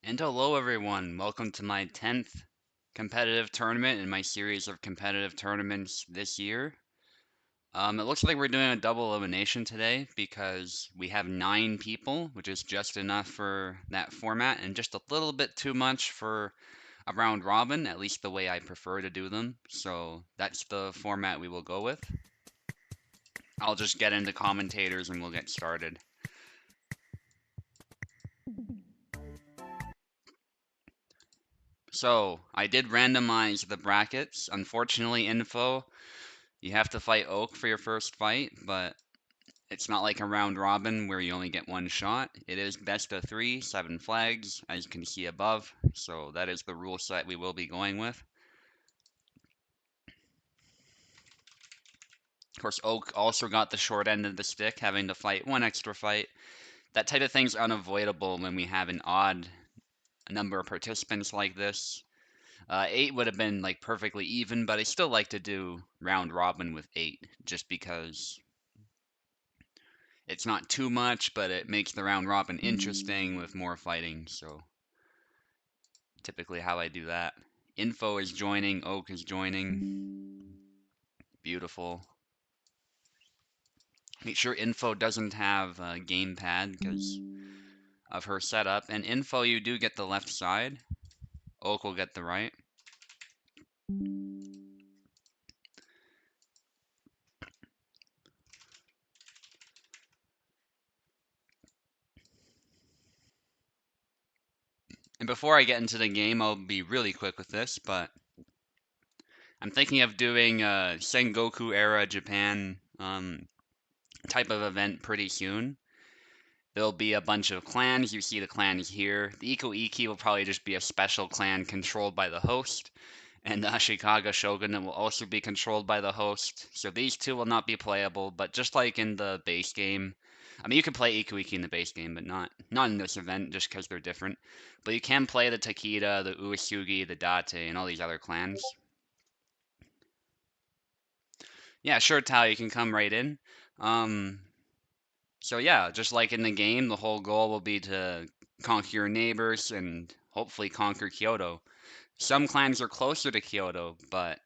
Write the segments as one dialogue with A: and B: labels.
A: And hello everyone, welcome to my 10th competitive tournament in my series of competitive tournaments this year. It looks like we're doing a double elimination today because we have 9 people, which is just enough for that format and just a little bit too much for a round robin, at least the way I prefer to do them. So that's the format we will go with. I'll just get into commentators and we'll get started. So I did randomize the brackets. Unfortunately, info, you have to fight Oak for your first fight, but it's not like a round robin where you only get one shot. It is best of 3, 7 flags, as you can see above. So that is the rule set we will be going with. Of course, Oak also got the short end of the stick, having to fight one extra fight. That type of thing's unavoidable when we have an odd number of participants like this. 8 would have been like perfectly even, but I still like to do round robin with 8, just because it's not too much, but it makes the round robin interesting with more fighting. So typically how I do that. Info is joining, Oak is joining. Beautiful. Make sure Info doesn't have a gamepad because of her setup. And Info, you do get the left side. Oak will get the right. And before I get into the game, I'll be really quick with this, but I'm thinking of doing a Sengoku era Japan type of event pretty soon. There'll be a bunch of clans. You see the clans here. The Iko Iki will probably just be a special clan controlled by the host, and the Ashikaga Shogunate will also be controlled by the host. So these two will not be playable, but just like in the base game, I mean you can play Iko Iki in the base game, but not in this event just because they're different. But you can play the Takeda, the Uesugi, the Date, and all these other clans. Yeah, sure, Tao, you can come right in. Um, So yeah, just like in the game, the whole goal will be to conquer your neighbors and hopefully conquer Kyoto. Some clans are closer to Kyoto, but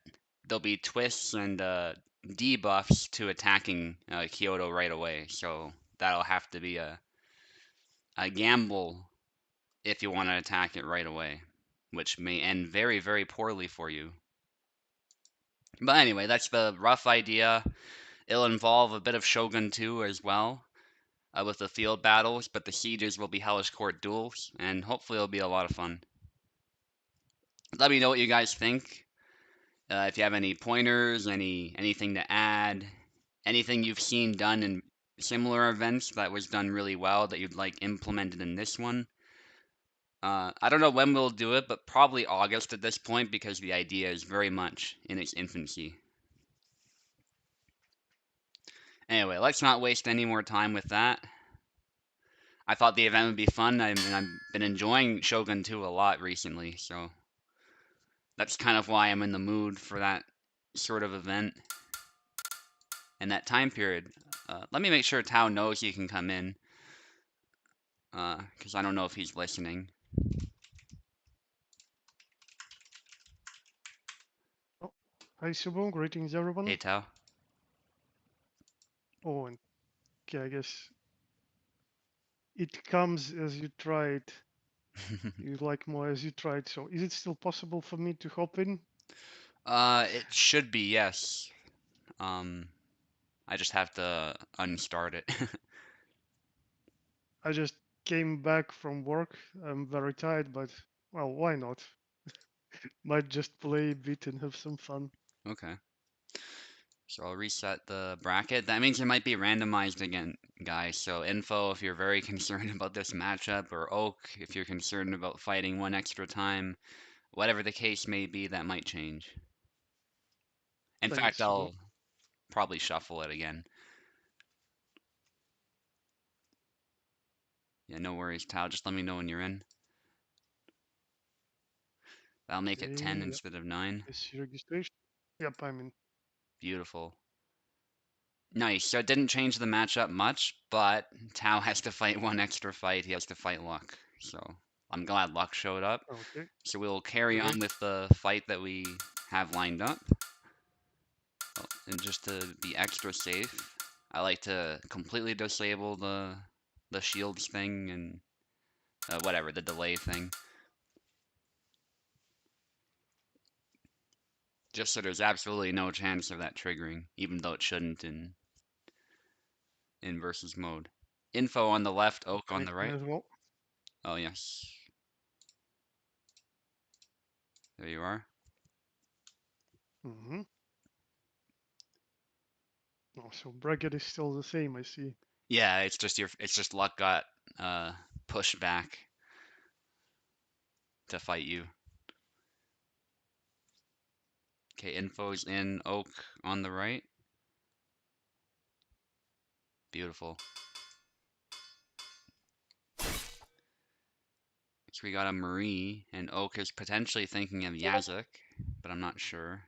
A: there'll be twists and debuffs to attacking Kyoto right away. So that'll have to be a gamble if you want to attack it right away, which may end very, very poorly for you. But anyway, that's the rough idea. It'll involve a bit of Shogun 2 as well, with the field battles, but the sieges will be Hellish Court duels, and hopefully it'll be a lot of fun. Let me know what you guys think. If you have any pointers, anything to add, anything you've seen done in similar events that was done really well that you'd like implemented in this one. I don't know when we'll do it, but probably August at this point because the idea is very much in its infancy. Anyway, let's not waste any more time with that. I thought the event would be fun, and I've been enjoying Shogun 2 a lot recently, so that's kind of why I'm in the mood for that sort of event and that time period. Let me make sure Tao knows he can come in, because I don't know if he's listening.
B: Oh, hi Subo, greetings
A: Hey,
B: everyone.
A: Tao.
B: Oh, and okay, I guess it comes as you try it. You like more as you try it. So is it still possible for me to hop in?
A: It should be, yes. Um, I just have to unstart it.
B: I just came back from work. I'm very tired, but well, why not? Might just play a bit and have some fun.
A: Okay. So I'll reset the bracket. That means it might be randomized again, guys. So info if you're very concerned about this matchup, or Oak if you're concerned about fighting one extra time. Whatever the case may be, that might change. In
B: Thanks,
A: fact,
B: Subo.
A: I'll probably shuffle it again. Yeah, no worries, Tao. Just let me know when you're in. That'll make it 10
B: Okay, yep.
A: instead of 9.
B: I see registration. Yep, I'm in.
A: Beautiful. Nice. So it didn't change the matchup much, but Tao has to fight one extra fight. He has to fight Luck. So I'm glad luck showed up.
B: Okay.
A: So we'll carry on
B: Great.
A: with the fight that we have lined up. And just to be extra safe, I like to completely disable the shields thing and whatever, the delay thing. Just so there's absolutely no chance of that triggering, even though it shouldn't in versus mode. Info on the left, oak on the
B: Connect me
A: right.
B: as well.
A: Oh, yes. There you are.
B: Mm-hmm. Oh, so bracket is still the same, I see.
A: Yeah, it's just luck got uh pushed back to fight you. Okay, info's in oak on the right. Beautiful. So we got a Marie, and Oak is potentially thinking of Yazuk, but I'm not sure.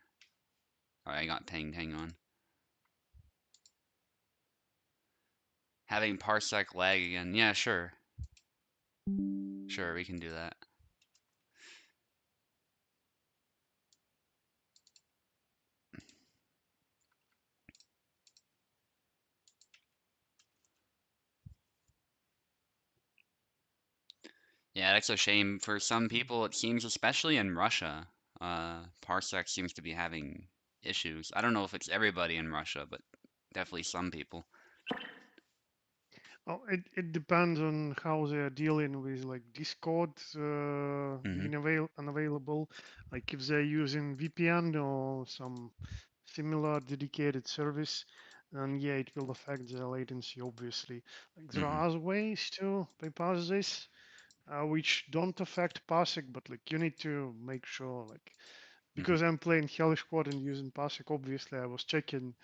A: Alright, I got pinged, hang on. Having Parsec lag again. Yeah, sure. Sure, we can do that. Yeah, that's a shame. For some people, it seems, especially in Russia, Parsec seems to be having issues. I don't know if it's everybody in Russia, but definitely some people.
B: Oh, it depends on how they are dealing with like Discord
A: Mm-hmm.
B: being unavailable. Like if they're using VPN or some similar dedicated service, and yeah, it will affect the latency obviously. Like there
A: Mm-hmm.
B: are other ways to bypass this, which don't affect Parsec, but like you need to make sure like
A: Mm-hmm.
B: because I'm playing Hellish Quart and using Parsec, obviously I was checking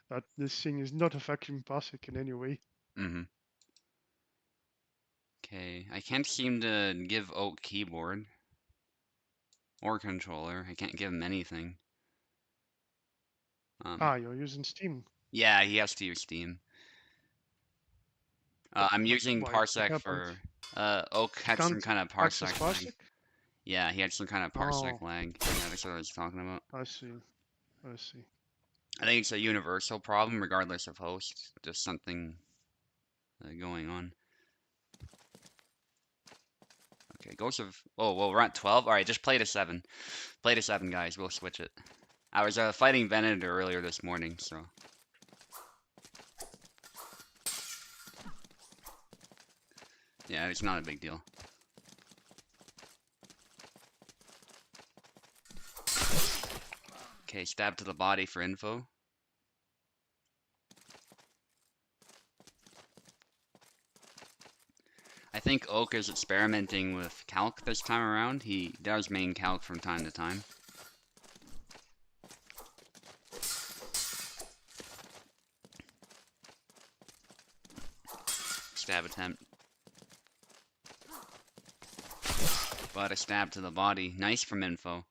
B: that this thing is not affecting Parsec in any way.
A: Mm-hmm. Okay, I can't seem to give Oak keyboard or controller. I can't give him anything.
B: Ah, you're using Steam.
A: Yeah, he has to use Steam. I'm
B: But
A: using
B: why? What
A: Parsec
B: happened?
A: for Oak
B: He
A: had some
B: can't
A: kind of
B: access
A: Parsec lag.
B: Parsec?
A: Yeah, he had some kind of Parsec
B: Oh,
A: lag. Yeah, that's what I was talking about.
B: I see. I see.
A: I think it's a universal problem, regardless of host. Just something going on. Okay, Ghost of. Oh, well, we're at 12. All right, just play to 7. Play to 7, guys. We'll switch it. I was fighting Venator earlier this morning, so. Yeah, it's not a big deal. Okay, stab to the body for info. I think Oak is experimenting with calc this time around. He does main calc from time to time. Stab attempt. But a stab to the body. Nice from info.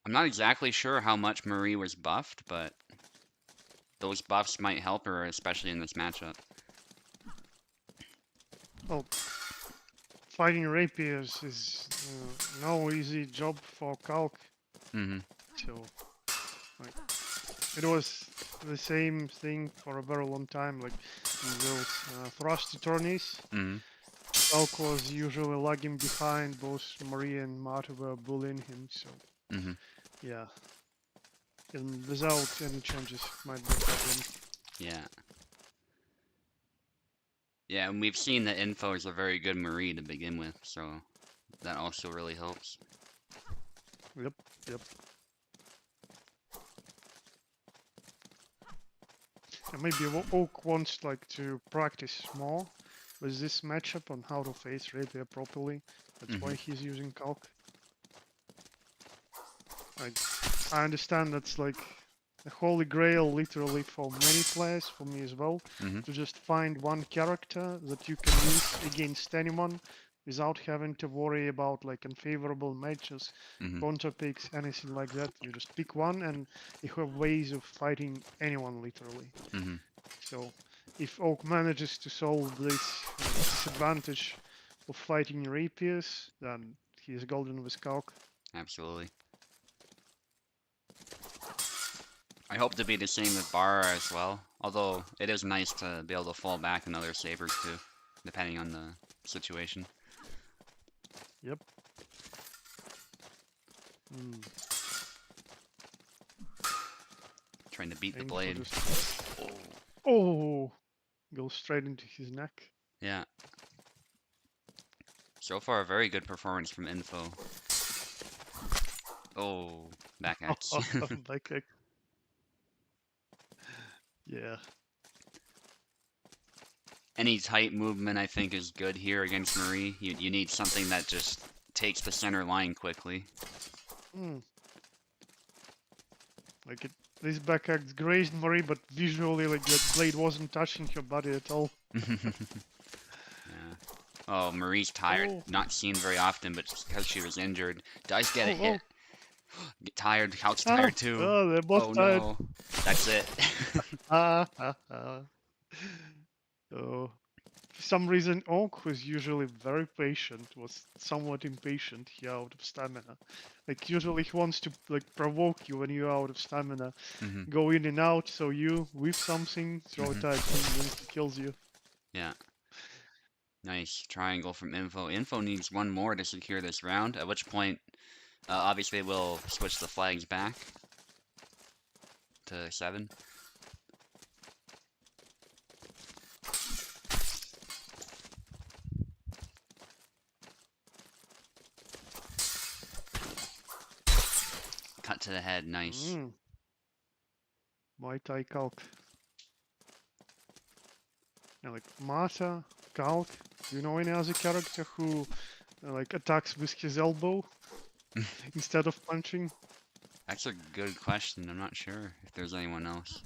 A: I'm not exactly sure how much Marie was buffed, but those buffs might help her, especially in this matchup.
B: Well, fighting rapiers is no easy job for Calc.
A: Mm-hmm.
B: So, like, it was the same thing for a very long time. Like in those thrusty tourneys,
A: Mm-hmm.
B: Calc was usually lagging behind. Both Maria and Marta were bullying him. So,
A: Mm-hmm.
B: yeah, and without any changes might be a problem.
A: Yeah. Yeah, and we've seen that info is a very good Marie to begin with, so that also really helps.
B: Yep, yep. And maybe Oak wants like to practice more with this matchup on how to face Rapier properly. That's
A: Mm-hmm.
B: why he's using Calc. I, I understand that's like a holy grail literally for many players, for me as well,
A: Mm-hmm.
B: to just find one character that you can use against anyone without having to worry about like unfavorable matches,
A: Mm-hmm.
B: counter picks, anything like that. You just pick one and you have ways of fighting anyone literally.
A: Mm-hmm.
B: So if Oak manages to solve this disadvantage of fighting rapiers, then he is golden with calc.
A: Absolutely. I hope to be the same with Bara as well. Although it is nice to be able to fall back on other sabers too, depending on the situation.
B: Yep. Mm.
A: Trying to beat the
B: Aim for
A: blade.
B: this.
A: Oh.
B: Oh, goes straight into his neck.
A: Yeah. So far, a very good performance from Info. Oh, back X.
B: Back kick. Yeah.
A: Any tight movement, I think, is good here against Marie. You need something that just takes the center line quickly.
B: Mm. Like it, this back axe grazed Marie, but visually, like that blade wasn't touching her body at all.
A: Yeah. Oh, Marie's tired.
B: Oh.
A: Not seen very often, but because she was injured, does get a
B: Oh,
A: hit. Get tired. Calc's
B: Ah,
A: tired too.
B: oh, they're both
A: Oh
B: tired.
A: no. That's it.
B: Ah, ah, ah. Oh. For some reason, Onk, who's usually very patient, was somewhat impatient here out of stamina. Like, usually he wants to, like, provoke you when you're out of stamina.
A: Hmm.
B: Go in and out, so you whip something, throw it at him, and he kills you.
A: Yeah. Nice triangle from Info. Info needs one more to secure this round, at which point, obviously, we'll switch the flags back to 7. Cut to the head, nice.
B: Mm. Muay Thai Calc. Yeah, like, Mata, Calc, do you know any other character who, like, attacks with his elbow instead of punching?
A: That's a good question. I'm not sure if there's anyone else.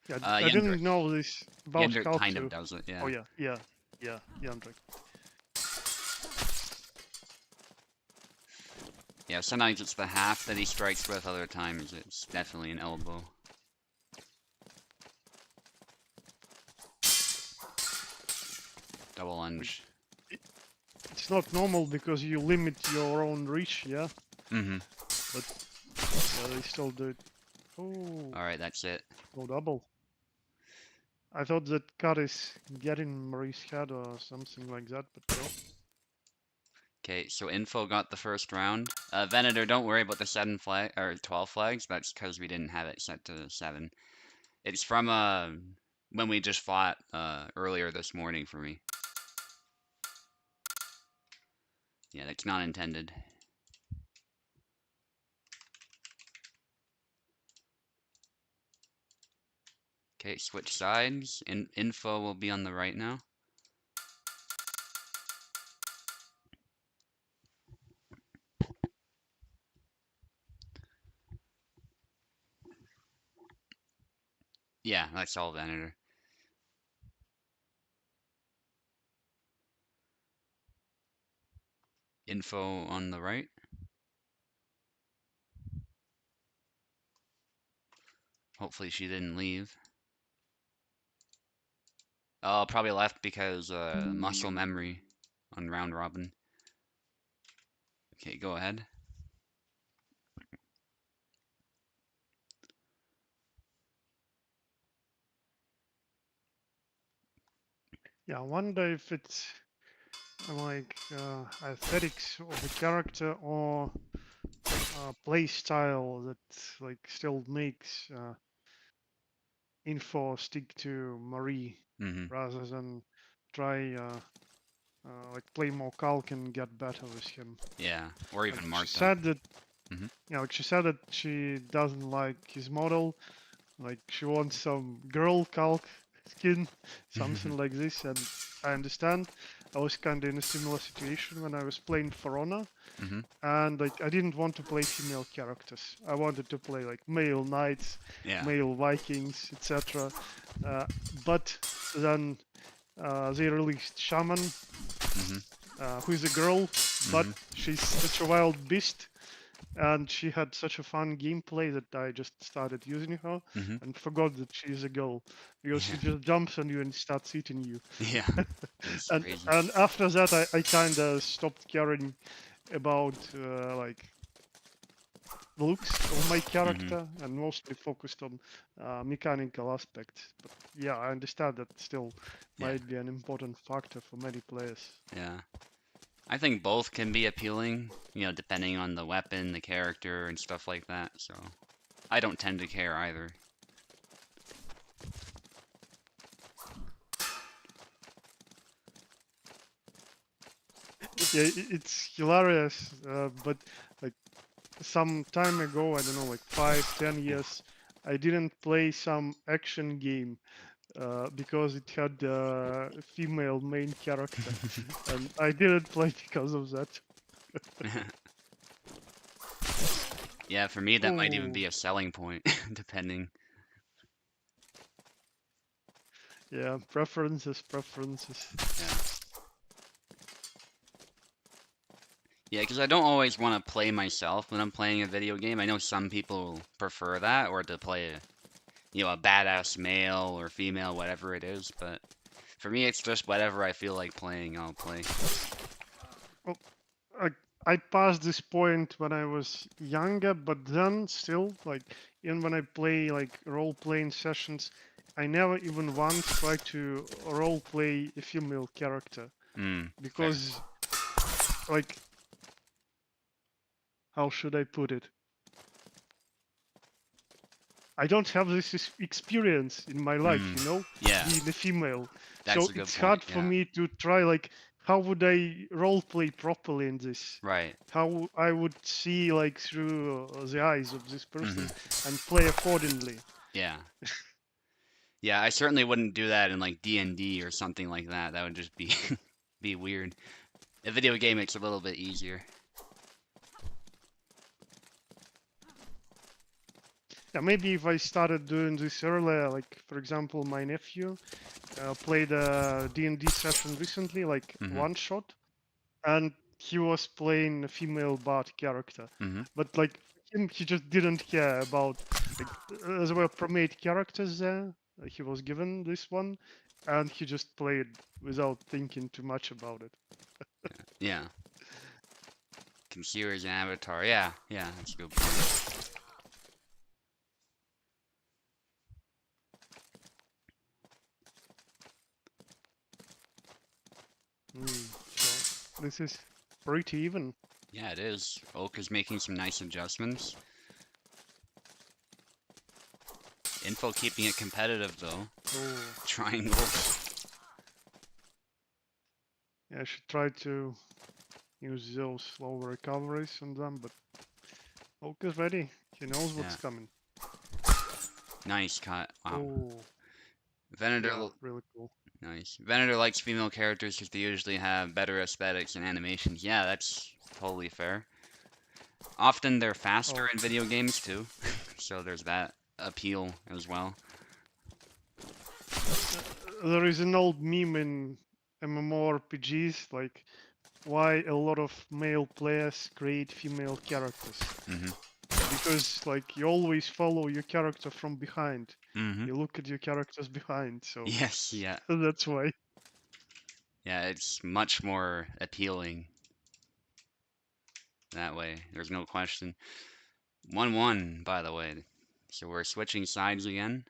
B: Yeah, I didn't know this about
A: Yendrik
B: Calc
A: kind
B: too.
A: of does it, yeah.
B: Oh yeah, Yandrik.
A: Yeah, sometimes it's the half that he strikes with, other times it's definitely an elbow. Double lunge.
B: It's not normal because you limit your own reach, yeah?
A: Mm-hmm.
B: But yeah, they still do it. Oh,
A: Alright, that's it.
B: no double. I thought that cut is getting Marie's head or something like that, but no.
A: Okay, so Info got the first round. Venator, don't worry about the 7 flag or 12 flags. That's because we didn't have it set to 7. It's from when we just fought earlier this morning for me. Yeah, that's not intended. Okay, switch sides. Info will be on the right now. Yeah, that's all Venator. Info on the right. Hopefully she didn't leave. Oh, probably left because muscle memory on round robin. Okay, go ahead.
B: Yeah, I wonder if it's like aesthetics of the character or play style that like still makes Info stick to Marie
A: Mm-hmm.
B: rather than try like play more Calc and get better with him.
A: Yeah, or
B: Like
A: even
B: she
A: Marta.
B: said that,
A: Mhm.
B: yeah, like she said that she doesn't like his model. Like she wants some girl Calc skin, something like this, and I understand. I was kind of in a similar situation when I was playing For Honor,
A: Mm-hmm.
B: and like I didn't want to play female characters. I wanted to play like male knights,
A: Yeah.
B: male Vikings, etc. But then they released Shaman,
A: Mm-hmm.
B: who is a girl, but she's such a wild beast and she had such a fun gameplay that I just started using her
A: Mm-hmm.
B: and forgot that she's a girl because she
A: Yeah.
B: just jumps on you and starts eating you.
A: Yeah. It's
B: and
A: crazy.
B: and after that, I kind of stopped caring about like looks of my
A: Mm-hmm.
B: character and mostly focused on mechanical aspects. But yeah, I understand that still
A: Yeah.
B: might be an important factor for many players.
A: Yeah. I think both can be appealing, depending on the weapon, the character, and stuff like that. So I don't tend to care either.
B: Yeah, it's hilarious, but like some time ago, I don't know, like 5, 10 years, I didn't play some action game because it had a female main character, and I didn't play because of that.
A: Yeah, for me that might even
B: Oh,
A: be a selling point, depending.
B: yeah, preferences, preferences.
A: Yeah. Yeah, because I don't always want to play myself when I'm playing a video game. I know some people prefer that, or to play a badass male or female, whatever it is. But for me, it's just whatever I feel like playing, I'll play.
B: Well, I, I passed this point when I was younger, but then still, like, even when I play like role-playing sessions, I never even once try to role play a female character
A: Fair.
B: because, like, how should I put it? I don't have this experience in my life,
A: Mm, yeah,
B: being a female.
A: that's
B: So
A: a good
B: it's
A: point.
B: hard for
A: Yeah,
B: me to try, like, how would I role play properly in this?
A: right.
B: How I would see, like, through the eyes of this person
A: Hmm.
B: and play accordingly.
A: Yeah. Yeah, I certainly wouldn't do that in like D&D or something like that. That would just be be weird. A video game it's a little bit easier.
B: Yeah, maybe if I started doing this earlier, like, for example, my nephew played a D&D session recently, like,
A: Hmm.
B: one shot, and he was playing a female bard character,
A: Hmm.
B: but like him, he just didn't care about like there were promate characters there. He was given this one, and he just played without thinking too much about it.
A: Yeah. Concealers and Avatar. Yeah, yeah, that's a good point.
B: So this is pretty even.
A: Yeah, it is. Oak is making some nice adjustments. Info keeping it competitive though.
B: Oh,
A: Triangle.
B: yeah, I should try to use those slow recoveries on them, but Oak is ready. He knows
A: Yeah.
B: what's coming.
A: Nice cut. Wow.
B: Oh, yeah,
A: Venator.
B: really cool.
A: Nice. Venator likes female characters because they usually have better aesthetics and animations. Yeah, that's totally fair. Often they're faster
B: Oh,
A: in video games too, so there's that appeal as well.
B: there is an old meme in MMORPGs, like why a lot of male players create female characters.
A: Hmm.
B: Because like you always follow your character from behind.
A: Hmm.
B: You look at your characters behind, so
A: Yes, yeah.
B: that's why.
A: Yeah, it's much more appealing that way. There's no question. 1-1, by the way. So we're switching sides again.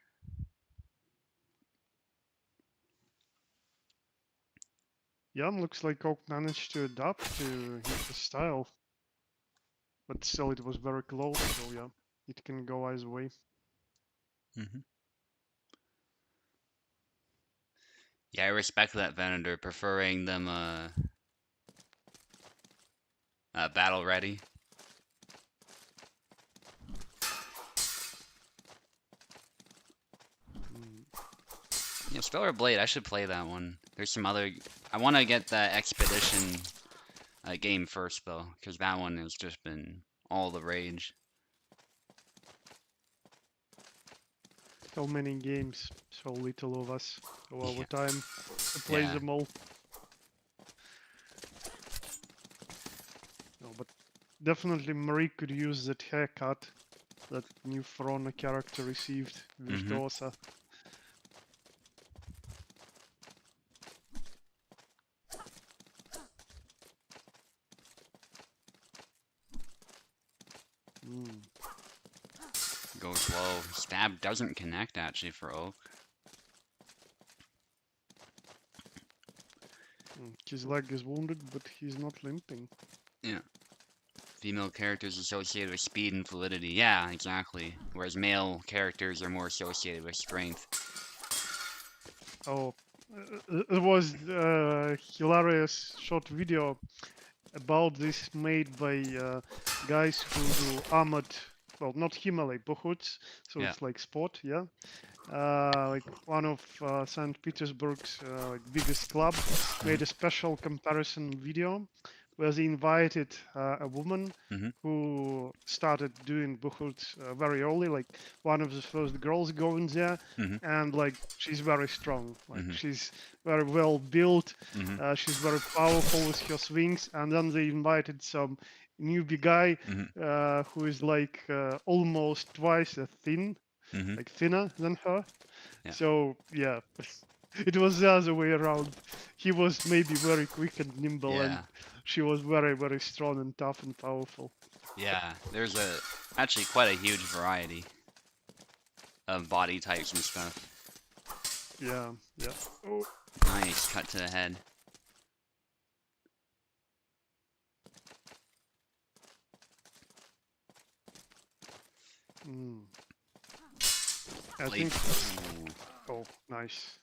B: Yeah, looks like Oak managed to adapt to his style, but still it was very close, so yeah, it can go either way.
A: Hmm. Yeah, I respect that Venator, preferring them battle ready.
B: Mm.
A: Yeah, Stellar Blade, I should play that one. There's some other. I want to get that Expedition game first, though, because that one has just been all the rage.
B: So many games, so little of us, so over
A: Yeah,
B: time to play
A: yeah.
B: them all. No, but Definitely Marie could use that haircut that new Verona character received.
A: Mm-hmm.
B: Virtuosa. Mm.
A: Goes low. Stab doesn't connect, actually, for Oak.
B: His leg is wounded, but he's not limping.
A: Yeah. Female characters associated with speed and fluidity. Yeah, exactly. Whereas male characters are more associated with strength.
B: Oh, it was a hilarious short video about this made by guys who do armored, well, not Himalay, Bohuts, so
A: Yeah.
B: it's like sport, yeah. Like one of St. Petersburg's like biggest club
A: Mm-hmm.
B: made a special comparison video where they invited a woman
A: Mm-hmm.
B: who started doing bukhut very early, like one of the first girls going there,
A: Mm-hmm.
B: and like she's very strong, like
A: Mm-hmm.
B: she's very well built,
A: Mm-hmm.
B: she's very powerful with her swings, and then they invited some newbie guy
A: Mm-hmm.
B: who is like almost twice as thin,
A: Mm-hmm.
B: like thinner than her.
A: Yeah.
B: So yeah, it was the other way around. He was maybe very quick and nimble, and
A: Yeah.
B: she was very, very strong and tough and powerful.
A: Yeah. There's actually quite a huge variety of body types and stuff.
B: Yeah, yeah. Oh,
A: Nice. Cut to the head.
B: mm. I
A: Blade.
B: think.
A: Ooh.
B: Oh, nice.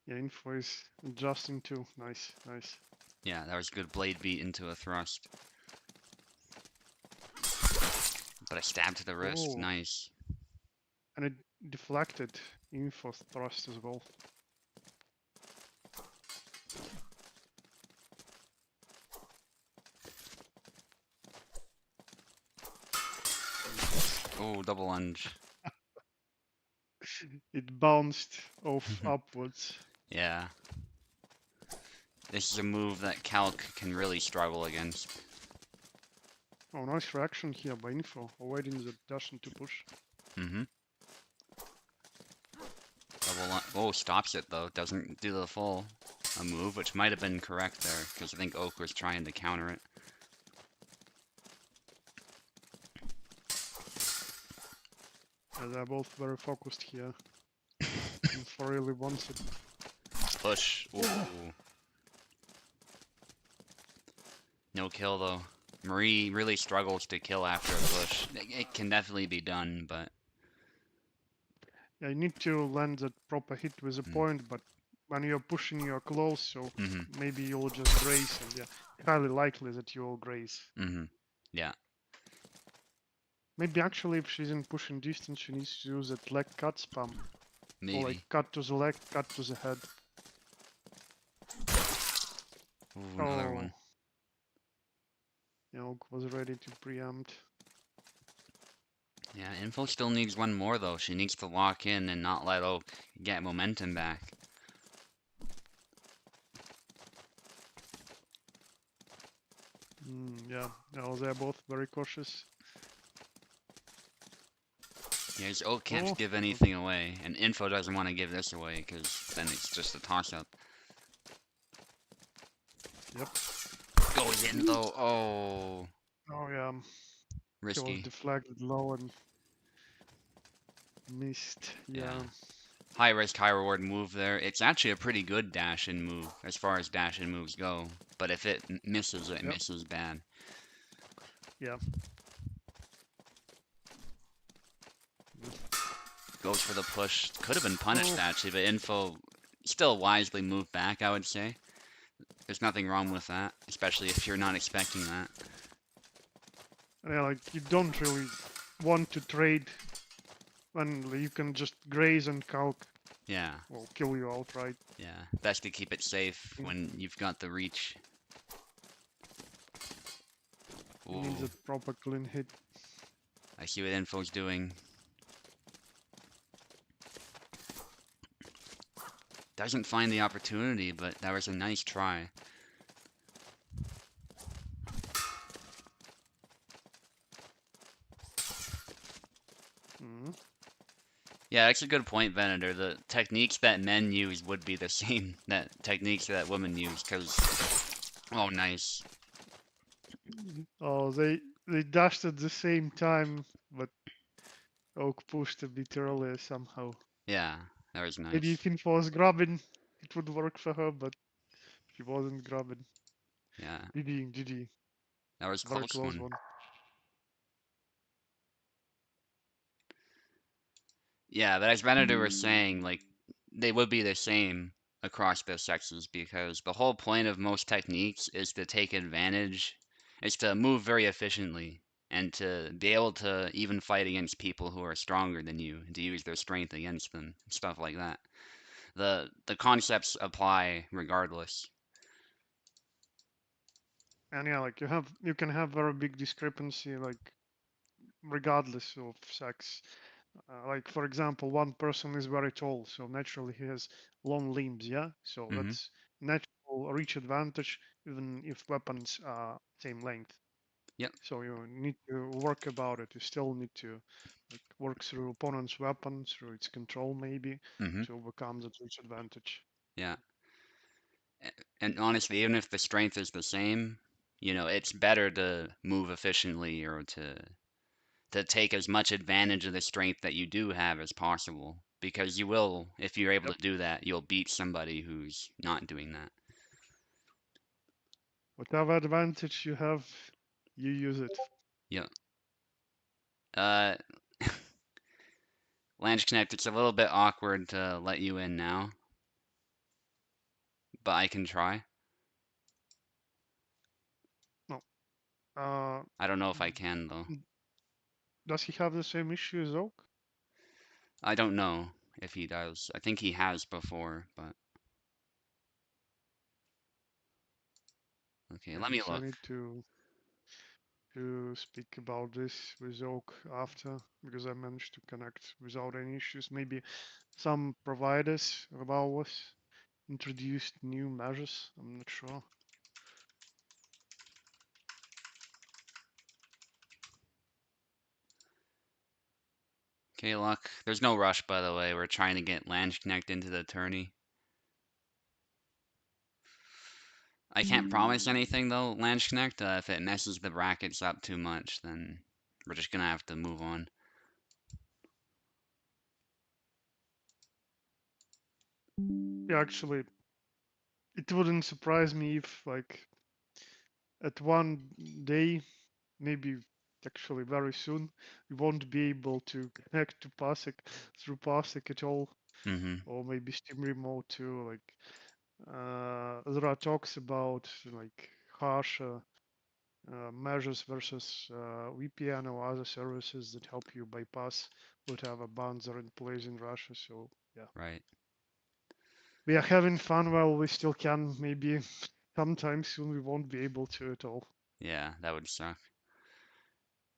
B: Yeah, info is adjusting too. Nice, nice.
A: Yeah, that was a good blade beat into a thrust. But a stab to the wrist.
B: Oh,
A: Nice.
B: and it deflected info thrust as well.
A: Oh, double lunge.
B: It bounced off upwards.
A: Yeah. This is a move that Calc can really struggle against.
B: Oh, nice reaction here by info, avoiding the dash into push.
A: Mm-hmm. Double lunge. Oh, stops it though. Doesn't do the full a move, which might have been correct there, because I think Oak was trying to counter it.
B: Yeah, they're both very focused here. Info really wants it.
A: Push. Ooh. No kill though. Marie really struggles to kill after a push. It can definitely be done, but
B: Yeah, you need to land that proper hit with a point, but when you're pushing, you're close, so maybe you'll just graze, and yeah, highly likely that you'll graze.
A: Yeah.
B: Maybe actually, if she's in pushing distance, she needs to use that leg cut spam.
A: Maybe.
B: Or like cut to the leg, cut to the head.
A: Ooh, another one.
B: Oak was ready to preempt.
A: Yeah, Info still needs one more though. She needs to lock in and not let Oak get momentum back.
B: Yeah, no, they're both very cautious.
A: Yeah, Oak can't give anything away, and Info doesn't want to give this away because then it's just a toss-up.
B: Yep.
A: Goes in though. Oh.
B: Oh yeah.
A: Risky.
B: He was deflected low and missed. Yeah.
A: High risk, high reward move there. It's actually a pretty good dash in move as far as dash in moves go. But if it misses, it misses bad.
B: Yeah.
A: Goes for the push. Could have been punished actually, but Info still wisely moved back, I would say. There's nothing wrong with that, especially if you're not expecting that.
B: Yeah, like you don't really want to trade when you can just graze and Calc.
A: Yeah.
B: Will kill you outright.
A: Yeah, best to keep it safe when you've got the reach.
B: Ooh. Needs a proper clean hit.
A: I see what Info's doing. Doesn't find the opportunity, but that was a nice try. Yeah, that's a good point, Venator. The techniques that men use would be the same that techniques that women use, because... Oh, nice.
B: Oh, they dashed at the same time, but Oak pushed a bit earlier somehow.
A: Yeah, that was
B: Maybe
A: nice.
B: if Info was grabbing, it would work for her, but she wasn't grabbing.
A: Yeah,
B: GG.
A: that was
B: Very
A: close
B: close
A: one.
B: one.
A: Yeah, but as Venator was saying, like, they would be the same across the sexes because the whole point of most techniques is to take advantage, is to move very efficiently and to be able to even fight against people who are stronger than you, and to use their strength against them, stuff like that. The concepts apply regardless.
B: And yeah, like you can have very big discrepancy, like regardless of sex. Like for example, one person is very tall, so naturally he has long limbs, yeah. So
A: Mm-hmm.
B: that's natural reach advantage, even if weapons are same length.
A: Yep.
B: So you need to work about it. You still need to like work through opponent's weapon, through its control maybe,
A: Mm-hmm.
B: to overcome that reach advantage.
A: Yeah. And honestly, even if the strength is the same, it's better to move efficiently or to take as much advantage of the strength that you do have as possible. Because you will, if you're able
B: Yep.
A: to do that, you'll beat somebody who's not doing that.
B: Whatever advantage you have, you use it.
A: Yeah. Uh, Lange Connect, it's a little bit awkward to let you in now, but I can try.
B: No. Uh,
A: I don't know if I can, though.
B: does he have the same issue as Oak?
A: I don't know if he does. I think he has before, but okay,
B: I
A: let me
B: guess I
A: look.
B: need to speak about this with Oak after because I managed to connect without any issues. Maybe some providers of ours introduced new measures. I'm not sure.
A: Okay, Luck. There's no rush, by the way. We're trying to get Lange Connect into the tourney. I can't promise anything though, Lange Connect. If it messes the brackets up too much, then we're just gonna have to move on.
B: Yeah, actually, it wouldn't surprise me if like at one day, maybe actually very soon, we won't be able to connect to Parsec through Parsec at all,
A: Mm-hmm.
B: or maybe Steam Remote too. Like there are talks about like harsher measures versus VPN or other services that help you bypass whatever bans are in place in Russia. So yeah,
A: Right.
B: we are having fun while we still can. Maybe sometime soon we won't be able to at all.
A: Yeah, that would suck.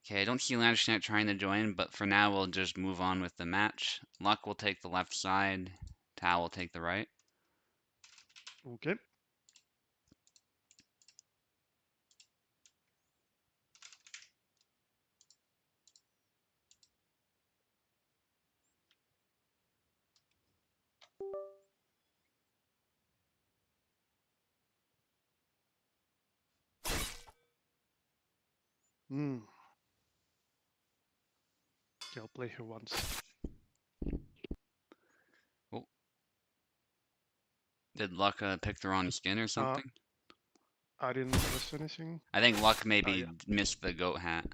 A: Okay, I don't see Lange Connect trying to join, but for now we'll just move on with the match. Luck will take the left side. Tao will take the right.
B: Okay. Hmm. Okay, I'll play her once.
A: Oh, did Luck pick the wrong skin or
B: Uh,
A: something?
B: I didn't miss anything.
A: I think Luck
B: Yeah.
A: maybe missed the goat hat.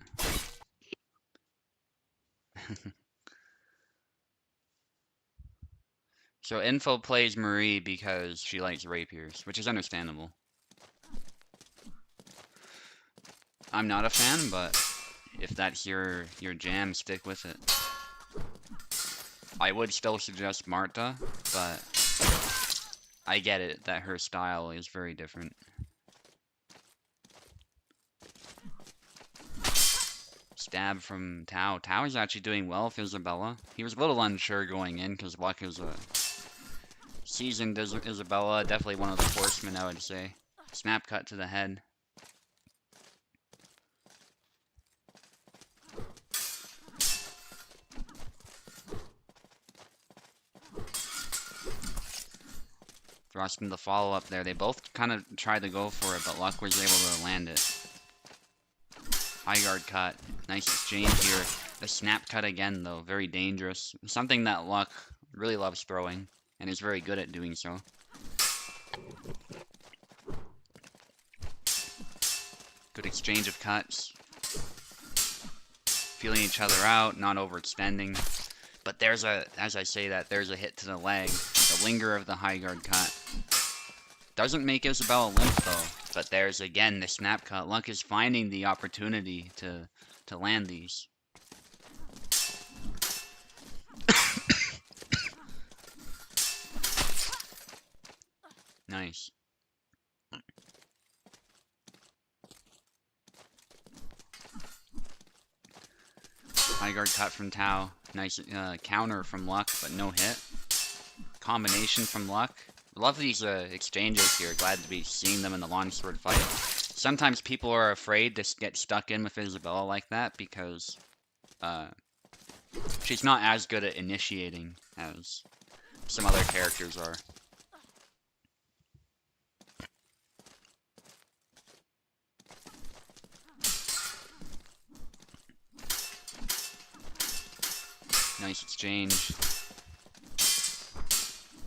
A: So Info plays Marie because she likes rapiers, which is understandable. I'm not a fan, but if that's your jam, stick with it. I would still suggest Marta, but I get it that her style is very different. Stab from Tao. Tao is actually doing well with Isabella. He was a little unsure going in because Luck is a seasoned Isabella, definitely one of the horsemen, I would say. Snap cut to the head. Thrusting the follow-up there. They both kind of tried to go for it, but Luck was able to land it. High guard cut. Nice exchange here. The snap cut again, though. Very dangerous. Something that Luck really loves throwing, and is very good at doing so. Good exchange of cuts. Feeling each other out, not overextending. But there's a, as I say that, there's a hit to the leg. The linger of the high guard cut. Doesn't make Isabella limp though. But there's again the snap cut. Luck is finding the opportunity to land these. Nice. High guard cut from Tao. Nice counter from Luck, but no hit. Combination from Luck. Love these exchanges here. Glad to be seeing them in the longsword fight. Sometimes people are afraid to get stuck in with Isabella like that because she's not as good at initiating as some other characters are. Nice exchange.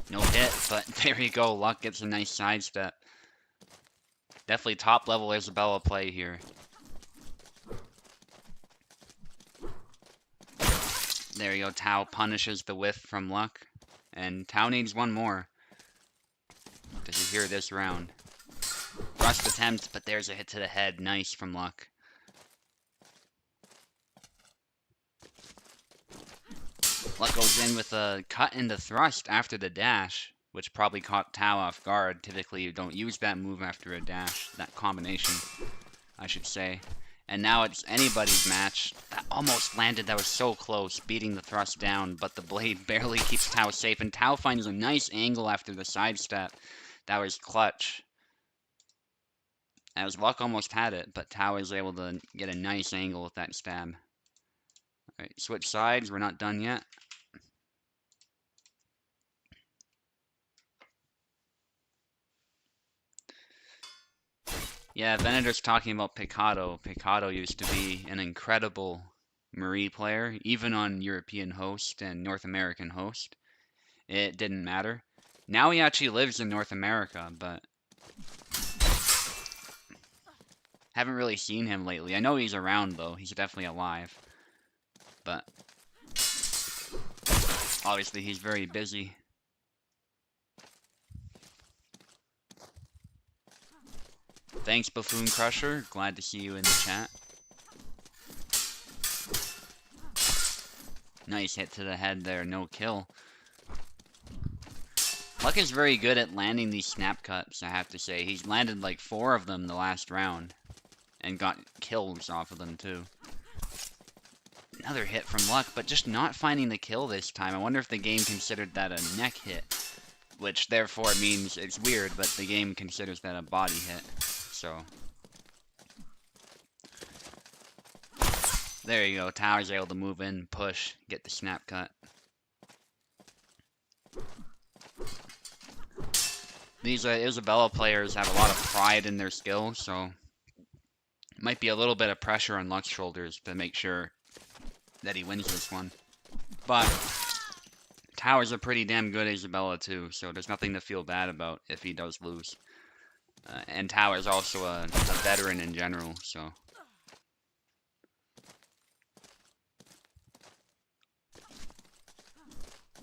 A: No hit, but there you go. Luck gets a nice sidestep. Definitely top level Isabella play here. There you go. Tao punishes the whiff from Luck. And Tao needs one more to secure this round. Thrust attempt, but there's a hit to the head. Nice from Luck. Luck goes in with a cut into thrust after the dash, which probably caught Tao off guard. Typically, you don't use that move after a dash, that combination, I should say. And now it's anybody's match. That almost landed, that was so close, beating the thrust down, but the blade barely keeps Tao safe, and Tao finds a nice angle after the sidestep. That was clutch. As Luck almost had it, but Tao is able to get a nice angle with that stab. Alright, switch sides, we're not done yet. Yeah, Venator's talking about Picado. Picado used to be an incredible Marie player, even on European host and North American host. It didn't matter. Now he actually lives in North America, but haven't really seen him lately. I know he's around though. He's definitely alive. But obviously he's very busy. Thanks, Buffoon Crusher. Glad to see you in the chat. Nice hit to the head there. No kill. Luck is very good at landing these snap cuts, I have to say. He's landed like 4 of them the last round. And got kills off of them, too. Another hit from Luck, but just not finding the kill this time. I wonder if the game considered that a neck hit. Which, therefore, means it's weird, but the game considers that a body hit. So there you go. Tower's able to move in, push, get the snap cut. These Isabella players have a lot of pride in their skill, so might be a little bit of pressure on Luck's shoulders to make sure that he wins this one. But Tower's a pretty damn good Isabella too, so there's nothing to feel bad about if he does lose. And Tower's also a veteran in general, so.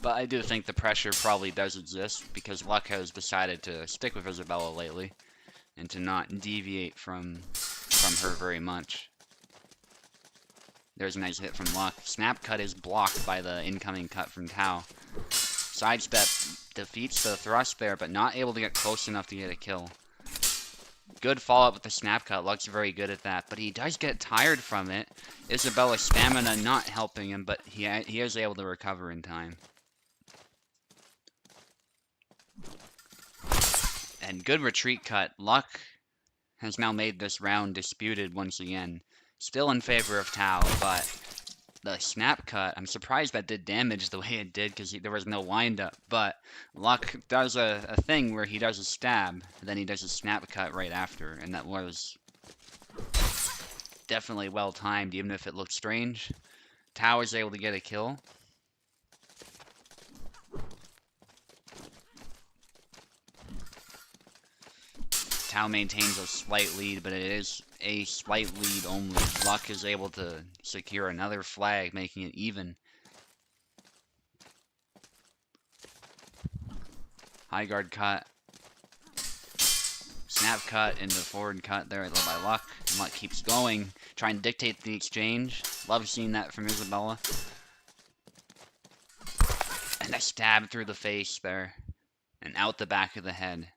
A: But I do think the pressure probably does exist, because Luck has decided to stick with Isabella lately, and to not deviate from her very much. There's a nice hit from Luck. Snap cut is blocked by the incoming cut from Tao. Sidestep defeats the thrust there, but not able to get close enough to get a kill. Good follow-up with the snap cut. Luck's very good at that, but he does get tired from it. Isabella's stamina not helping him, but he is able to recover in time. And good retreat cut. Luck has now made this round disputed once again. Still in favor of Tao, but the snap cut, I'm surprised that did damage the way it did because there was no windup. But Luck does a thing where he does a stab, and then he does a snap cut right after, and that was definitely well timed, even if it looked strange. Tao was able to get a kill. Tao maintains a slight lead, but it is a slight lead only. Luck is able to secure another flag, making it even. High guard cut. Snap cut into forward cut there by Luck. And Luck keeps going, trying to dictate the exchange. Love seeing that from Isabella. And a stab through the face there. And out the back of the head.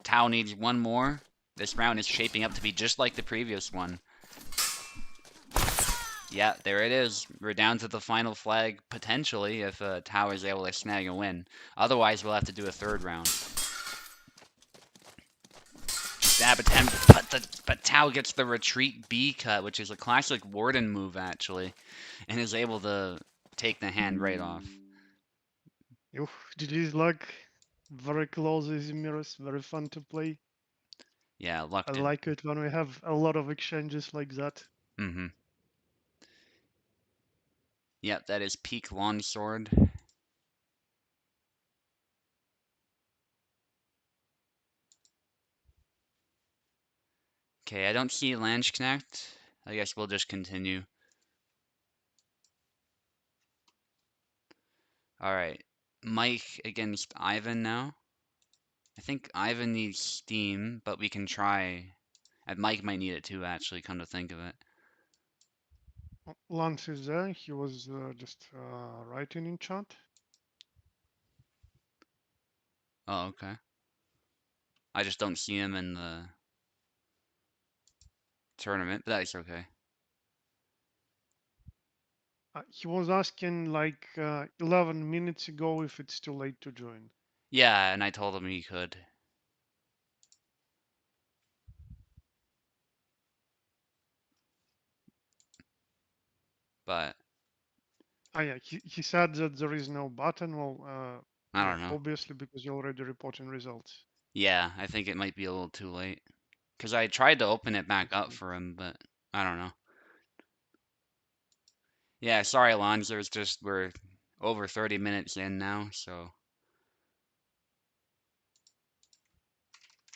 A: Tao needs one more. This round is shaping up to be just like the previous one. Yeah, there it is. We're down to the final flag, potentially, if Tao is able to snag a win. Otherwise, we'll have to do a third round. Stab attempt, but Tao gets the retreat B cut, which is a classic Warden move, actually, and is able to take the hand right off.
B: Oof, GG's Luck. Very close, easy mirrors. Very fun to play.
A: Yeah, Luck
B: I
A: did.
B: like it when we have a lot of exchanges like that.
A: Mm-hmm. Yep, that is peak longsword. Okay, I don't see Landsknecht. I guess we'll just continue. Alright, Mike against Ivan now. I think Ivan needs Steam, but we can try. And Mike might need it too, actually, come to think of it.
B: Lance is there. He was just writing in chat.
A: Oh, okay. I just don't see him in the tournament, but that's okay.
B: He was asking like 11 minutes ago if it's too late to join.
A: Yeah, and I told him he could. But
B: Yeah, he said that there is no button. Well,
A: I
B: yeah,
A: don't know.
B: obviously because you're already reporting results.
A: Yeah, I think it might be a little too late. Because I tried to open it back up
B: Okay.
A: for him, but I don't know. Yeah, sorry, Alonzo. It's just we're over 30 minutes in now, so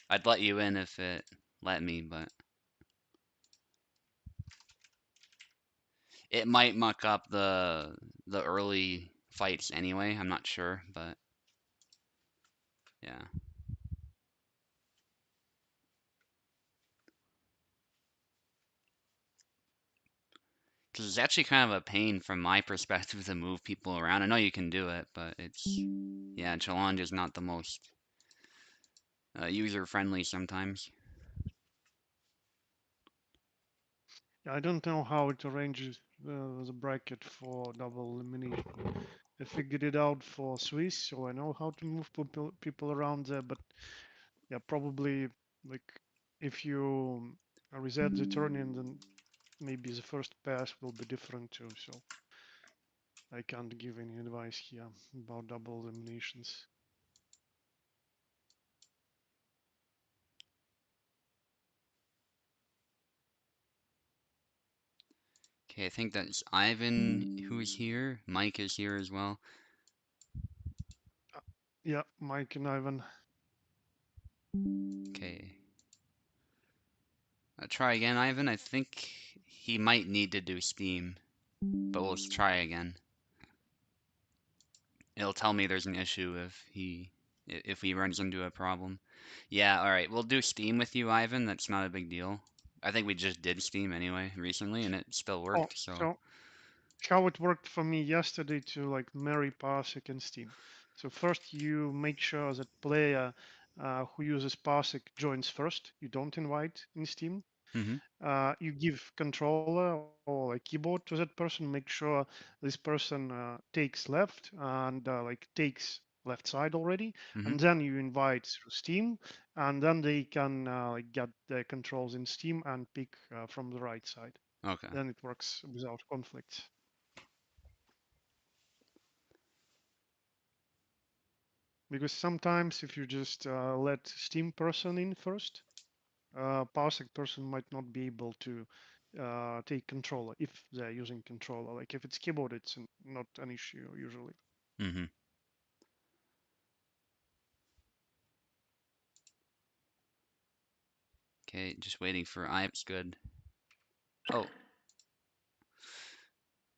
A: I'd let you in if it let me, but it might muck up the early fights anyway. I'm not sure, but yeah. Because it's actually kind of a pain from my perspective to move people around. I know you can do it, but it's yeah, challenge is not the most user friendly sometimes.
B: Yeah, I don't know how it arranges the bracket for double elimination. I figured it out for Swiss, so I know how to move people around there. But yeah, probably like if you reset the turn, then maybe the first pass will be different too. So I can't give any advice here about double eliminations.
A: Okay, I think that's Ivan who's here. Mike is here as well.
B: Uh, yeah, Mike and Ivan.
A: Okay. I'll try again, Ivan. I think he might need to do Steam, but we'll try again. It'll tell me there's an issue if he runs into a problem. Yeah, all right. We'll do Steam with you, Ivan. That's not a big deal. I think we just did Steam anyway recently, and it still
B: Oh,
A: worked. So,
B: so how it worked for me yesterday to like marry Parsec and Steam. So first you make sure that player who uses Parsec joins first. You don't invite in Steam.
A: hmm
B: You give controller or like keyboard to that person. Make sure this person takes left and like takes left side already,
A: hmm
B: and then you invite through Steam, and then they can like get the controls in Steam and pick from the right side.
A: okay.
B: Then it works without conflicts. because sometimes if you just let Steam person in first, Parsec person might not be able to take controller if they're using controller. Like if it's keyboard, it's not an issue usually.
A: Mm-hmm. Okay, just waiting for Ives. Good. Oh,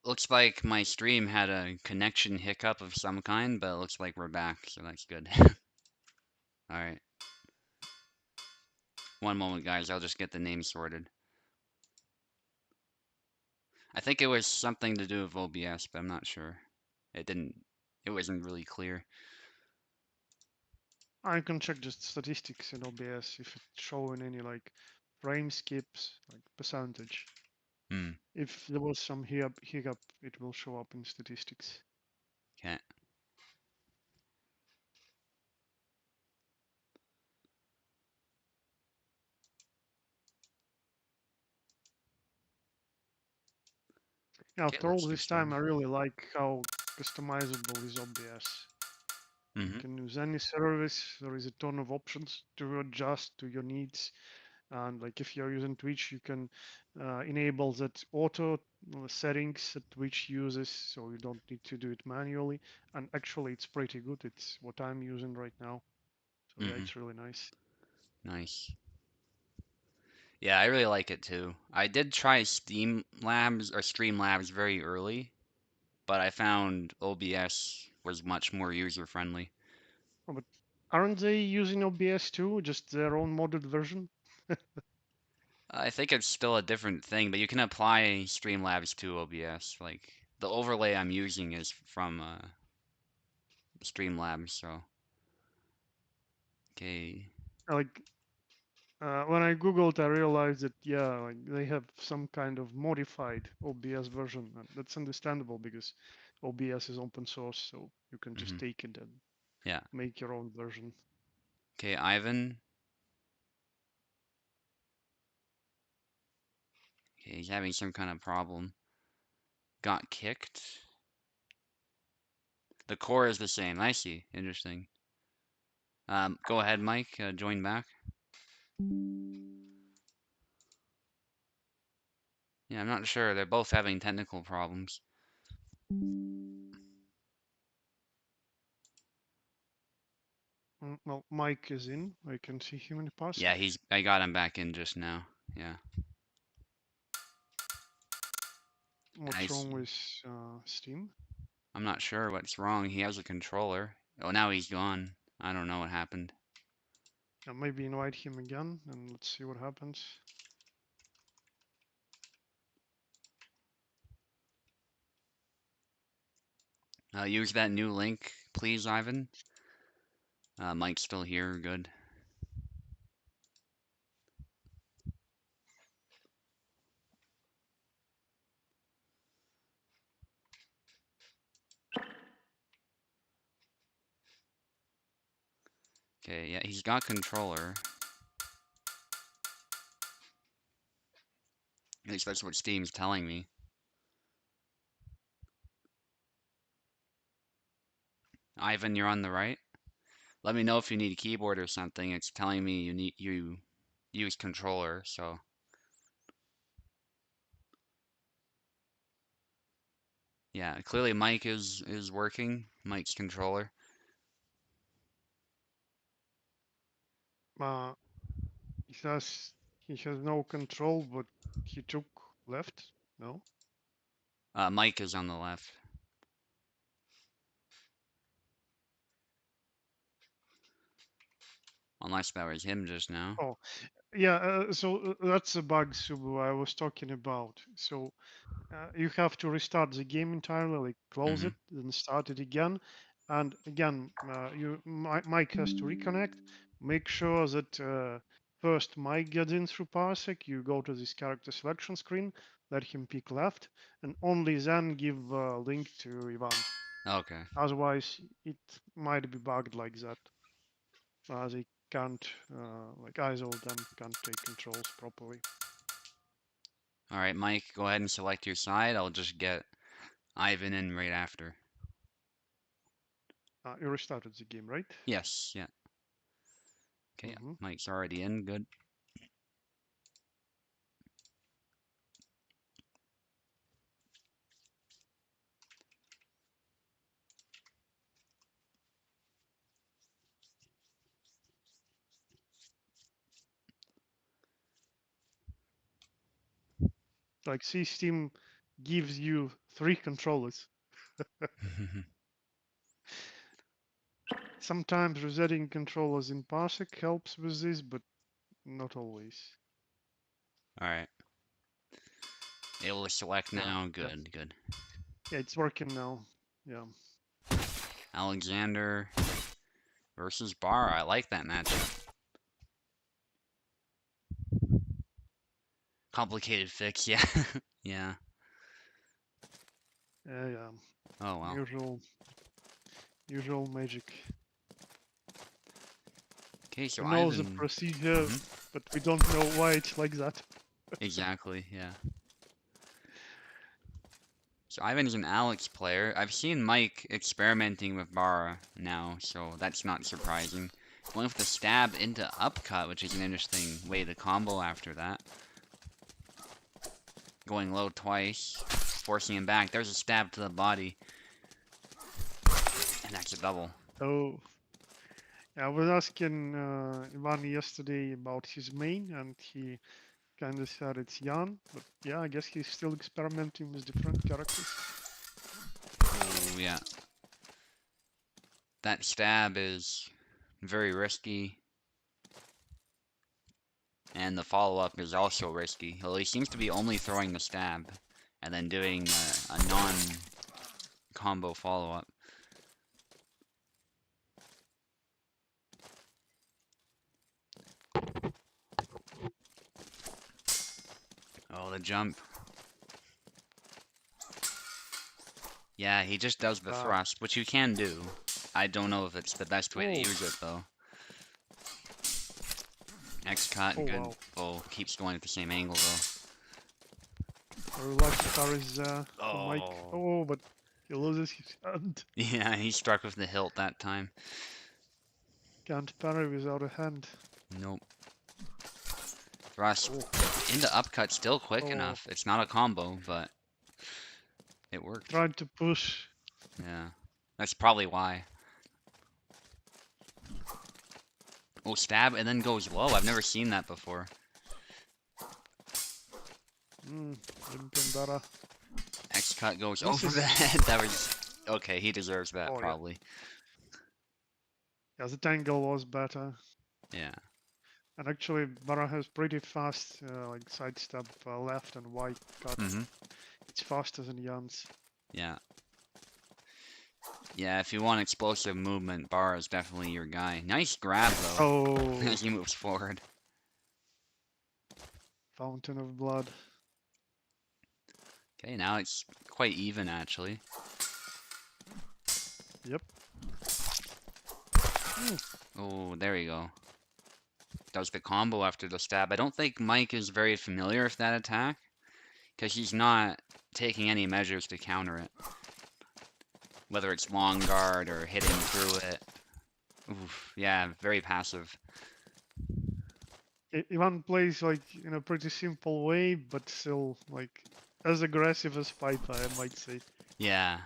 A: looks like my stream had a connection hiccup of some kind, but it looks like we're back, so that's good. All right. One moment, guys. I'll just get the name sorted. I think it was something to do with OBS, but I'm not sure. It didn't. It wasn't really clear.
B: I can check just statistics in OBS if it's showing any like frame skips, like percentage.
A: Hmm.
B: If there was some hiccup, it will show up in statistics.
A: Okay.
B: Now,
A: Okay.
B: after all
A: Looks
B: this
A: just fine.
B: time, I really like how customizable is OBS. You
A: Mm-hmm.
B: can use any service. There is a ton of options to adjust to your needs. And like if you're using Twitch, you can enable that auto settings that Twitch uses, so you don't need to do it manually. And actually, it's pretty good. It's what I'm using right now. So yeah,
A: Mm-hmm.
B: it's really nice.
A: Nice. Yeah, I really like it too. I did try Steam Labs or Streamlabs very early, but I found OBS was much more user friendly.
B: Oh, but aren't they using OBS too? Just their own modded version?
A: I think it's still a different thing, but you can apply Streamlabs to OBS. Like the overlay I'm using is from Streamlabs, so okay.
B: Like when I googled, I realized that yeah, like they have some kind of modified OBS version, and that's understandable because OBS is open source, so you can just
A: Hmm.
B: take it and
A: Yeah.
B: make your own version.
A: Okay, Ivan. Okay, he's having some kind of problem. Got kicked. The core is the same. I see. Interesting. Go ahead, Mike. Join back. Yeah, I'm not sure. They're both having technical problems.
B: Well, Mike is in. I can see him in
A: Yeah,
B: Parsec.
A: he's. I got him back in just now. Yeah, I
B: What's wrong
A: see.
B: with Steam?
A: I'm not sure what's wrong. He has a controller. Oh, now he's gone. I don't know what happened.
B: Maybe invite him again and let's see what happens.
A: Use that new link, please, Ivan. Mike's still here. Good. Okay, yeah, he's got controller. At least that's what Steam's telling me. Ivan, you're on the right. Let me know if you need a keyboard or something. It's telling me you use controller, so yeah, clearly Mike is working. Mike's controller.
B: Uh, he has he has no control, but he took left. No.
A: Mike is on the left, unless that was him just now.
B: Oh, yeah. So that's the bug, Subu, I was talking about. So you have to restart the game entirely, like close
A: Mm-hmm.
B: it, then start it again. And again, Mike has to reconnect. Make sure that first Mike gets in through Parsec. You go to this character selection screen, let him pick left, and only then give link to Ivan.
A: Okay.
B: Otherwise, it might be bugged like that. They can't, like either of them can't take controls properly.
A: All right, Mike, go ahead and select your side. I'll just get Ivan in right after.
B: You restarted the game, right?
A: Yes, yeah. Okay, yeah.
B: Mm-hmm.
A: Mike's already in. Good.
B: Like, see, Steam gives you 3 controllers. Sometimes resetting controllers in Parsec helps with this, but not always.
A: All right. Able to select
B: Yeah,
A: now.
B: yeah,
A: Good, good.
B: yeah. It's working now. Yeah.
A: Alexander versus Barr. I like that matchup. Complicated fix, yeah. Yeah.
B: Yeah, yeah.
A: Oh, well.
B: Usual magic.
A: Okay, so
B: We know the
A: Ivan.
B: procedure,
A: Hmm.
B: but we don't know why it's like that.
A: Exactly, yeah. So Ivan's an Alex player. I've seen Mike experimenting with Barra now, so that's not surprising. Going with the stab into upcut, which is an interesting way to combo after that. Going low twice, forcing him back. There's a stab to the body, and that's a double.
B: Oh, yeah, I was asking Ivan yesterday about his main, and he kind of said it's Jan, but yeah, I guess he's still experimenting with different characters.
A: Oh, yeah. That stab is very risky, and the follow-up is also risky. Well, he seems to be only throwing the stab, and then doing a non-combo follow-up. Oh, the jump. Yeah, he just does the
B: Ah,
A: thrust, which you can do. I don't know if it's the best way to
B: oh,
A: use it, though. X cut,
B: oh
A: good.
B: wow.
A: Oh, keeps going at the same angle, though.
B: Very lucky parries for Mike.
A: Oh.
B: Oh, but he loses his hand.
A: Yeah, he struck with the hilt that time.
B: Can't parry without a hand.
A: Nope. Thrust
B: Oh,
A: into upcut still quick
B: oh,
A: enough. It's not a combo, but it worked.
B: trying to push.
A: Yeah. That's probably why. Oh, stab and then goes low. I've never seen that before.
B: Better.
A: X cut goes
B: This
A: over the
B: is,
A: head. That was okay. He deserves that
B: oh yeah,
A: probably.
B: yeah. The tangle was better,
A: Yeah.
B: and actually, Bara has pretty fast like sidestep left and Y cut.
A: Mhm.
B: It's faster than Jan's.
A: Yeah. Yeah. If you want explosive movement, Bar is definitely your guy. Nice grab though,
B: Oh,
A: as he moves forward.
B: fountain of blood.
A: Okay, now it's quite even actually.
B: Yep.
A: Oh, there you go. Does the combo after the stab. I don't think Mike is very familiar with that attack, because he's not taking any measures to counter it. Whether it's long guard or hitting through it. Oof, yeah, very passive.
B: Ivan plays like in a pretty simple way, but still like as aggressive as Piper, I might say.
A: Yeah,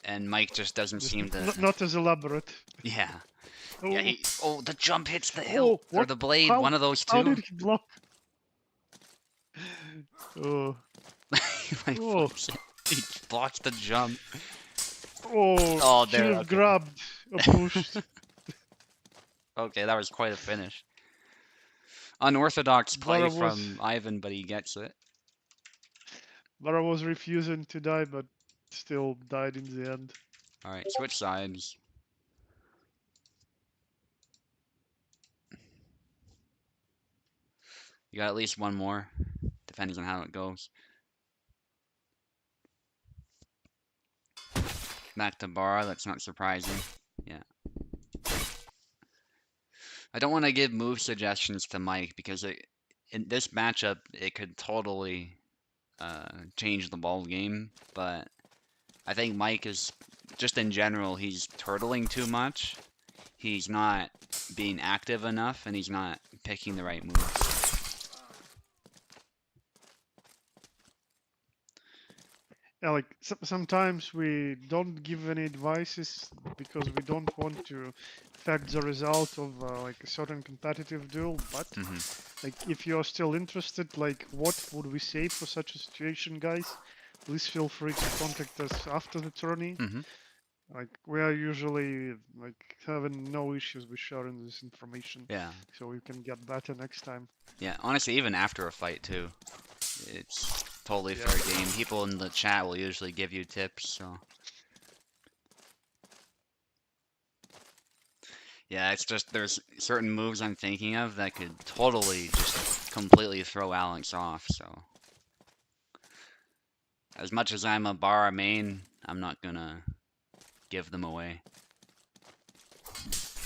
A: and Mike just doesn't
B: Just
A: seem to.
B: not as elaborate.
A: Yeah, yeah.
B: Oh,
A: Oh, the jump hits the hilt
B: oh,
A: or
B: what?
A: the blade.
B: How?
A: One of those
B: How
A: two.
B: did he block? Oh,
A: Like
B: oh,
A: flips it. He blocks the jump.
B: oh!
A: Oh,
B: Should
A: there.
B: have
A: Okay.
B: grabbed or pushed.
A: Okay, that was quite a finish. Unorthodox play
B: Vara was
A: from Ivan, but he gets it.
B: Vara was refusing to die, but still died in the end.
A: All right, switch sides. You got at least one more, depending on how it goes. Back to Barra, that's not surprising. Yeah. I don't want to give move suggestions to Mike because in this matchup, it could totally change the ball game. But I think Mike is just in general, he's turtling too much. He's not being active enough, and he's not picking the right moves.
B: Yeah, like sometimes we don't give any advices because we don't want to affect the result of like a certain competitive duel. But
A: Hmm.
B: like, if you're still interested, like, what would we say for such a situation, guys? Please feel free to contact us after the tourney.
A: Hmm.
B: Like, we are usually like having no issues with sharing this information,
A: Yeah.
B: so we can get better next time.
A: Yeah. Honestly, even after a fight too, it's totally
B: Yeah.
A: fair game. People in the chat will usually give you tips, so yeah, it's just there's certain moves I'm thinking of that could totally just completely throw Alex off, so as much as I'm a Bara main, I'm not gonna give them away.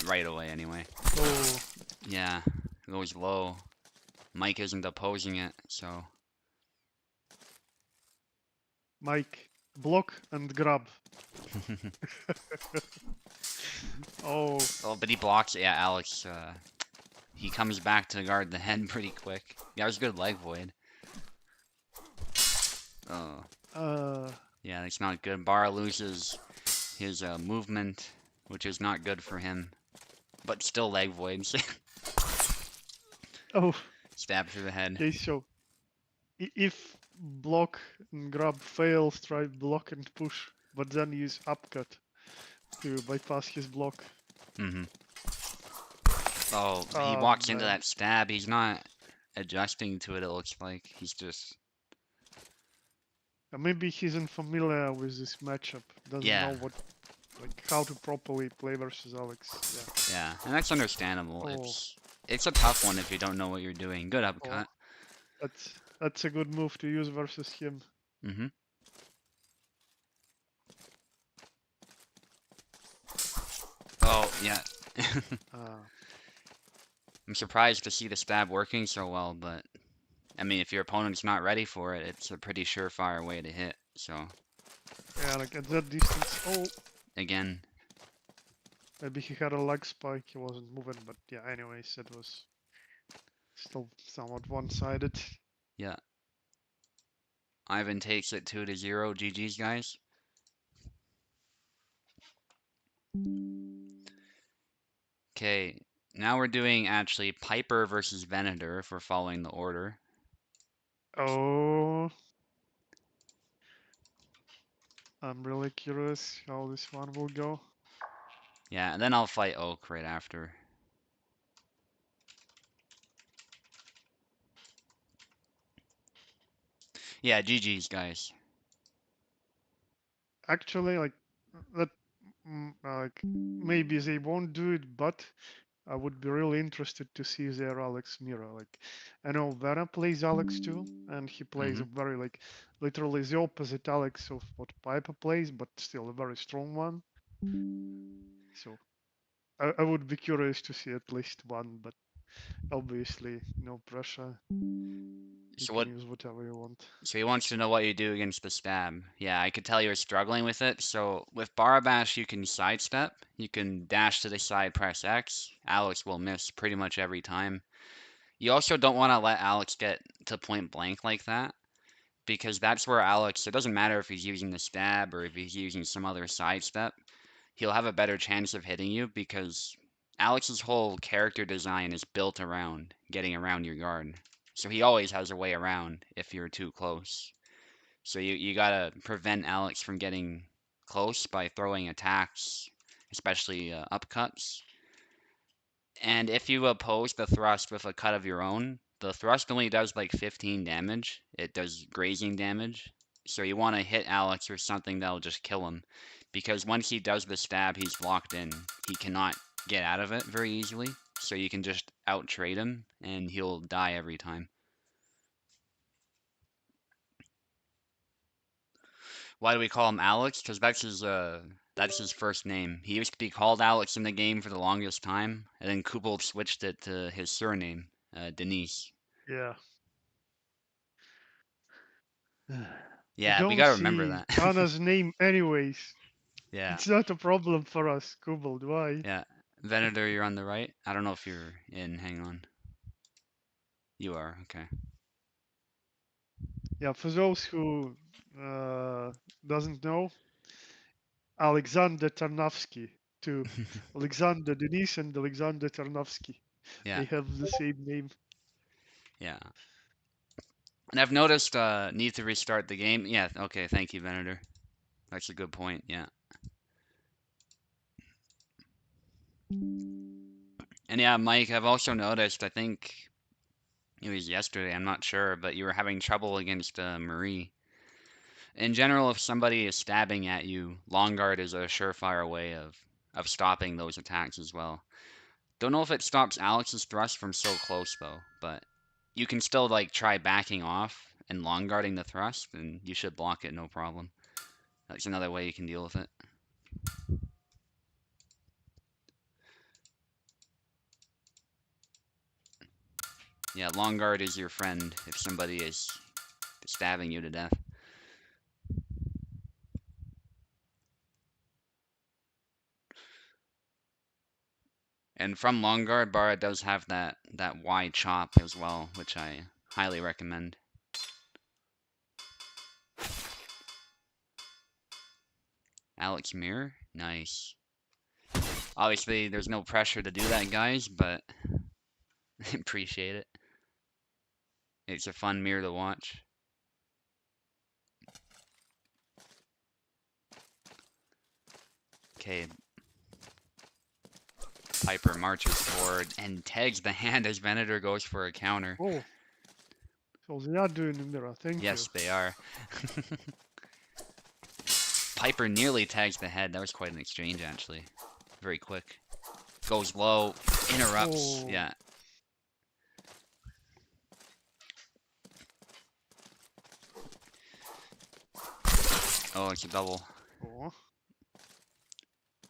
A: Right away, anyway.
B: Oh,
A: Yeah, it goes low. Mike isn't opposing it, so.
B: Mike, block and grab. Oh,
A: Oh, but he blocks it. Yeah, Alex, he comes back to guard the head pretty quick. Yeah, it was a good leg void. Oh,
B: uh,
A: yeah, that's not good. Bara loses his movement, which is not good for him. But still leg voids.
B: oh.
A: Stab through the head.
B: Okay, so if block and grab fails, try block and push, but then use upcut to bypass his block.
A: Hmm. Oh, he
B: Oh
A: walks into
B: man.
A: that stab. He's not adjusting to it, it looks like. He's just.
B: Maybe he's unfamiliar with this matchup. Doesn't know
A: Yeah,
B: what, like, how to properly play versus Alex. Yeah.
A: yeah. And that's understandable.
B: Oh,
A: It's a tough one if you don't know what you're doing. Good
B: oh.
A: upcut.
B: That's a good move to use versus him.
A: Hmm. Oh, yeah.
B: Uh,
A: I'm surprised to see the stab working so well, but I mean, if your opponent's not ready for it, it's a pretty surefire way to hit. So,
B: yeah, like at that distance. Oh,
A: again,
B: maybe he had a leg spike. He wasn't moving, but yeah. Anyways, it was still somewhat one-sided.
A: yeah. Ivan takes it 2-0. GG's, guys. Okay, now we're doing actually Piper versus Venator if we're following the order.
B: Oh, I'm really curious how this one will go.
A: Yeah, and then I'll fight Oak right after. Yeah, GG's, guys.
B: Actually, like that, like maybe they won't do it, but I would be really interested to see their Alex Mira. Like, I know Vera plays Alex too, and he plays
A: Hmm.
B: a very, like, literally the opposite Alex of what Piper plays, but still a very strong one. So I would be curious to see at least one, but obviously no pressure. You
A: So
B: can
A: what?
B: use whatever you want.
A: So he wants to know what you do against the stab. Yeah, I could tell you were struggling with it. So with Barabash, you can sidestep. You can dash to the side, press X. Alex will miss pretty much every time. You also don't want to let Alex get to point blank like that, because that's where Alex, it doesn't matter if he's using the stab or if he's using some other sidestep, he'll have a better chance of hitting you because Alex's whole character design is built around getting around your guard. So he always has a way around if you're too close. So you gotta prevent Alex from getting close by throwing attacks, especially upcuts. And if you oppose the thrust with a cut of your own, the thrust only does like 15 damage. It does grazing damage. So you want to hit Alex with something that'll just kill him. Because once he does the stab, he's locked in. He cannot get out of it very easily. So you can just out trade him and he'll die every time. Why do we call him Alex? Because that's his first name. He used to be called Alex in the game for the longest time, and then Kubel switched it to his surname, Denise.
B: Yeah. I
A: Yeah, we
B: don't
A: gotta remember
B: see
A: that.
B: Anna's name anyways.
A: Yeah,
B: It's not a problem for us, Kobold. Why?
A: yeah. Venator, you're on the right. I don't know if you're in. Hang on. You are. Okay.
B: Yeah, for those who uh, doesn't know, Alexander Tarnowski too. Alexander Denis and Alexander Tarnowski.
A: Yeah,
B: They have the same name.
A: yeah. And I've noticed need to restart the game. Yeah, okay, thank you, Venator. That's a good point. Yeah. And yeah, Mike, I've also noticed, I think it was yesterday, I'm not sure, but you were having trouble against Marie. In general, if somebody is stabbing at you, long guard is a surefire way of stopping those attacks as well. Don't know if it stops Alex's thrust from so close though, but you can still like try backing off and long guarding the thrust, and you should block it no problem. That's another way you can deal with it. Yeah, long guard is your friend if somebody is stabbing you to death. And from long guard, Bara does have that wide chop as well, which I highly recommend. Alex Mirror, nice. Obviously, there's no pressure to do that, guys, but appreciate it. It's a fun mirror to watch. Okay, Piper marches forward and tags the hand as Venator goes for a counter.
B: Oh, so they are doing the mirror. Thank you.
A: Yes, they are. Piper nearly tags the head. That was quite an exchange, actually. Very quick. Goes low, interrupts.
B: Oh,
A: Yeah. Oh, it's a double.
B: oh.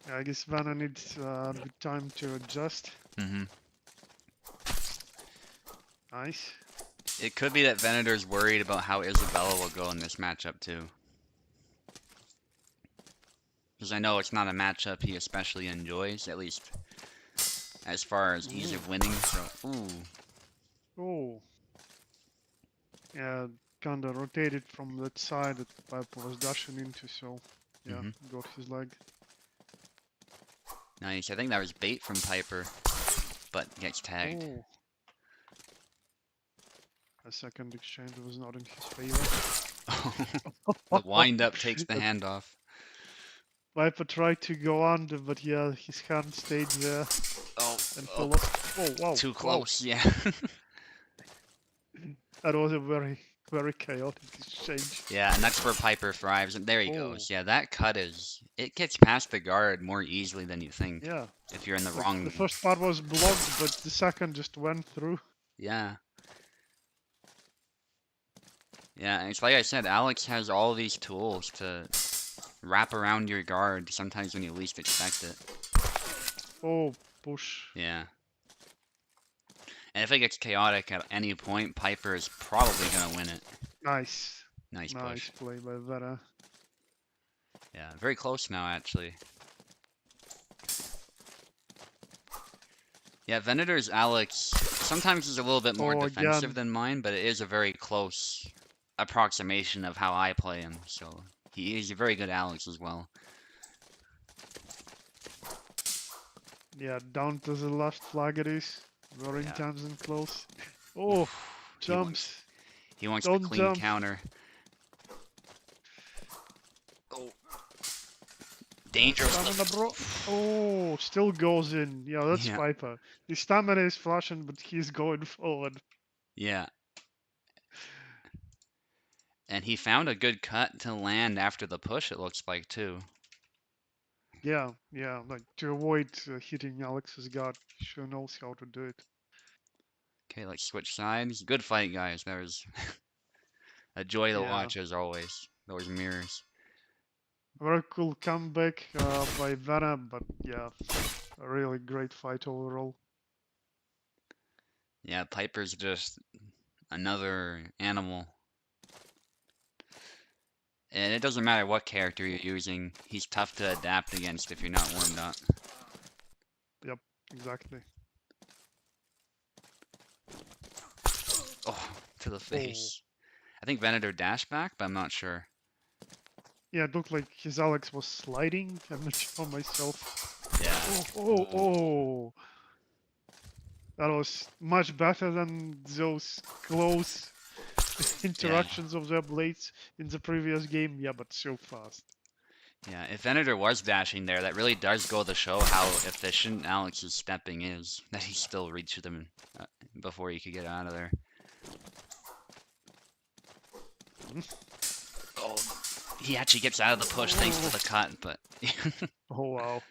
B: Yeah, I guess Vanna needs a bit time to adjust.
A: Hmm.
B: Nice.
A: It could be that Venator's worried about how Isabella will go in this matchup, too. Because I know it's not a matchup he especially enjoys, at least as far as ease
B: Ooh.
A: of winning. So, ooh.
B: Oh, yeah, kinda rotated from that side that Piper was dashing into, so yeah,
A: Hmm.
B: got his leg.
A: Nice. I think that was bait from Piper, but gets tagged.
B: Oh, a second exchange was not in his favor.
A: The wind up takes the hand off.
B: Viper tried to go under, but yeah, his hand stayed there
A: Oh,
B: and
A: oh,
B: fell off. Oh, wow,
A: too
B: wow.
A: close. Yeah.
B: That was a very, very chaotic exchange.
A: Yeah, and that's where Piper thrives. And there he
B: Oh,
A: goes. Yeah, that cut is. It gets past the guard more easily than you think
B: yeah.
A: if you're in the
B: Like, the
A: wrong.
B: first part was blocked, but the second just went through.
A: Yeah. Yeah, and it's like I said, Alex has all these tools to wrap around your guard sometimes when you least expect it.
B: Oh, push.
A: Yeah. And if it gets chaotic at any point, Piper is probably gonna win it.
B: Nice.
A: Nice
B: Nice
A: push.
B: play by Vera.
A: Yeah, very close now, actually. Yeah, Venator's Alex sometimes is a little bit more
B: Oh,
A: defensive
B: again.
A: than mine, but it is a very close approximation of how I play him. So he is a very good Alex as well.
B: Yeah, down to the last flag it is. Very
A: Yeah.
B: intense and close. Oh,
A: Oof. He wants
B: jumps.
A: he wants the
B: Don't
A: clean
B: jump.
A: counter. Oh, dangerous.
B: Stamina, bro. Oh, still goes in. Yeah, that's
A: Yeah.
B: Viper. His stamina is flashing, but he's going forward.
A: Yeah. And he found a good cut to land after the push, it looks like, too.
B: Yeah, yeah, like to avoid hitting Alex's guard. He sure knows how to do it.
A: Okay, let's switch sides. Good fight, guys. That was a joy to
B: Yeah,
A: watch, as always. Those mirrors.
B: very cool comeback by Vanna, but yeah, a really great fight overall.
A: Yeah, Piper's just another animal. And it doesn't matter what character you're using, he's tough to adapt against if you're not warmed up.
B: Yep, exactly.
A: Oh, to the
B: Oh.
A: face. I think Venator dashed back, but I'm not sure.
B: Yeah, it looked like his Alex was sliding. I'm not sure myself.
A: Yeah.
B: Oh,
A: Ooh.
B: oh. That was much better than those close
A: Yeah.
B: interactions of their blades in the previous game. Yeah, but so fast.
A: Yeah, if Venator was dashing there, that really does go to show how efficient Alex's stepping is. That he still reached them before he could get out of there.
B: Hmm?
A: Oh, he actually gets out of the push thanks to the cut, but
B: Oh, wow.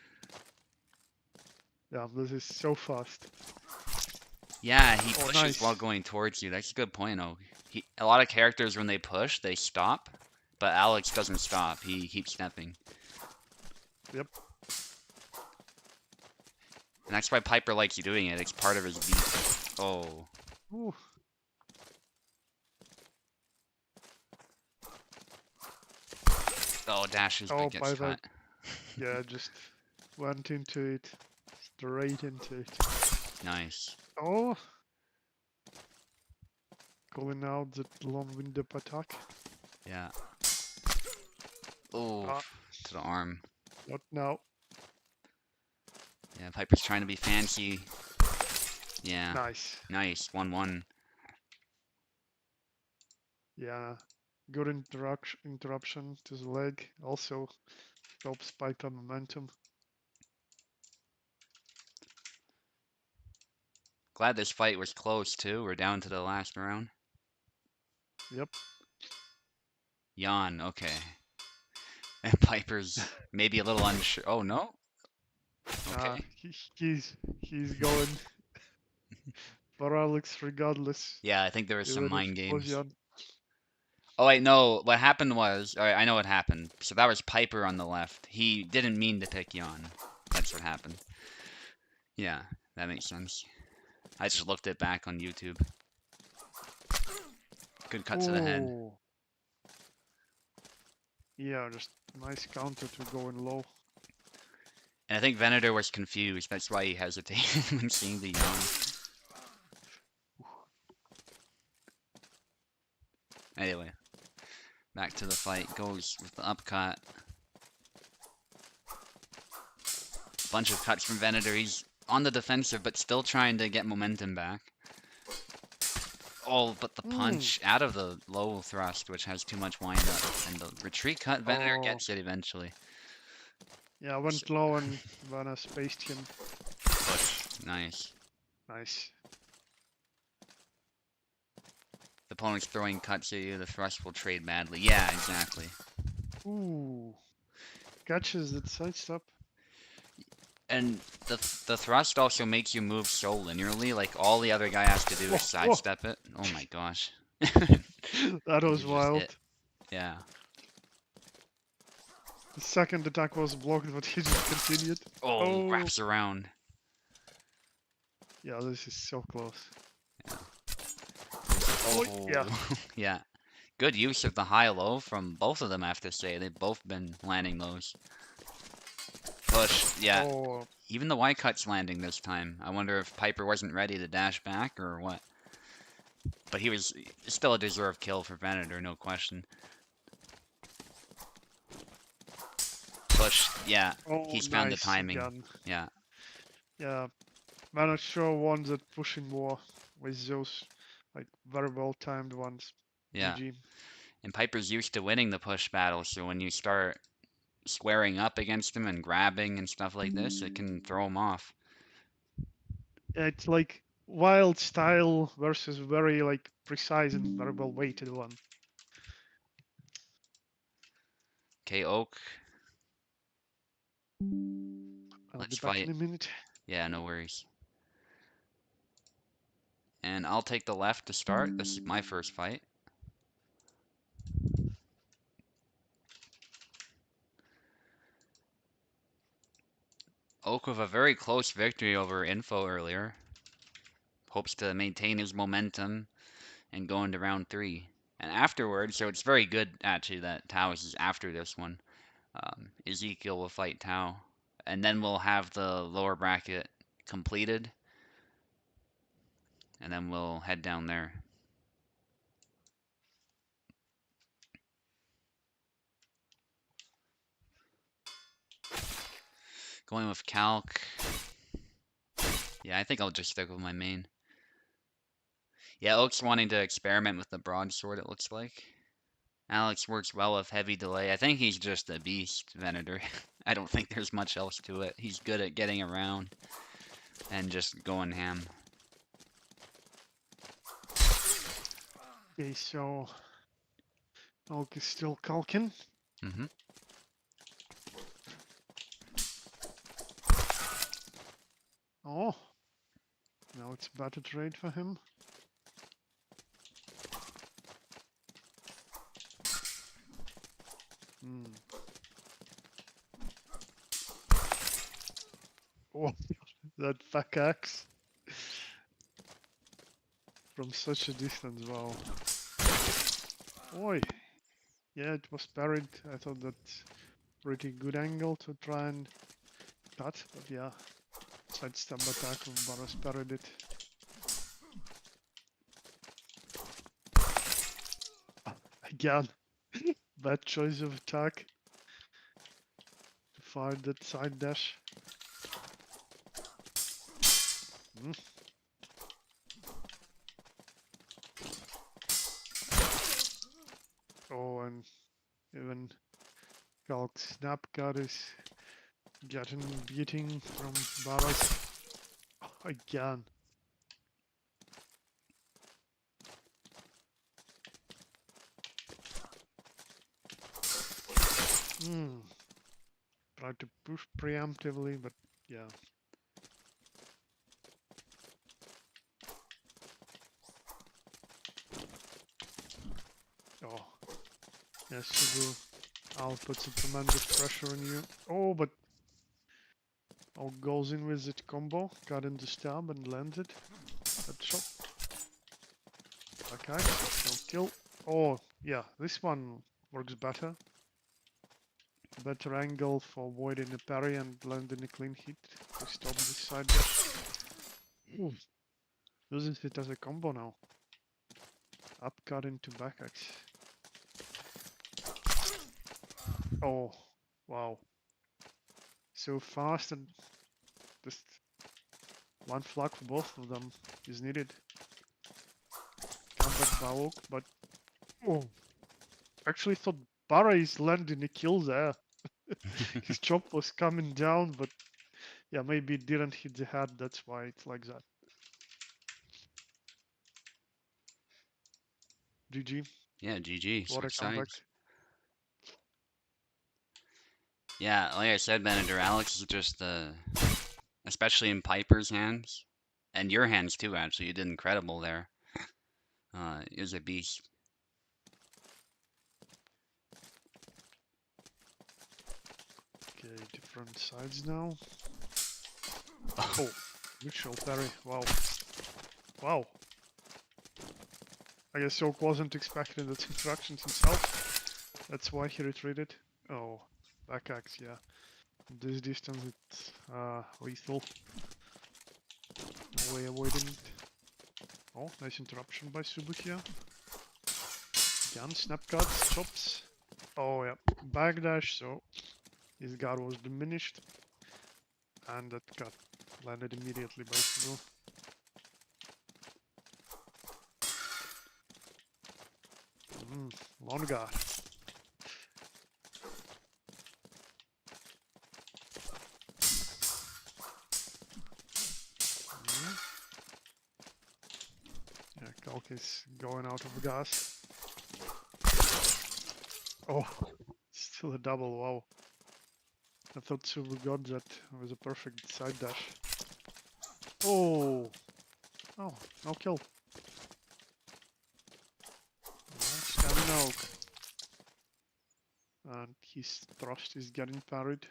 B: Yeah, this is so fast.
A: yeah, he
B: Oh,
A: pushes while
B: nice.
A: going towards you. That's a good point, though. A lot of characters, when they push, they stop, but Alex doesn't stop. He keeps stepping.
B: Yep.
A: And that's why Piper likes doing it. It's part of his beat. Oh.
B: Ooh.
A: Oh, dashes
B: Oh,
A: but gets
B: Piper.
A: cut.
B: Yeah, just went into it. Straight into it.
A: Nice.
B: Oh. Calling out that long-winded attack.
A: Yeah. Oh,
B: Ah,
A: to the arm.
B: not now.
A: Yeah, Piper's trying to be fancy. Yeah.
B: Nice.
A: Nice. 1-1.
B: Yeah. Good interruption to the leg. Also helps Piper momentum.
A: Glad this fight was close, too. We're down to the last round.
B: Yep.
A: Yawn. Okay. And Piper's maybe a little unsure. Oh, no?
B: Uh,
A: Okay.
B: he's going for Alex regardless.
A: Yeah, I think there was some
B: Even if
A: mind
B: it was
A: games.
B: Jan.
A: Oh, wait, no. What happened was... Alright, I know what happened. So that was Piper on the left. He didn't mean to pick Yawn. That's what happened. Yeah, that makes sense. I just looked it back on YouTube. Good cut to the head.
B: Oh. Yeah, just nice counter to going low.
A: And I think Venator was confused. That's why he hesitated when seeing the Yawn. Anyway, back to the fight. Goes with the upcut. Bunch of cuts from Venator. He's on the defensive, but still trying to get momentum back. Oh, but the
B: Mm.
A: punch out of the low thrust, which has too much wind up. And the retreat cut, Venator
B: Oh.
A: gets it eventually.
B: Yeah,
A: So,
B: went low and Vanna spaced him.
A: push. Nice.
B: Nice.
A: The opponent's throwing cuts at you, the thrust will trade badly. Yeah, exactly.
B: Ooh. Catches that sidestep.
A: And the thrust also makes you move so linearly, like all the other guy has to do
B: Whoa,
A: is
B: whoa.
A: sidestep it. Oh my gosh.
B: That
A: You
B: was
A: could just
B: wild.
A: hit. Yeah.
B: The second attack was blocked, but he just continued.
A: Oh,
B: Oh.
A: wraps around.
B: Yeah, this is so close.
A: Yeah.
B: Oh, yeah.
A: Oh, yeah. Good use of the high-low from both of them, I have to say. They've both been landing those. Push, yeah.
B: Oh,
A: Even the Y cut's landing this time. I wonder if Piper wasn't ready to dash back or what. But he was still a deserved kill for Venator, no question. Push, yeah.
B: oh,
A: He's found the
B: nice
A: timing.
B: again.
A: Yeah.
B: Yeah, Vanna sure won that pushing war with those like very well timed ones.
A: Yeah.
B: GG.
A: And Piper's used to winning the push battle, so when you start squaring up against him and grabbing and stuff like this, it can throw him off.
B: It's like wild style versus very like precise and very well weighted one.
A: Okay, Oak,
B: I'll be
A: let's
B: back in
A: fight.
B: a minute.
A: Yeah, no worries. And I'll take the left to start. This is my first fight. Oak with a very close victory over Info earlier. Hopes to maintain his momentum and go into round 3. And afterwards, so it's very good actually that Tao is after this one. Ezekiel will fight Tao, and then we'll have the lower bracket completed, and then we'll head down there. Going with Calc. Yeah, I think I'll just stick with my main. Yeah, Oak's wanting to experiment with the broadsword, it looks like. Alex works well with heavy delay. I think he's just a beast, Venator. I don't think there's much else to it. He's good at getting around and just going ham.
B: Okay, so Oak is still calking.
A: Mm-hmm.
B: Oh, now it's a better trade for him. Hmm. Oh, that back axe from such a distance, wow. Oi, yeah, it was parried. I thought that's pretty good angle to try and cut, but yeah, sidestep attack of Barros parried it. Again, bad choice of attack to fire that side dash. Hmm. Oh, and even Calc Snap got is getting beating from Barros again. Hmm. Tried to push preemptively, but yeah. Oh, yes, Subu. I'll put some tremendous pressure on you. Oh, but all goes in with it combo. Got in the stab and landed. That shot. Okay, no kill. Oh, yeah, this one works better. Better angle for avoiding a parry and landing a clean hit to stop this side dash. Ooh, uses it as a combo now. Upcut into back axe. Oh, wow. So fast and just one flag for both of them is needed. Combat Baok, but oh, actually thought Bara is landing a kill there. His chop was coming down, but yeah, maybe it didn't hit the head. That's why it's like that. GG.
A: Yeah, GG.
B: What a
A: Switch
B: comeback.
A: sides. Yeah, like I said, Venator, Alex is just especially in Piper's hands, and your hands too. Actually, you did incredible there. Is a beast.
B: Okay, different sides now. Oh, Mitchell parry. Wow. Wow. I guess Oak wasn't expecting that instructions himself. That's why he retreated. Oh, back axe, yeah. This distance, it's lethal. No way avoiding it. Oh, nice interruption by Subukia. Again, snap cuts, chops. Oh yeah, backdash, so his guard was diminished. And that cut landed immediately by Subu. Long guard. Yeah, Kalk is going out of gas. Oh, still a double, wow. I thought Subu got that. It was a perfect side dash. Oh! Oh, no kill. Stamina Oak. And his thrust is getting parried.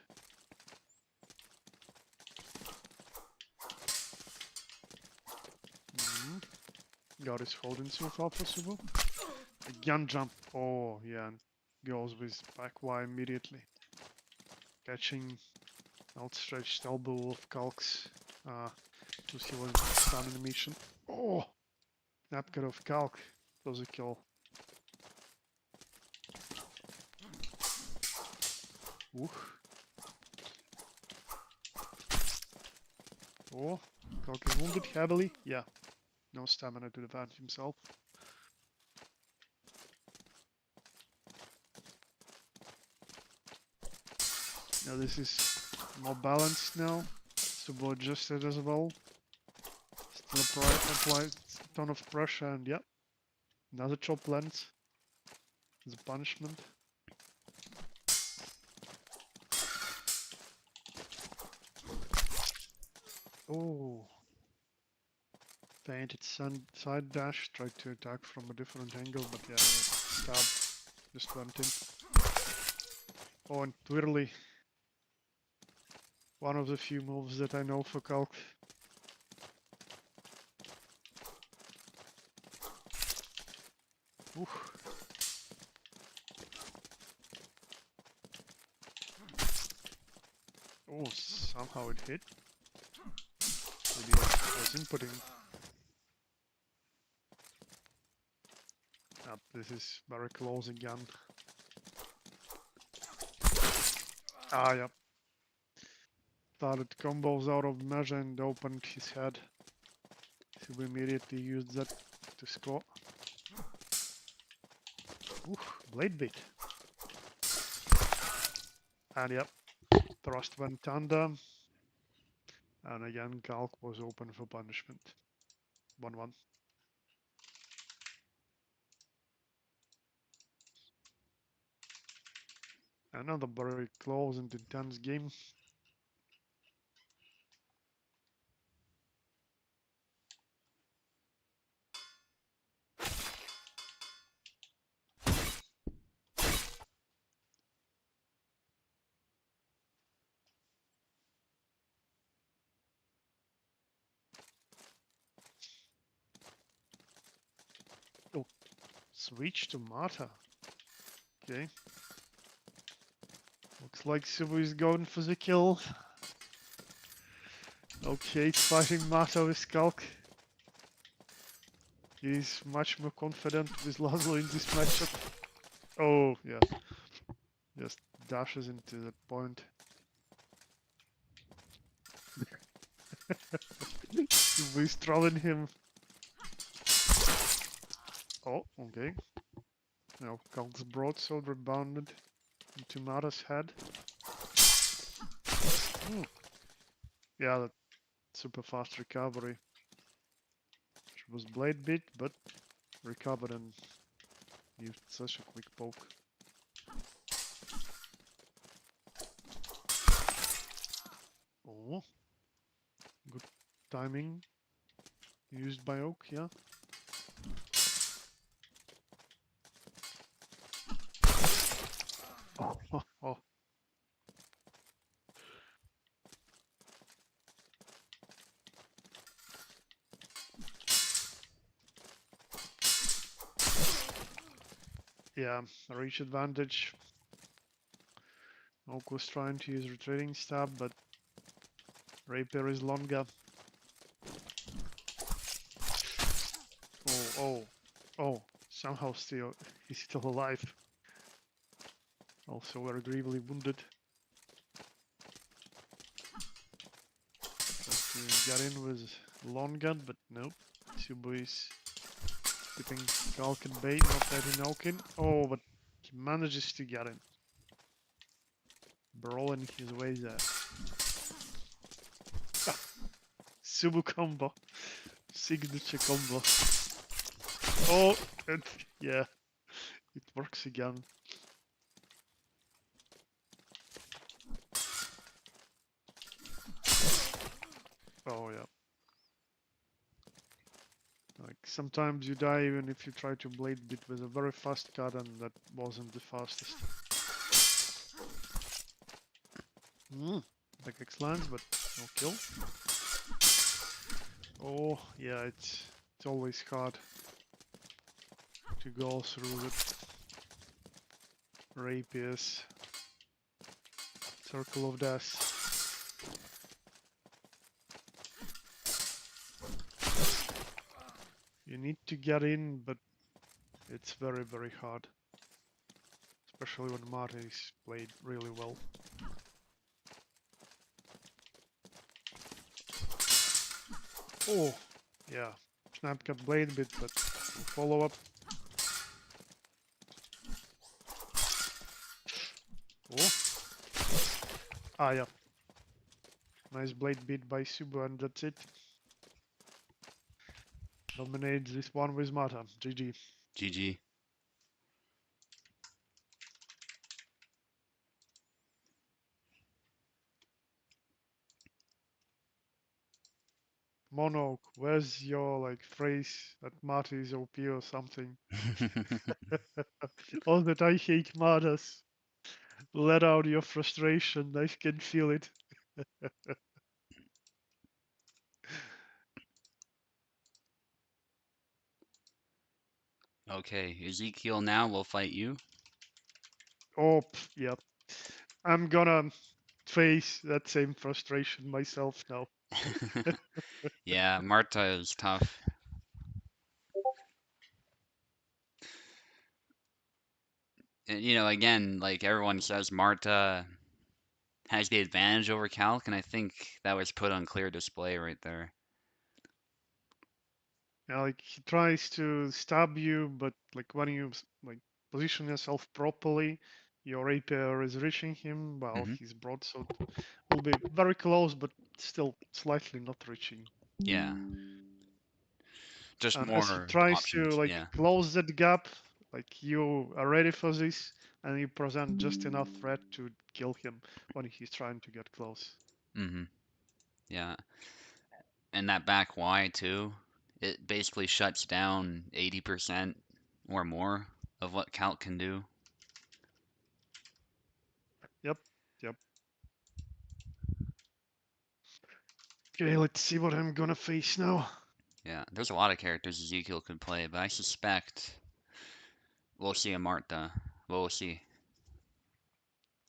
B: God is holding so far for Subu. Gun jump. Oh, yeah. And goes with back Y immediately. Catching outstretched elbow of Calc's. Because he was down in the mission. Oh! Napkin of Calc. Does a kill. Ooh. Oh, Calc is wounded heavily. Yeah. No stamina to defend himself. Now this is more balanced now. Subo adjusted as well. Still apply a ton of pressure and yeah. Another chop lands. As a punishment. Oh. Fainted side dash. Tried to attack from a different angle, but yeah, stab just went in. Oh, and Twirly. One of the few moves that I know for Calc. Ooh. Oh, somehow it hit. Maybe I was inputting. This is very close again. Ah, yeah. Started combos out of measure and opened his head. So we immediately used that to score. Ooh, blade beat. And yep, thrust went under. And again, Calc was open for punishment. 1-1. Another very close and intense game. Oh, switch to Marta. Okay. Looks like Subu is going for the kill. Okay, it's fighting Marta with Calc. He's much more confident with Laszlo in this matchup. Oh, yeah. Just dashes into that point. He's trolling him. Oh, okay. Now Calc's broadsword rebounded into Mara's head. Mm. Yeah, that super fast recovery. She was blade bit, but recovered and used such a quick poke. Oh, good timing used by Oak, yeah. Oh, oh, oh. Yeah, reach advantage. Oak was trying to use retreating stab, but rapier is longer. Oh, oh, oh! Somehow he's still alive. Also very gravely wounded. Got in with long gun, but nope. Subu is keeping Calc at bay, not letting Oak in. Oh, but he manages to get in. Brawling his way there. Subu combo. Signature combo. Oh, and yeah, it works again. Oh yeah. Like sometimes you die even if you try to blade it with a very fast cut, and that wasn't the fastest. Back X lands, but no kill. Oh yeah, it's always hard. to go through the rapiers. Circle of Death. You need to get in, but it's very, very hard. Especially when Marta is played really well. Oh, yeah. Snap got blade a bit, but follow up. Oh. Ah, yeah. Nice blade beat by Subu, and that's it. Dominates this one with Mata. GG.
A: GG.
B: Monok, where's your like phrase that Mata is OP or something? All that I hate Matas. Let out your frustration. I can feel it.
A: Okay, Ezekiel now will fight you.
B: Oh, yep. I'm gonna face that same frustration myself now.
A: Yeah, Marta is tough. And, you know, again, like everyone says, Marta has the advantage over Calc, and I think that was put on clear display right there.
B: Yeah, like he tries to stab you, but like when you like position yourself properly, your rapier is reaching him while
A: Hmm.
B: his broadsword will be very close, but still slightly not reaching.
A: Yeah, just
B: And as he
A: more
B: tries to
A: options.
B: like
A: Yeah.
B: close that gap, like you are ready for this, and you present just enough threat to kill him when he's trying to get close.
A: Hmm. Yeah, and that back Y too. It basically shuts down 80% or more of what Calc can do.
B: Yep, yep. Okay, let's see what I'm gonna face now.
A: Yeah, there's a lot of characters Ezekiel could play, but I suspect we'll see a Marta. We'll see.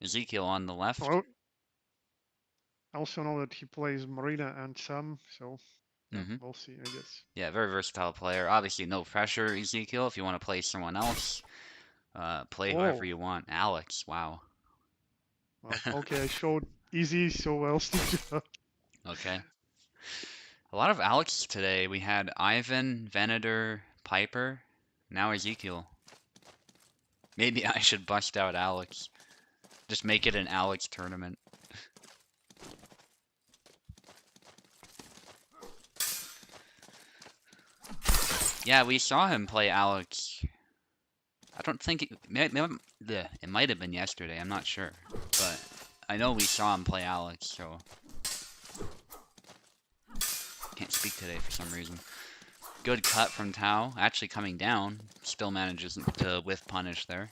A: Ezekiel on the left.
B: Well, I also know that he plays Marina and Sam, so yeah,
A: Hmm.
B: we'll see, I guess.
A: Yeah, very versatile player. Obviously, no pressure, Ezekiel. If you want to play someone else, play whoever
B: Oh,
A: you want. Alex, wow.
B: well, okay, I showed easy, so else did you?
A: Okay. A lot of Alex today. We had Ivan, Venator, Piper, now Ezekiel. Maybe I should bust out Alex. Just make it an Alex tournament. Yeah, we saw him play Alex. I don't think it might have been yesterday. I'm not sure, but I know we saw him play Alex. So can't speak today for some reason. Good cut from Tao. Actually coming down. Still manages to whiff punish there.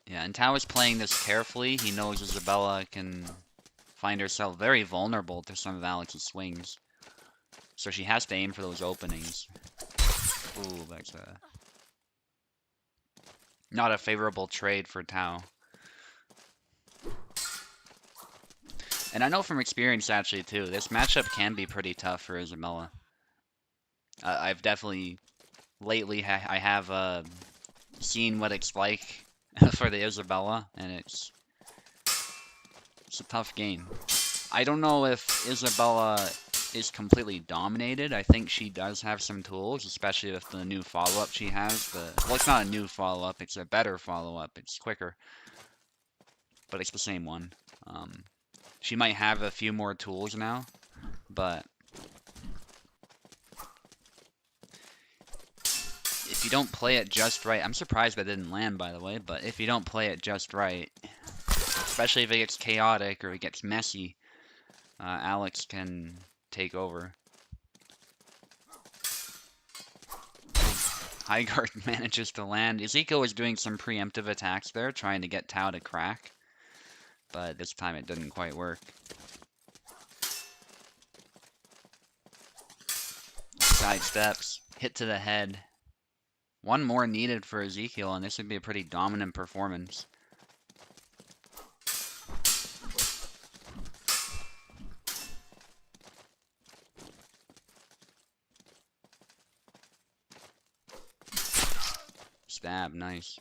A: Yeah, and Tao is playing this carefully. He knows Isabella can find herself very vulnerable to some of Alex's swings. So she has to aim for those openings. Ooh, that's not a favorable trade for Tao. And I know from experience, actually, too, this matchup can be pretty tough for Isabella. I've definitely, lately, I have seen what it's like for the Isabella, and it's a tough game. I don't know if Isabella is completely dominated. I think she does have some tools, especially with the new follow-up she has. Well, it's not a new follow-up, it's a better follow-up. It's quicker, but it's the same one. She might have a few more tools now, but if you don't play it just right, I'm surprised that didn't land, by the way, but if you don't play it just right, especially if it gets chaotic or it gets messy, Alex can take over. High guard manages to land. Ezekiel was doing some preemptive attacks there, trying to get Tao to crack, but this time it didn't quite work. Sidesteps. Hit to the head. One more needed for Ezekiel, and this would be a pretty dominant performance. Stab, nice.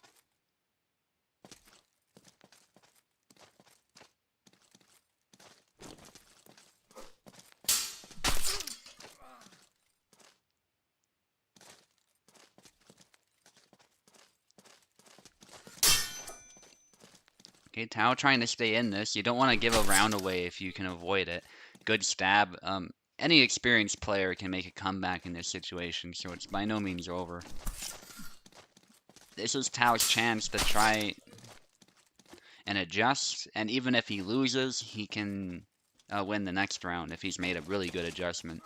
A: Okay, Tao trying to stay in this. You don't want to give a round away if you can avoid it. Good stab. Any experienced player can make a comeback in this situation, so it's by no means over. This is Tao's chance to try and adjust, and even if he loses, he can win the next round if he's made a really good adjustment.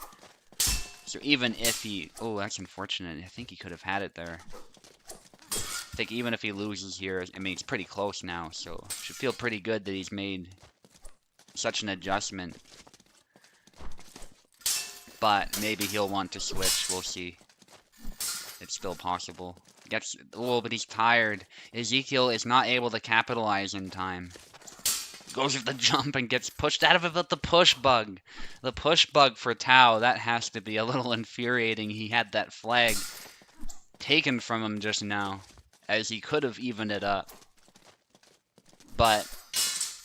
A: So even if he... Oh, that's unfortunate. I think he could have had it there. I think even if he loses here, I mean, it's pretty close now, so should feel pretty good that he's made such an adjustment. But maybe he'll want to switch. We'll see. It's still possible. Oh, but he's tired. Ezekiel is not able to capitalize in time. Goes with the jump and gets pushed out of it with the push bug. The push bug for Tao, that has to be a little infuriating. He had that flag taken from him just now, as he could have evened it up. But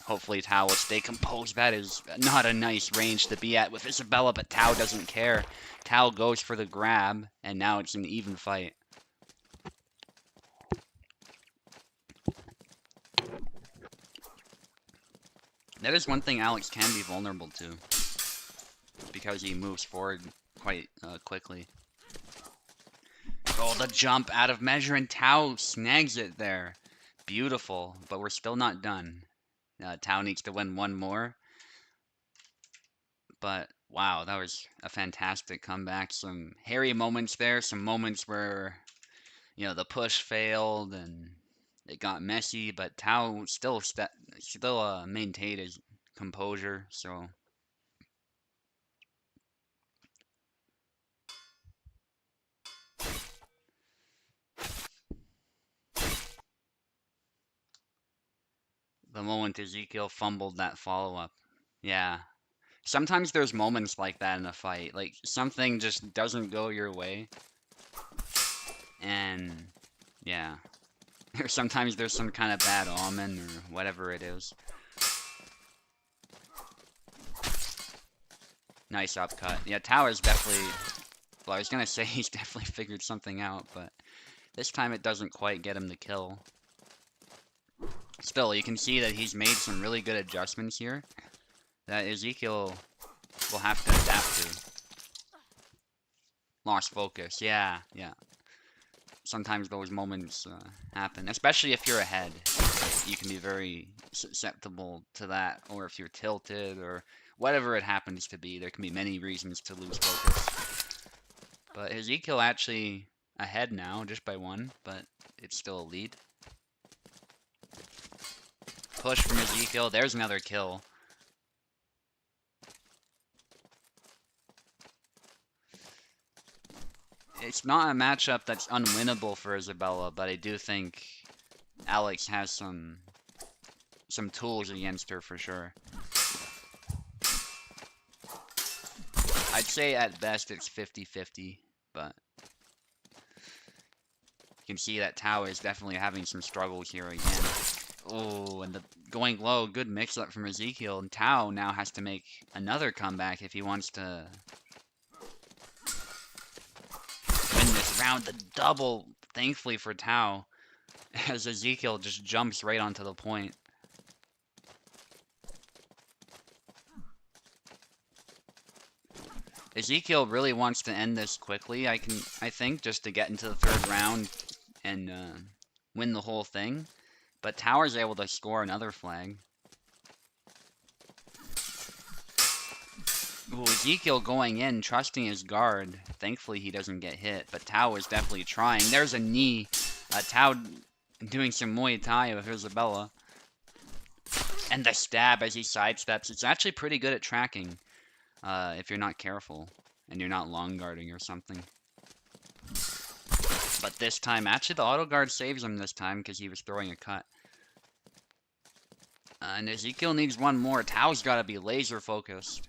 A: hopefully Tao will stay composed. That is not a nice range to be at with Isabella, but Tao doesn't care. Tao goes for the grab, and now it's an even fight. That is one thing Alex can be vulnerable to, because he moves forward quite quickly. Oh, the jump out of measure, and Tao snags it there. Beautiful, but we're still not done. Tao needs to win one more. But, wow, that was a fantastic comeback. Some hairy moments there, some moments where, you know, the push failed and it got messy, but Tao still maintained his composure, so... The moment Ezekiel fumbled that follow-up. Yeah. Sometimes there's moments like that in a fight. Like, something just doesn't go your way. And, yeah. Or sometimes there's some kind of bad omen or whatever it is. Nice upcut. Yeah, Tower's definitely... Well, I was gonna say he's definitely figured something out, but this time it doesn't quite get him the kill. Still, you can see that he's made some really good adjustments here that Ezekiel will have to adapt to. Lost focus, yeah. Sometimes those moments happen, especially if you're ahead. You can be very susceptible to that, or if you're tilted, or whatever it happens to be. There can be many reasons to lose focus. But Ezekiel actually ahead now, just by one, but it's still a lead. Push from Ezekiel. There's another kill. It's not a matchup that's unwinnable for Isabella, but I do think Alex has some tools against her for sure. I'd say at best it's 50-50, but you can see that Tao is definitely having some struggles here again. Oh, and the going low, good mix-up from Ezekiel, and Tao now has to make another comeback if he wants to win this round. The double, thankfully for Tao, as Ezekiel just jumps right onto the point. Ezekiel really wants to end this quickly, I think, just to get into the third round and win the whole thing. But Tower's able to score another flag. Ooh, Ezekiel going in, trusting his guard. Thankfully he doesn't get hit, but Tao is definitely trying. There's a knee. Tao doing some Muay Thai with Isabella. And the stab as he sidesteps. It's actually pretty good at tracking, if you're not careful. and you're not long guarding or something. But this time, actually the auto guard saves him this time because he was throwing a cut. And Ezekiel needs one more. Tao's got to be laser focused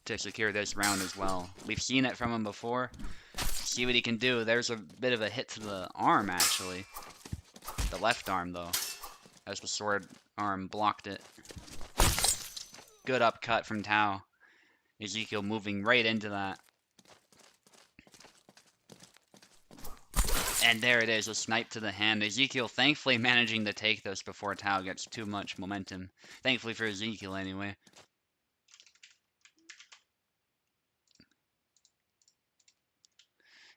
A: to secure this round as well. We've seen it from him before. See what he can do. There's a bit of a hit to the arm, actually. The left arm, though, as the sword arm blocked it. Good upcut from Tao. Ezekiel moving right into that. And there it is, a snipe to the hand. Ezekiel thankfully managing to take this before Tao gets too much momentum. Thankfully for Ezekiel, anyway.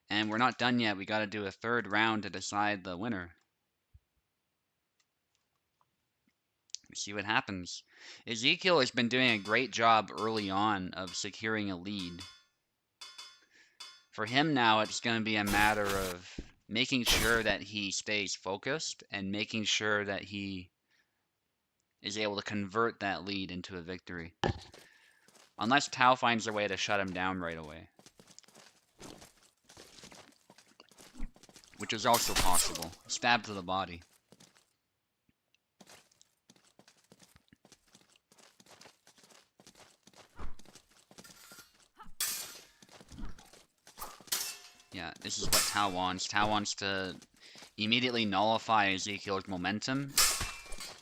A: And we're not done yet. We got to do a third round to decide the winner. See what happens. Ezekiel has been doing a great job early on of securing a lead. For him now, it's going to be a matter of making sure that he stays focused and making sure that he is able to convert that lead into a victory. Unless Tao finds a way to shut him down right away. Which is also possible. Stab to the body. Yeah, this is what Tao wants. Tao wants to immediately nullify Ezekiel's momentum.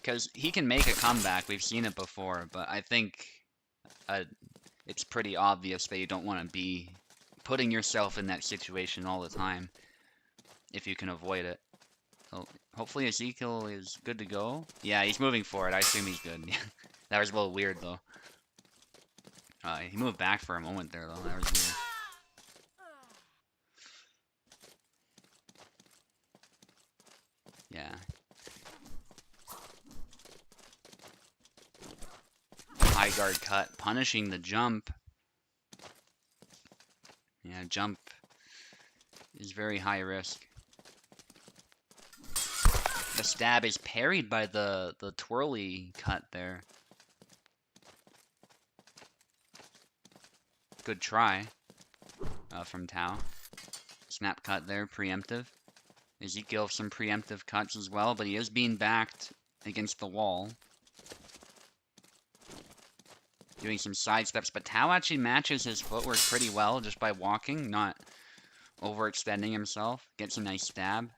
A: Because he can make a comeback. We've seen it before. But I think it's pretty obvious that you don't want to be putting yourself in that situation all the time. If you can avoid it. So hopefully Ezekiel is good to go. Yeah, he's moving forward. I assume he's good. That was a little weird, though. He moved back for a moment there, though. That was weird. Yeah. High guard cut, punishing the jump. Yeah, jump is very high risk. The stab is parried by the twirly cut there. Good try from Tao. Snap cut there, preemptive. Ezekiel some preemptive cuts as well, but he is being backed against the wall. Doing some side steps, but Tao actually matches his footwork pretty well just by walking, not overextending himself. Gets a nice stab.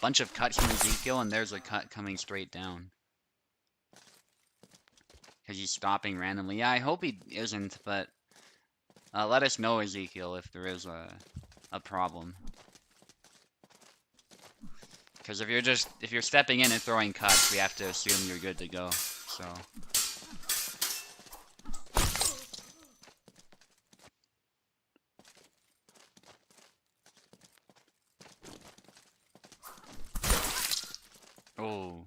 A: Bunch of cuts from Ezekiel, and there's a cut coming straight down. Because he's stopping randomly. Yeah, I hope he isn't, but let us know, Ezekiel, if there is a problem. Because if you're stepping in and throwing cuts, we have to assume you're good to go. So. Oh.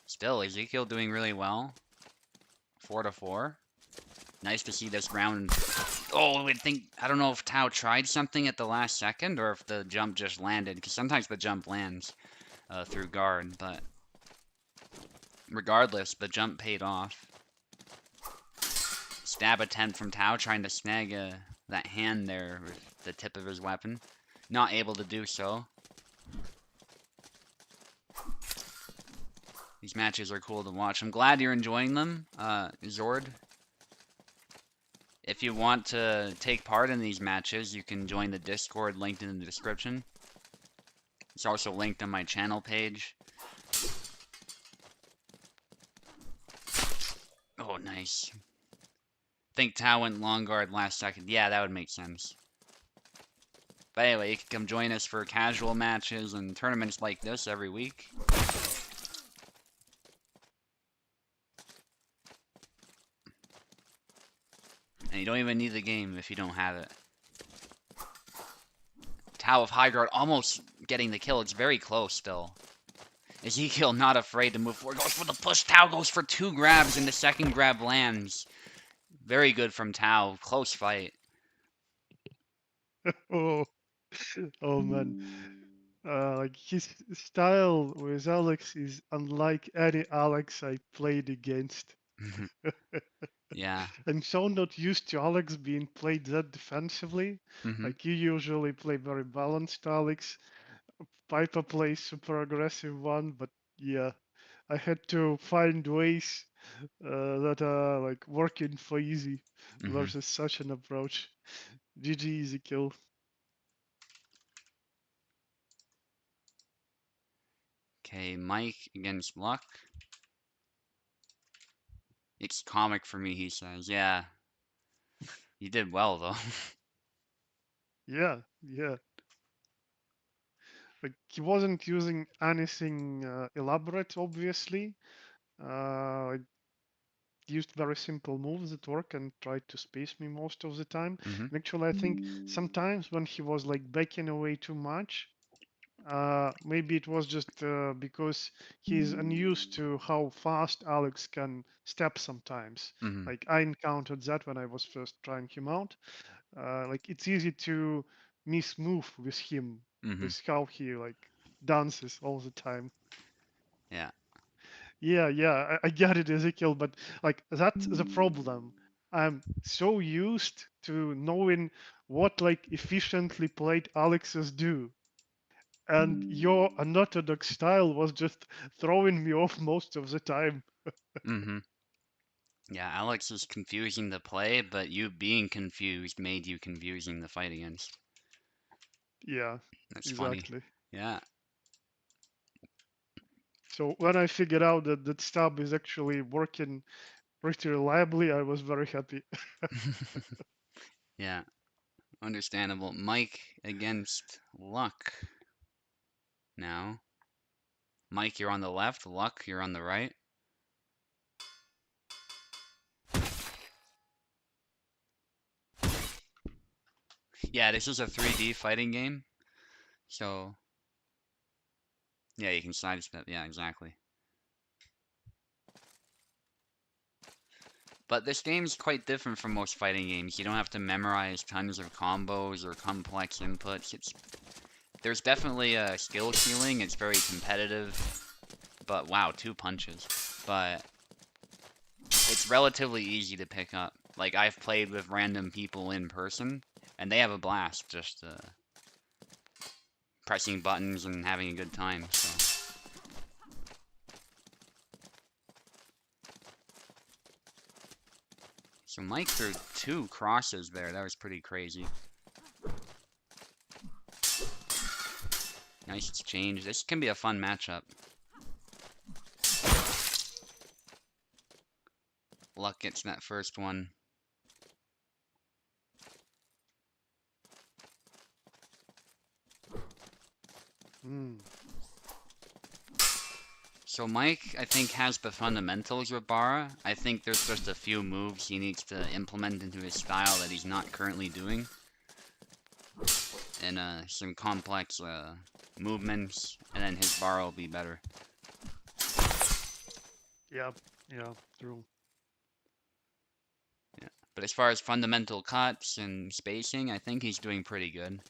A: Still, Ezekiel doing really well. 4-4. Nice to see this round. Oh, I don't know if Tao tried something at the last second or if the jump just landed, because sometimes the jump lands through guard, but regardless, the jump paid off. Stab attempt from Tao trying to snag that hand there with the tip of his weapon. Not able to do so. These matches are cool to watch. I'm glad you're enjoying them, Zord. If you want to take part in these matches, you can join the Discord linked in the description. It's also linked on my channel page. Oh, nice. Think Tao went long guard last second. Yeah, that would make sense. But anyway, you can come join us for casual matches and tournaments like this every week. And you don't even need the game if you don't have it. Tao of high guard almost getting the kill. It's very close still. Ezekiel not afraid to move forward. Goes for the push. Tao goes for 2 grabs and the second grab lands. Very good from Tao. Close fight.
B: Oh, oh man. Like his style with Alex is unlike any Alex I played against.
A: Yeah.
B: I'm so not used to Alex being played that defensively.
A: Mm-hmm.
B: Like you usually play very balanced Alex. Piper plays super aggressive one, but yeah, I had to find ways that are like working for easy
A: Mm-hmm.
B: versus such an approach. GG easy kill.
A: Okay, Mike against Luck. It's comic for me, he says. Yeah, you did well though.
B: Yeah, yeah. Like he wasn't using anything elaborate, obviously. I used very simple moves that work and tried to space me most of the time.
A: Mm-hmm.
B: And actually, I think sometimes when he was like backing away too much, maybe it was just because he's unused to how fast Alex can step sometimes.
A: Mm-hmm.
B: Like I encountered that when I was first trying him out. Like it's easy to miss move with him,
A: Mm-hmm.
B: with how he like dances all the time.
A: Yeah.
B: Yeah, yeah, I get it, Ezekiel, but like that's the problem. I'm so used to knowing what like efficiently played Alexes do, and your unorthodox style was just throwing me off most of the time.
A: Mm-hmm. Yeah, Alex is confusing to play, but you being confused made you confusing to fight against.
B: Yeah,
A: That's funny.
B: exactly.
A: Yeah.
B: So when I figured out that that stab is actually working pretty reliably, I was very happy.
A: Yeah. Understandable. Mike against Luck now. Mike, you're on the left. Luck, you're on the right. Yeah, this is a 3D fighting game. So, yeah, you can sidestep. Yeah, exactly. But this game is quite different from most fighting games. You don't have to memorize tons of combos or complex inputs. There's definitely a skill ceiling. It's very competitive. But wow, 2 punches. But it's relatively easy to pick up. Like I've played with random people in person, and they have a blast just pressing buttons and having a good time. So Mike threw 2 crosses there. That was pretty crazy. Nice exchange. This can be a fun matchup. Luck gets that first one.
B: Hmm.
A: So Mike, I think, has the fundamentals with Bara. I think there's just a few moves he needs to implement into his style that he's not currently doing. And some complex movements, and then his Bara will be better.
B: Yeah, yeah, true.
A: Yeah. But as far as fundamental cuts and spacing, I think he's doing pretty good.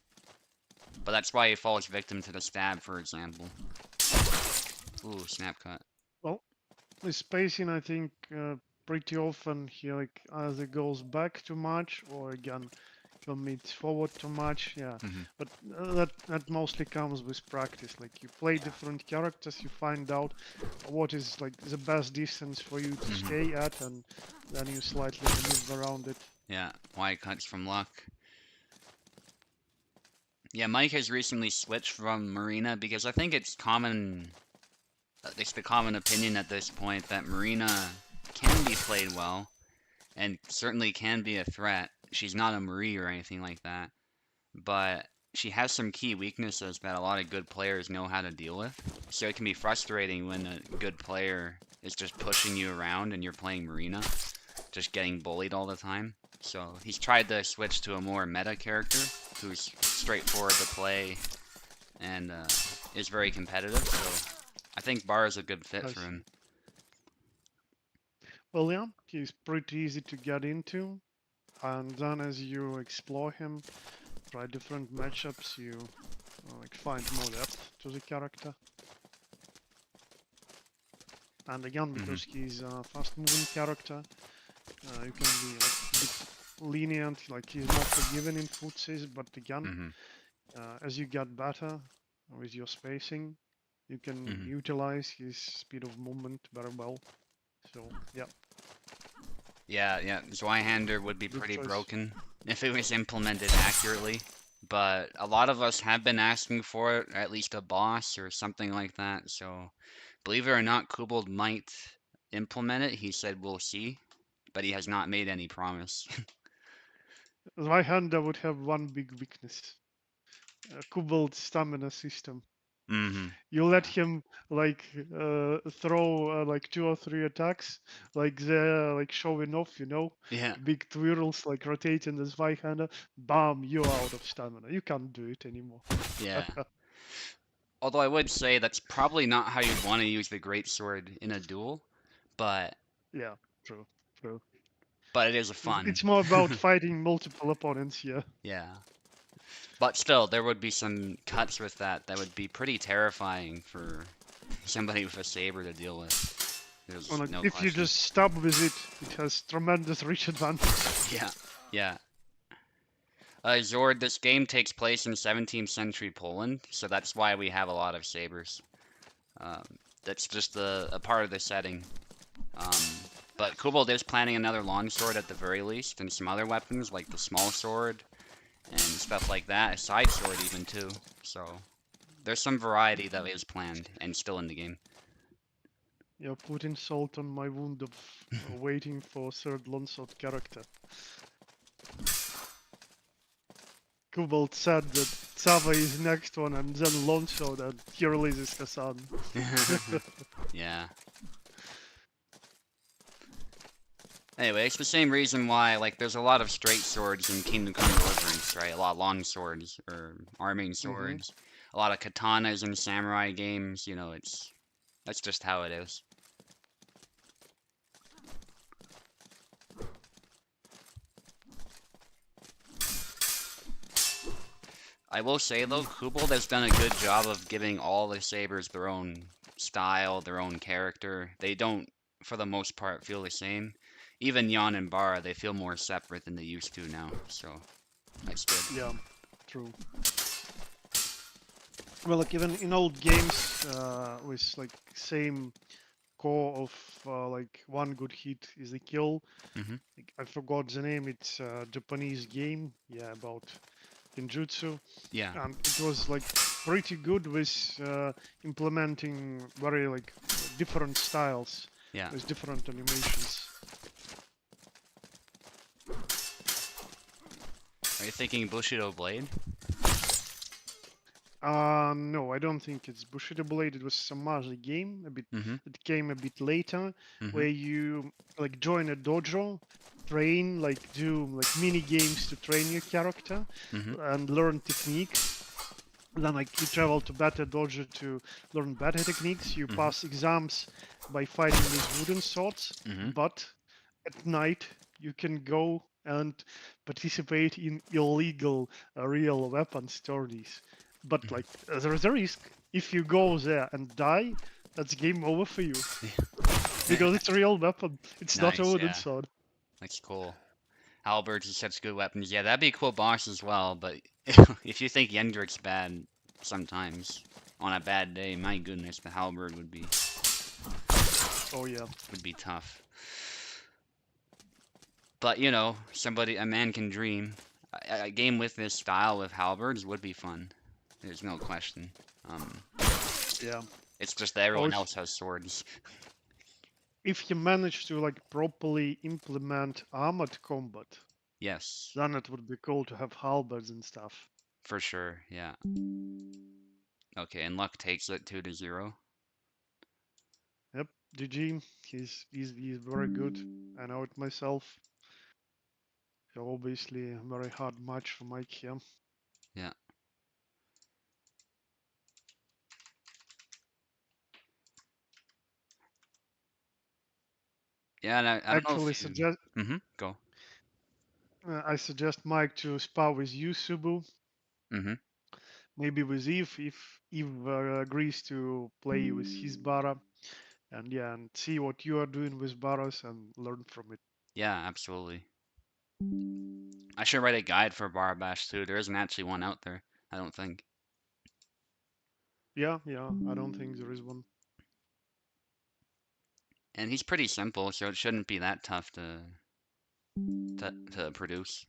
A: But that's why he falls victim to the stab, for example. Ooh, snap cut.
B: Well, with spacing, I think pretty often he like either goes back too much or again commits forward too much. Yeah,
A: Hmm.
B: but that mostly comes with practice. Like you play different characters, you find out what is like the best distance for you to
A: Hmm.
B: stay at, and then you slightly maneuver around it.
A: Yeah, wide cuts from Luck. Yeah, Mike has recently switched from Marina because I think it's the common opinion at this point that Marina can be played well and certainly can be a threat. She's not a Marie or anything like that, but she has some key weaknesses that a lot of good players know how to deal with. So it can be frustrating when a good player is just pushing you around and you're playing Marina, just getting bullied all the time. So he's tried to switch to a more meta character who's straightforward to play and is very competitive. So I think Bar is a good fit
B: I
A: for him.
B: see. Well, yeah, he's pretty easy to get into, and then as you explore him, try different matchups, you like find more depth to the character. And again,
A: Mhm.
B: because he's a fast-moving character, you can be like a bit lenient. Like he's not forgiven in footsies, but again,
A: Mhm.
B: as you get better with your spacing, you can
A: Mhm.
B: utilize his speed of movement very well. So yeah,
A: Yeah, yeah. Zweihander would be
B: good
A: pretty
B: choice.
A: broken if it was implemented accurately. But a lot of us have been asking for it, or at least a boss or something like that. So, believe it or not, Kubold might implement it. He said we'll see, but he has not made any promise.
B: Zweihander would have one big weakness: Kubold's stamina system.
A: Hmm.
B: You let
A: Yeah.
B: him like throw like two or three attacks, like they're like showing off,
A: Yeah.
B: big twirls like rotating the Zweihander. Bam, you're out of stamina. You can't do it anymore.
A: Yeah. Although I would say that's probably not how you'd want to use the great sword in a duel, but
B: Yeah, true, true.
A: it is fun.
B: It's more about fighting multiple opponents here.
A: Yeah. But still, there would be some cuts with that that would be pretty terrifying for somebody with a saber to deal with.
B: Or
A: There's
B: like
A: no
B: if you
A: question.
B: just stab with it, it has tremendous reach advantage.
A: Yeah, yeah. Zord, this game takes place in 17th century Poland, so that's why we have a lot of sabers. Um, that's just a part of the setting. Um, but Kubold is planning another longsword at the very least, and some other weapons like the small sword and stuff like that, a side sword even too. So there's some variety that is planned and still in the game.
B: You're putting salt on my wound of waiting for third Longsword character. Kubalt said that Sava is next one and then Longsword and he releases Hassan.
A: Yeah. Anyway, it's the same reason why, like, there's a lot of straight swords in Kingdom Come Deliverance, right? A lot of long swords or arming
B: Hmm.
A: swords, a lot of katanas in samurai games. It's that's just how it is. I will say though, Kubold has done a good job of giving all the sabers their own style, their own character. They don't, for the most part, feel the same. Even Yon and Bara, they feel more separate than they used to now. So that's good.
B: Yeah, true. Well, like even in old games with like same core of like one good hit is a kill.
A: Hmm.
B: Like, I forgot the name. It's a Japanese game. Yeah, about Genjutsu,
A: Yeah,
B: and it was like pretty good with implementing very like different styles
A: yeah.
B: with different animations.
A: Are you thinking Bushido Blade?
B: No, I don't think it's Bushido Blade. It was some other game a bit
A: Hmm.
B: that came a bit later,
A: Hmm.
B: where you like join a dojo, train, like do like mini games to train your character
A: Hmm.
B: and learn techniques. Then like you travel to better dojo to learn better techniques. You
A: Hmm.
B: pass exams by fighting with wooden swords,
A: Hmm.
B: but at night you can go and participate in illegal real weapons tourneys. But like there is a risk if you go there and die, that's game over for you because it's a real weapon. It's not a
A: Nice,
B: wooden
A: yeah.
B: sword.
A: That's cool. Halberds is such good weapons. Yeah, that'd be a cool boss as well, but if you think Yendrik's bad sometimes, on a bad day, my goodness, the halberd
B: Oh yeah,
A: would be tough. But a man can dream. A game with this style with halberds would be fun. There's no question. Um,
B: yeah.
A: it's just that
B: Oh,
A: everyone else has swords.
B: if you manage to like properly implement armored combat,
A: Yes,
B: then it would be cool to have halberds and stuff.
A: for sure. Yeah. Okay, and luck takes it 2-0.
B: Yep, GG. He's very good. I know it myself. So obviously a very hard match for Mike here.
A: Yeah. Yeah, and I don't know
B: Actually,
A: if you.
B: suggest
A: Go.
B: I suggest Mike to spar with you, Subu.
A: Mm-hmm.
B: Maybe with Eve if Eve agrees to play with his Bara, and yeah, and see what you are doing with Barras and learn from it.
A: Yeah, absolutely. I should write a guide for Barabash too. There isn't actually one out there, I don't think.
B: Yeah, yeah, I don't think there is one.
A: And he's pretty simple, so it shouldn't be that tough to produce.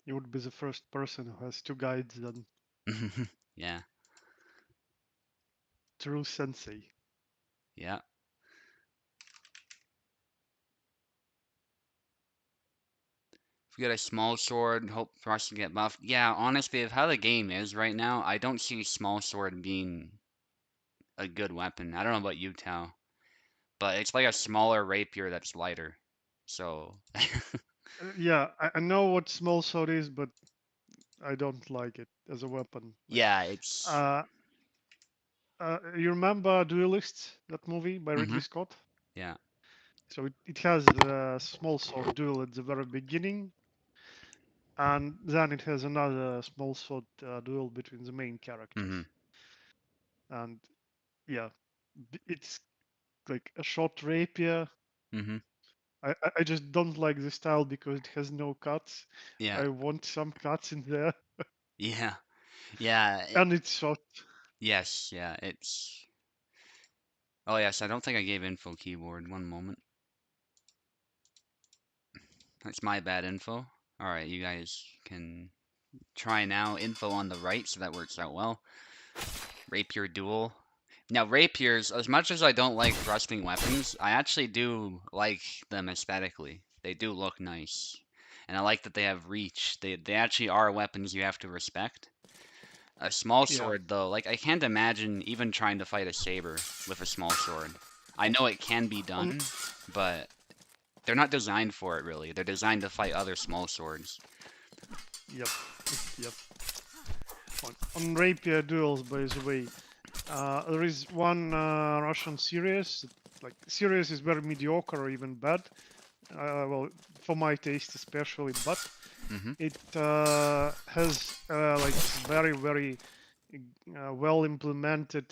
B: You would be the first person who has two guides then.
A: Yeah,
B: True sensei.
A: yeah. If we get a small sword, hope for us to get buffed. Yeah, honestly, of how the game is right now, I don't see small sword being a good weapon. I don't know about you, Tao, but it's like a smaller rapier that's lighter. So,
B: Yeah, I know what small sword is, but I don't like it as a weapon. Like,
A: yeah, it's.
B: uh, you remember Duelist, that movie by Ridley
A: Mhm.
B: Scott?
A: Yeah.
B: So it has the small sword duel at the very beginning, and then it has another small sword duel between the main characters.
A: Mhm.
B: And yeah, it's like a short rapier.
A: Mhm.
B: I just don't like the style because it has no cuts.
A: Yeah.
B: I want some cuts in there,
A: Yeah. Yeah.
B: and it's short.
A: Yes. Yeah. It's. Oh yes. I don't think I gave info keyboard. One moment. That's my bad info. All right, you guys can try now. Info on the right, so that works out well. Rapier duel. Now, rapiers, as much as I don't like thrusting weapons, I actually do like them aesthetically. They do look nice. And I like that they have reach. They actually are weapons you have to respect. A small
B: Yeah.
A: sword, though, like, I can't imagine even trying to fight a saber with a small sword. I know it can be
B: On
A: done, but they're not designed for it, really. They're designed to fight other small swords.
B: Yep. Yep. On rapier duels, by the way, there is one Russian series. Like series is very mediocre or even bad. Well, for my taste especially, but
A: Mm-hmm.
B: it has like very well implemented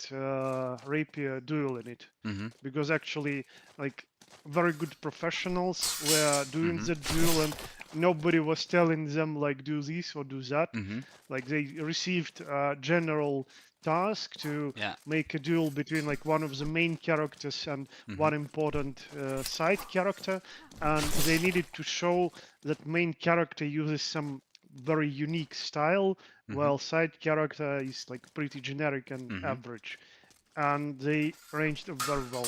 B: rapier duel in it,
A: Mm-hmm.
B: because actually like very good professionals were doing
A: Mm-hmm.
B: the duel, and nobody was telling them like do this or do that.
A: Mm-hmm.
B: Like they received a general task to
A: Yeah.
B: make a duel between like one of the main characters and
A: Mm-hmm.
B: one important side character, and they needed to show that main character uses some very unique style,
A: Mm-hmm.
B: while side character is like pretty generic and
A: Mm-hmm.
B: average. And they arranged it very well,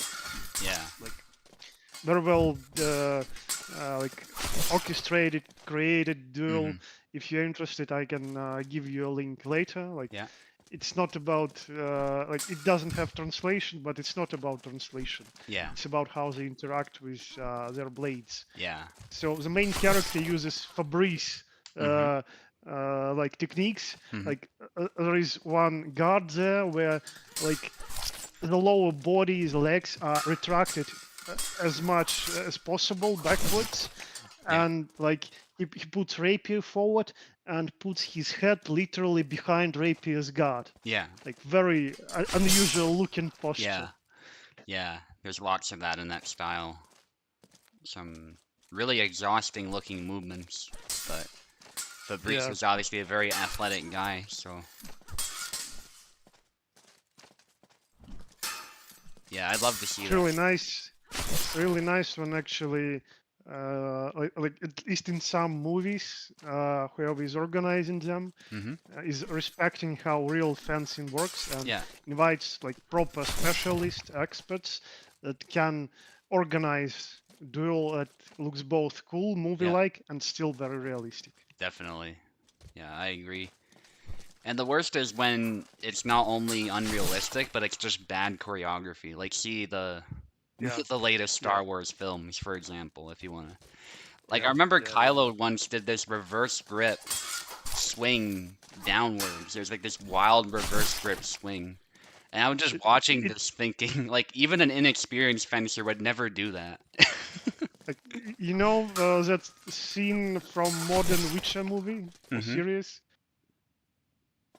A: Yeah.
B: like very well like orchestrated, created duel.
A: Mm-hmm.
B: If you're interested, I can give you a link later. Like
A: Yeah.
B: it's not about like it doesn't have translation, but it's not about translation.
A: Yeah.
B: It's about how they interact with their blades.
A: Yeah.
B: So the main character uses Fabrice
A: Mm-hmm.
B: like techniques.
A: Mm-hmm.
B: Like there is one guard there where like the lower body's legs are retracted as much as possible backwards,
A: Yeah.
B: and like he puts rapier forward and puts his head literally behind rapier's guard,
A: Yeah.
B: like very unusual looking posture.
A: Yeah. Yeah. There's lots of that in that style. Some really exhausting looking movements, but Fabrice
B: Yeah,
A: was obviously a very athletic guy, so yeah, I'd love to see
B: it's
A: that.
B: really nice when actually like at least in some movies whoever is organizing them
A: Mm-hmm.
B: is respecting how real fencing works and
A: Yeah.
B: invites like proper specialist experts that can organize duel that looks both cool movie
A: Yeah.
B: like and still very realistic.
A: Definitely. Yeah, I agree. And the worst is when it's not only unrealistic, but it's just bad choreography. Like, see the
B: Yeah,
A: the latest
B: yeah,
A: Star Wars films, for example, if you wanna. Like, I
B: yeah,
A: remember
B: yeah, yeah.
A: Kylo once did this reverse grip swing downwards. There's like this wild reverse grip swing. And I was just
B: it,
A: watching
B: it
A: this thinking, like, even an inexperienced fencer would never do that.
B: like you know that scene from modern Witcher movie or
A: Mm-hmm.
B: series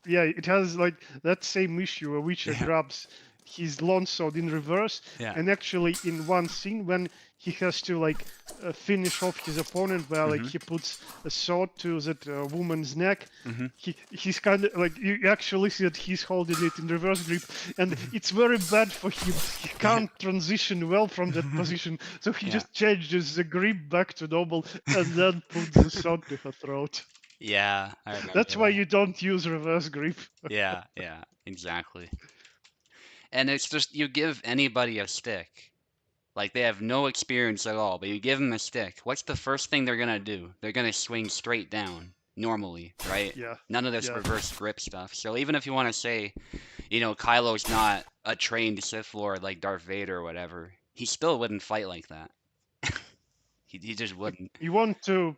B: yeah, it has like that same issue where Witcher
A: Yeah.
B: grabs his longsword in reverse,
A: Yeah.
B: and actually in one scene when he has to like finish off his opponent, where like
A: Mhm.
B: he puts a sword to that woman's neck.
A: Mhm.
B: He's kind of like you actually see that he's holding it in reverse grip, and it's very bad for him. He
A: Yeah.
B: can't transition well from that position, so he
A: Yeah.
B: just changes the grip back to normal and then puts the sword to her throat.
A: Yeah. I
B: That's
A: remember
B: why
A: that.
B: you don't use reverse grip.
A: Yeah. Yeah. Exactly. And it's just you give anybody a stick. Like they have no experience at all, but you give them a stick. What's the first thing they're gonna do? They're gonna swing straight down normally, right?
B: Yeah,
A: None of this
B: yeah.
A: reverse grip stuff. So even if you want to say, Kylo's not a trained Sith Lord like Darth Vader or whatever, he still wouldn't fight like that. He just
B: Like
A: wouldn't.
B: you want to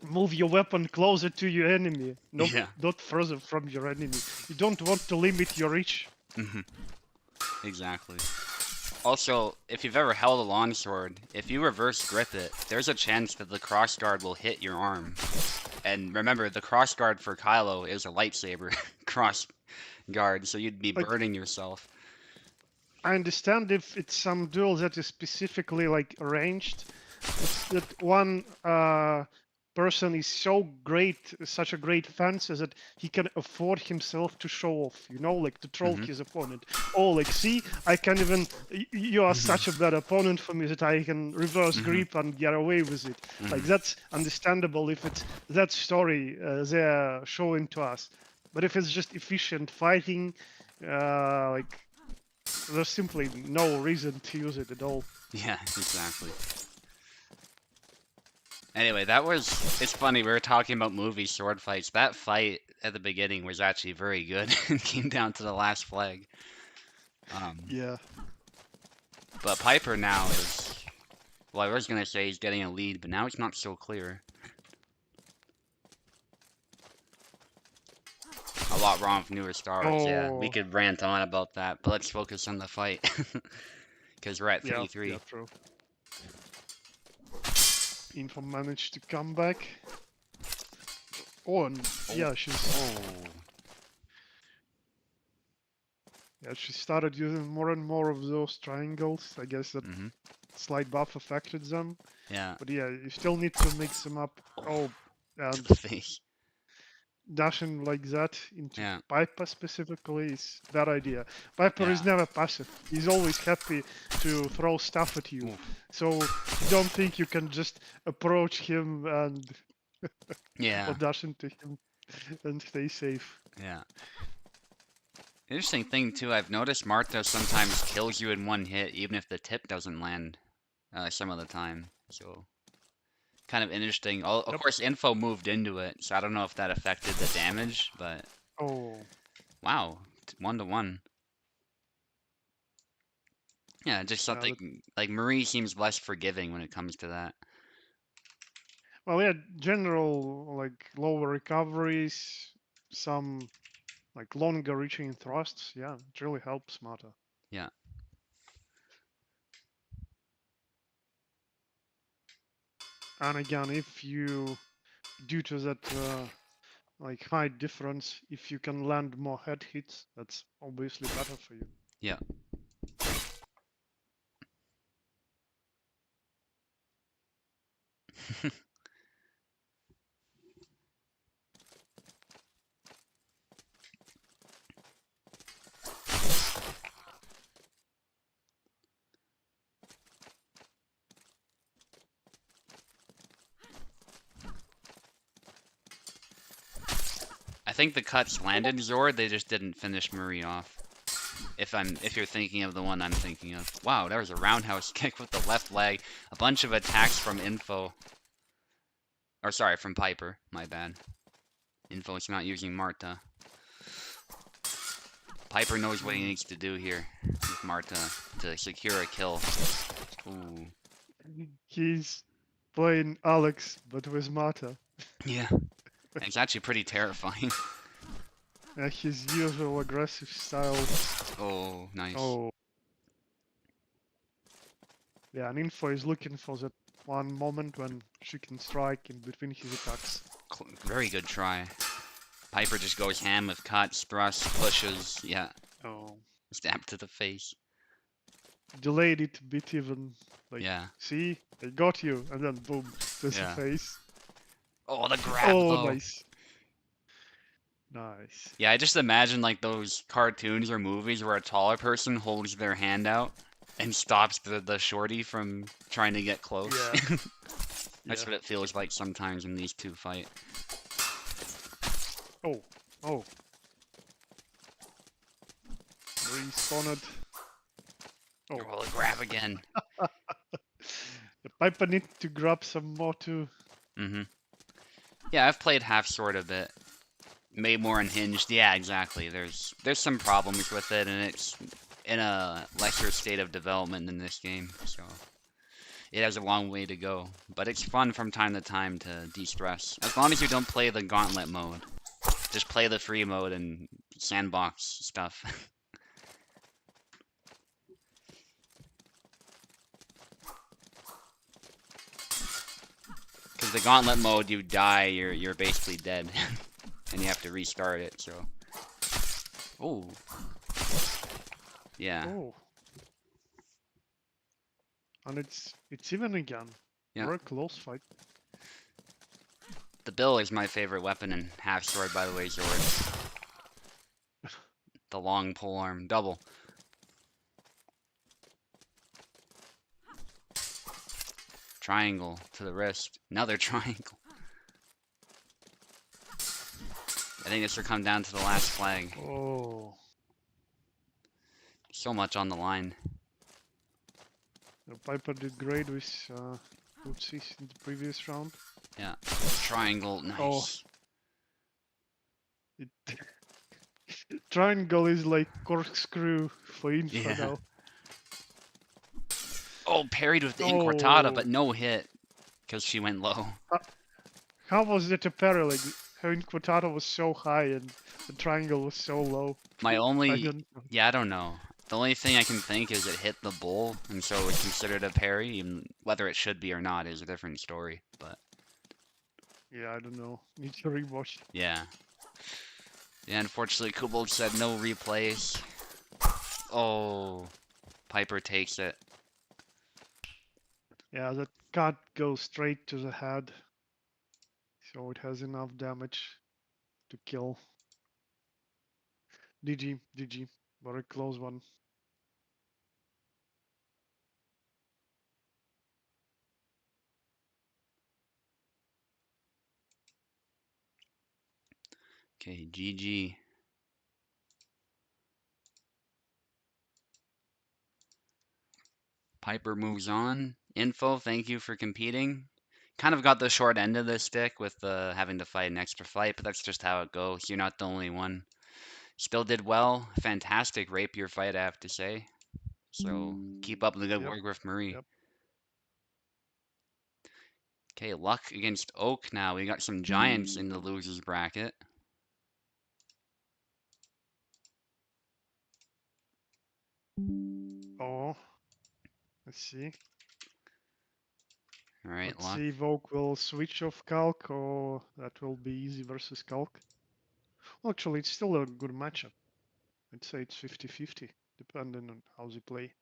B: move your weapon closer to your enemy, not
A: Yeah.
B: not further from your enemy. You don't want to limit your reach.
A: Hmm. Exactly. Also, if you've ever held a longsword, if you reverse grip it, there's a chance that the crossguard will hit your arm. And remember, the crossguard for Kylo is a lightsaber crossguard, so you'd be
B: Like
A: burning yourself.
B: I understand if it's some duel that is specifically like arranged, but that one person is so great, such a great fencer that he can afford himself to show off, like to troll
A: Hmm.
B: his opponent. Oh, like, see, I can even, you are
A: Hmm.
B: such a bad opponent for me that I can reverse
A: Hmm.
B: grip and get away with it. Like,
A: Hmm.
B: that's understandable if it's that story they're showing to us. But if it's just efficient fighting, like, there's simply no reason to use it at all.
A: Yeah, exactly. Anyway, it's funny, we were talking about movie sword fights. That fight at the beginning was actually very good. It came down to the last flag. Um,
B: Yeah.
A: but Piper now is, well, I was gonna say he's getting a lead, but now it's not so clear. A lot wrong with newer Star Wars, yeah. We
B: Oh,
A: could rant on about that, but let's focus on the fight. Because we're at
B: yeah,
A: 3-3.
B: yeah, true. Info managed to come back. Oh, and
A: Oh,
B: yeah,
A: oh.
B: she started using more and more of those triangles. I guess that
A: Mm-hmm.
B: slight buff affected them.
A: Yeah.
B: But yeah, you still need to mix them up.
A: Oh,
B: Oh,
A: to
B: and
A: the face.
B: dashing like that into
A: Yeah.
B: Piper specifically is bad idea. Piper is
A: Yeah.
B: never passive. He's always happy to throw stuff at you.
A: Oof.
B: So you don't think you can just approach him and or
A: Yeah.
B: dash into him and stay safe.
A: Yeah. Interesting thing too, I've noticed Martha sometimes kills you in one hit, even if the tip doesn't land, some of the time. So kind of interesting. Of
B: Yep.
A: course, info moved into it, so I don't know if that affected the damage, but
B: Oh,
A: wow, 1-1. Yeah, just
B: yeah.
A: something like Marie seems less forgiving when it comes to that.
B: Well, yeah. General like lower recoveries, some like longer reaching thrusts. Yeah, it really helps Mata.
A: Yeah.
B: And again, if you due to that like height difference, if you can land more head hits, that's obviously better for you.
A: Yeah. I think the cuts landed Zord, they just didn't finish Marie off. If you're thinking of the one I'm thinking of. Wow, there was a roundhouse kick with the left leg. A bunch of attacks from Info. Or sorry, from Piper. My bad. Info's not using Marta. Piper knows what he
B: Mm.
A: needs to do here with Marta to secure a kill. Ooh.
B: He's playing Alex, but with Mata.
A: Yeah. It's actually pretty terrifying.
B: His usual aggressive style.
A: Oh, nice.
B: Oh, yeah, and Info is looking for that one moment when she can strike in between his attacks.
A: Very good try. Piper just goes ham with cuts, thrusts, pushes. Yeah,
B: Oh,
A: stab to the face.
B: delayed it a bit even. Like,
A: Yeah,
B: see, I got you, and then boom, to the
A: yeah.
B: face.
A: Oh, the grab
B: Oh,
A: though.
B: nice, nice.
A: Yeah, I just imagine like those cartoons or movies where a taller person holds their hand out and stops the shorty from trying to get close.
B: Yeah,
A: That's
B: yeah.
A: what it feels like sometimes when these two fight.
B: Oh, oh, respawned. Oh,
A: Oh, the grab again.
B: the Piper need to grab some more too.
A: Mm-hmm. Yeah, I've played half sword a bit. Made more unhinged. Yeah, exactly. There's some problems with it, and it's in a lesser state of development than this game, so it has a long way to go. But it's fun from time to time to de-stress. As long as you don't play the gauntlet mode. Just play the free mode and sandbox stuff. Because the gauntlet mode, you die, you're basically dead, and you have to restart it. So, oh yeah,
B: Oh, and it's even again.
A: yeah.
B: Very close fight.
A: The bill is my favorite weapon in half sword, by the way, Zord. The long pole arm, double. Triangle to the wrist. Another triangle. I think this will come down to the last flag.
B: Oh,
A: So much on the line.
B: the Piper did great with Oopsies in the previous round.
A: Yeah. Triangle,
B: Oh,
A: nice.
B: it triangle is like corkscrew for info
A: Yeah.
B: now.
A: Oh, parried with the incortada,
B: Oh,
A: but no hit. Because she went low.
B: ho- how was it a parry? Like, her inquadrata was so high and the triangle was so low.
A: My
B: I
A: only,
B: don't know.
A: yeah, I don't know. The only thing I can think is it hit the bull, and so it's considered a parry. Even whether it should be or not is a different story. But
B: Yeah, I don't know. Need to rewatch.
A: yeah, yeah. Unfortunately, Kubold said no replays. Oh, Piper takes it.
B: Yeah, that can't go straight to the head, so it has enough damage to kill. DG, DG. Very close one.
A: Okay, GG. Piper moves on. Info, thank you for competing. Kind of got the short end of the stick with having to fight an extra fight, but that's just how it goes. You're not the only one. Still did well. Fantastic rapier fight, I have to say. So keep up the good
B: Yep,
A: work with Marie.
B: yep.
A: Okay, luck against Oak now. We got some giants in the losers bracket.
B: Oh, let's see.
A: All right,
B: Let's
A: luck.
B: see if Oak will switch off Calc or that will be easy versus Calc. Well, actually, it's still a good matchup. I'd say it's 50-50, depending on how they play.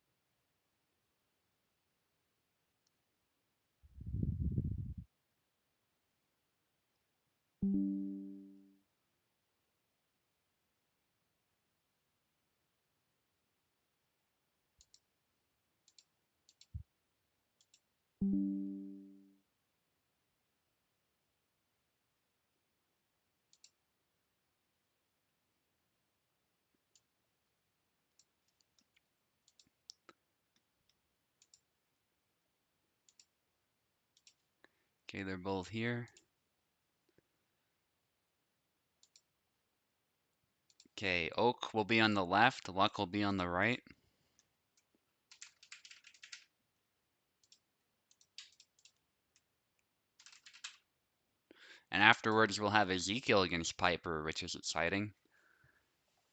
A: Okay, they're both here. Okay, Oak will be on the left, Luck will be on the right. And afterwards, we'll have Ezekiel against Piper, which is exciting.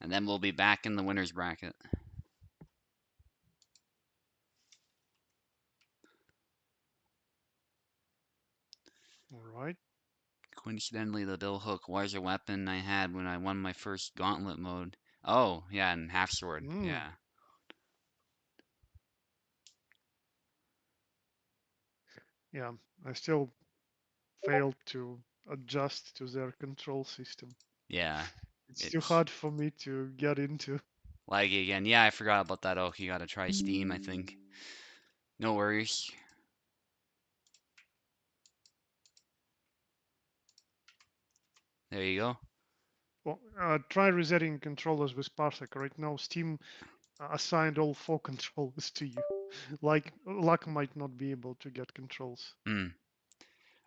A: And then we'll be back in the winner's bracket.
B: All right.
A: Coincidentally, the bill hook was a weapon I had when I won my first gauntlet mode. Oh, yeah, and half sword.
B: Hmm.
A: Yeah.
B: Yeah, I still failed to adjust to their control system.
A: Yeah.
B: It's too
A: It's
B: hard for me to get into.
A: laggy again. Yeah, I forgot about that oak. You gotta try Steam, I think. No worries. There you go.
B: Well, try resetting controllers with Parsec. Right now, Steam assigned all 4 controllers to you. Like, Luck might not be able to get controls.
A: Hmm.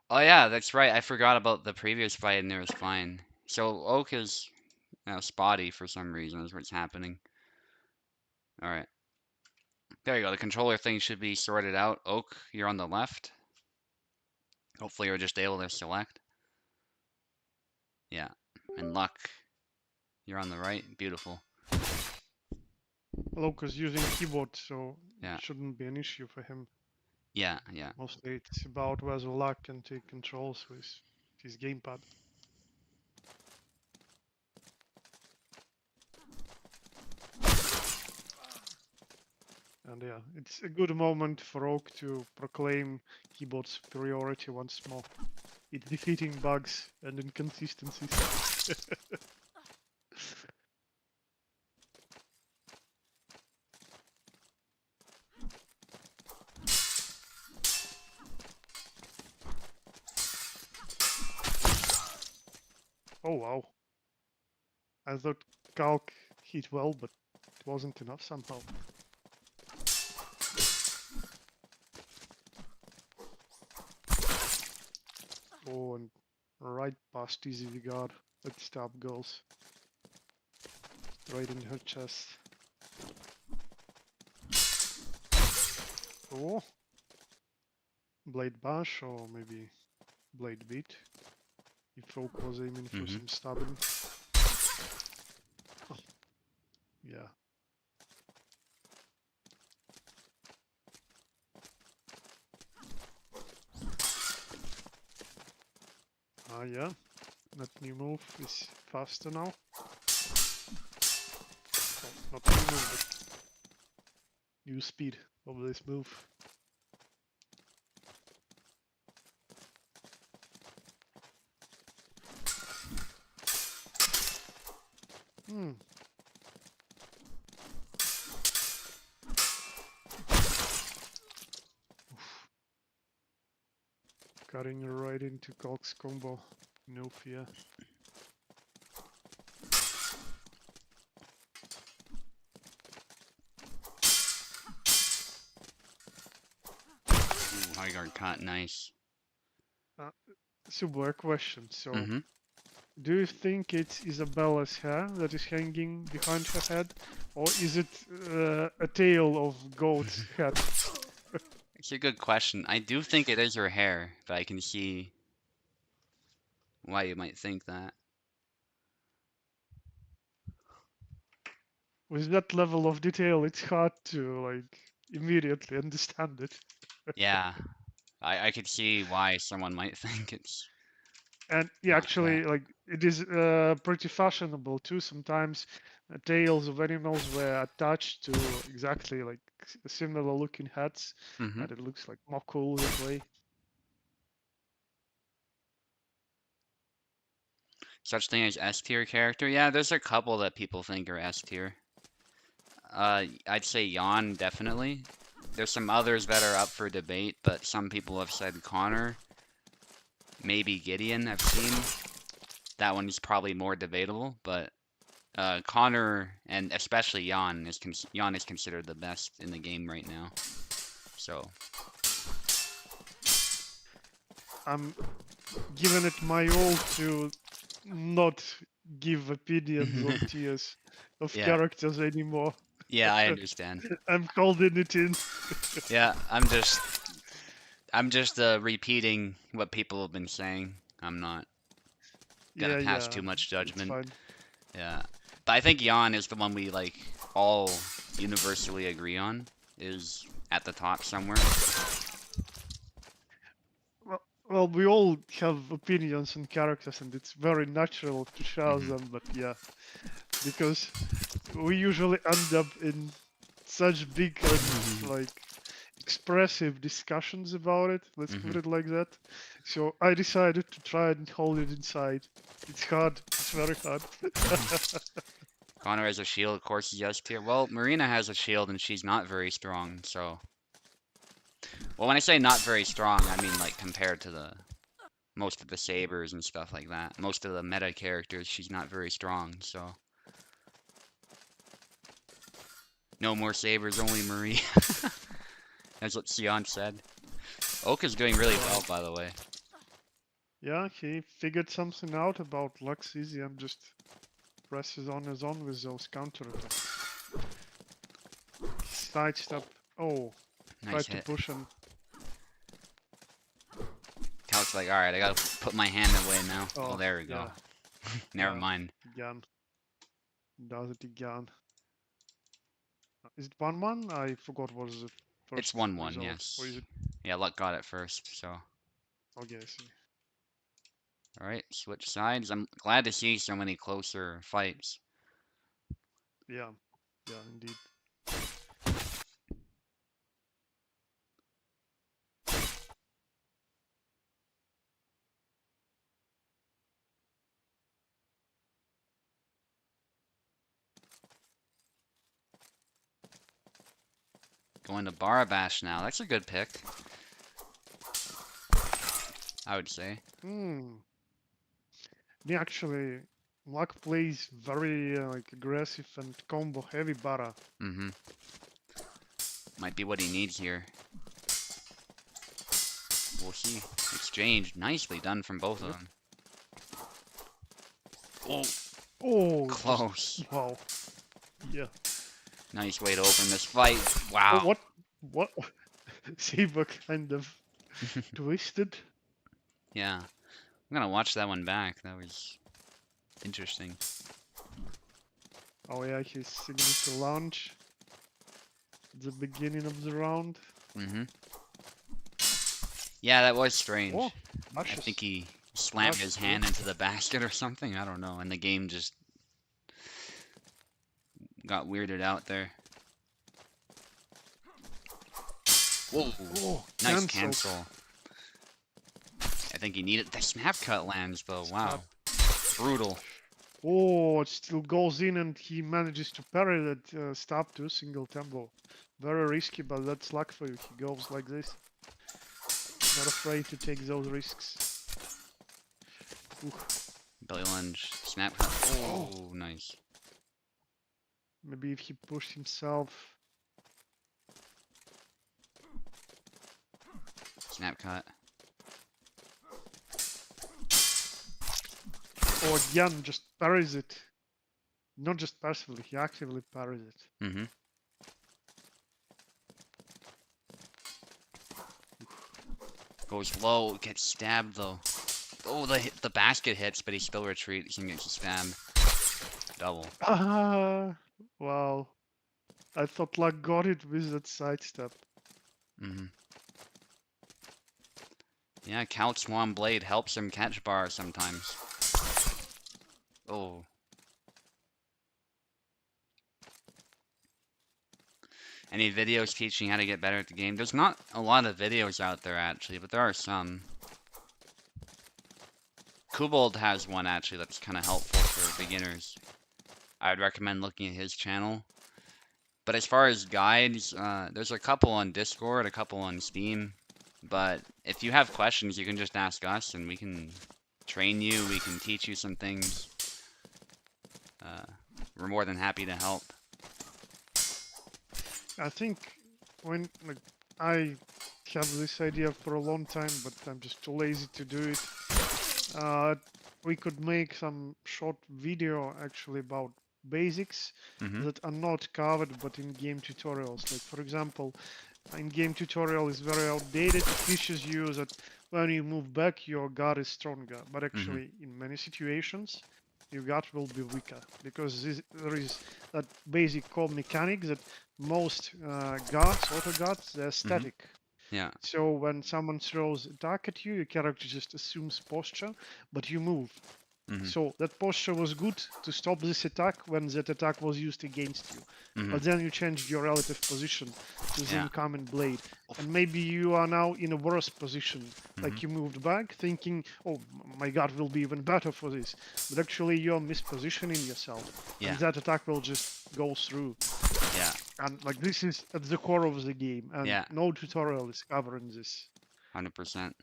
A: Oh yeah, that's right. I forgot about the previous fight and it was fine. So oak is spotty for some reason is what's happening. Alright. There you go. The controller thing should be sorted out. Oak, you're on the left. Hopefully you're just able to select. Yeah. And luck, you're on the right. Beautiful.
B: Luke is using keyboard, so it
A: Yeah.
B: shouldn't be an issue for him.
A: Yeah, yeah.
B: Mostly it's about whether Luck can take controls with his gamepad. And yeah, it's a good moment for Oak to proclaim keyboard superiority once more. It's defeating bugs and inconsistencies. Oh wow. I thought Calc hit well, but it wasn't enough somehow. Oh, and right past Easy Guard. That stab goes right in her chest. Oh, Blade Bash or maybe Blade Beat. If Oak was aiming for
A: Mm-hmm.
B: some stabbing. Oh, yeah. Yeah. That new move is faster now. Well, not new move, but new speed of this move. Hmm. Cutting right into Calc's combo. No fear.
A: Ooh, high guard cut. Nice.
B: Uh, Super question. So,
A: Mm-hmm.
B: do you think it's Isabella's hair that is hanging behind her head, or is it a tail of goat's head?
A: It's a good question. I do think it is her hair, but I can see why you might think that.
B: With that level of detail, it's hard to like immediately understand it.
A: Yeah, I could see why someone might think it's
B: And yeah,
A: not that.
B: actually, like it is pretty fashionable too. Sometimes tails of animals were attached to exactly like similar looking hats,
A: Mm-hmm.
B: and it looks like more cool that way.
A: Such thing as S tier character? Yeah, there's a couple that people think are S tier. I'd say Yawn, definitely. There's some others that are up for debate, but some people have said Connor, maybe Gideon, I've seen. That one's probably more debatable, but Connor and especially Yawn is considered the best in the game right now. So,
B: I'm giving it my all to not give opinions on tiers of
A: yeah,
B: characters anymore.
A: yeah, I understand.
B: I'm holding it in.
A: Yeah, I'm just repeating what people have been saying. I'm not gonna
B: Yeah,
A: pass too
B: yeah,
A: much
B: it's
A: judgment.
B: fine.
A: Yeah. But I think Yawn is the one we like all universally agree on is at the top somewhere.
B: Well, Well, we all have opinions on characters, and it's very natural to share
A: Hmm.
B: them. But yeah, because we usually end up in such big and like expressive discussions about it. Let's put
A: Hmm.
B: it like that. So I decided to try and hold it inside. It's hard. It's very hard.
A: Connor has a shield, of course, yes tier. Well, Marina has a shield and she's not very strong, so. Well, when I say not very strong, I mean like compared to the most of the sabers and stuff like that. Most of the meta characters, she's not very strong, so. No more sabers, only Marie. That's what Sion said. Oak is doing really well, by the way.
B: Yeah, he figured something out about Lux Easy and just presses on his own with those counterattacks. Sidestep. Oh,
A: Nice
B: tried to
A: hit.
B: push him.
A: Cal's like, alright, I gotta put my hand away now. Oh,
B: Oh,
A: there we go.
B: yeah,
A: Never
B: yeah.
A: mind.
B: Again. Does it again. Is it 1-1? I forgot what was the
A: It's
B: first
A: 1-1,
B: result. Or is
A: yes.
B: it?
A: Yeah, Luck got it first, so.
B: Okay, I see.
A: Alright, switch sides. I'm glad to see so many closer fights.
B: Yeah, yeah, indeed.
A: Going to Barabash now. That's a good pick, I would say.
B: Hmm. Me actually, Luck plays very like aggressive and combo heavy Bara.
A: Mm-hmm. Might be what he needs here. We'll see. Exchange. Nicely done from both of
B: Yep.
A: them. Oh,
B: Oh, just
A: close.
B: wow. Yeah.
A: Nice way to open this fight.
B: Oh,
A: Wow.
B: what? What? Saber kind of twisted.
A: Yeah. I'm gonna watch that one back. That was interesting.
B: Oh yeah, his signature launch at the beginning of the round.
A: Mm-hmm. Yeah, that was
B: Oh,
A: strange. I think
B: luscious.
A: he slammed his
B: Luscious, yeah.
A: hand into the basket or something. I don't know. And the game just got weirded out there. Whoa.
B: Oh,
A: Nice
B: cancelled.
A: cancel. I think he needed the snap cut lands though.
B: Snap.
A: Wow. Brutal.
B: Oh, it still goes in and he manages to parry that stab to a single tempo. Very risky, but that's luck for you. He goes like this. Not afraid to take those risks. Ooh.
A: Belly lunge. Snap cut.
B: Oh,
A: Oh, nice.
B: maybe if he pushed himself.
A: Snap cut.
B: Oh, again, just parries it. Not just passively, he actively parries it.
A: Mm-hmm. Goes low. Gets stabbed though. Oh, the basket hits, but he still retreats and gets stabbed. Double.
B: Ah, wow. I thought luck got it with that sidestep.
A: Mm-hmm. Yeah, Count Swan Blade helps him catch bar sometimes. Oh. Any videos teaching how to get better at the game? There's not a lot of videos out there actually, but there are some. Kubold has one actually that's kind of helpful for beginners. I would recommend looking at his channel. But as far as guides, there's a couple on Discord, a couple on Steam. But if you have questions, you can just ask us and we can train you, we can teach you some things. We're more than happy to help.
B: I think when like I have this idea for a long time, but I'm just too lazy to do it. We could make some short video actually about basics
A: Mm-hmm.
B: that are not covered but in game tutorials. Like for example, in game tutorial is very outdated. It teaches you that when you move back, your guard is stronger, but
A: Mm-hmm.
B: actually in many situations your guard will be weaker because there is that basic core mechanic that most guards, auto guards, they're
A: Mm-hmm.
B: static.
A: Yeah.
B: So when someone throws attack at you, your character just assumes posture, but you move.
A: Mhm.
B: So that posture was good to stop this attack when that attack was used against you.
A: Mhm.
B: But then you changed your relative position to the
A: Yeah.
B: incoming blade. And maybe you are now in a worse position.
A: Mhm.
B: Like you moved back thinking, oh, my god will be even better for this. But actually you're mispositioning yourself. And
A: Yeah.
B: that attack will just go through.
A: Yeah.
B: And like this is at the core of the game. And
A: Yeah.
B: no tutorial is covering this.
A: 100%.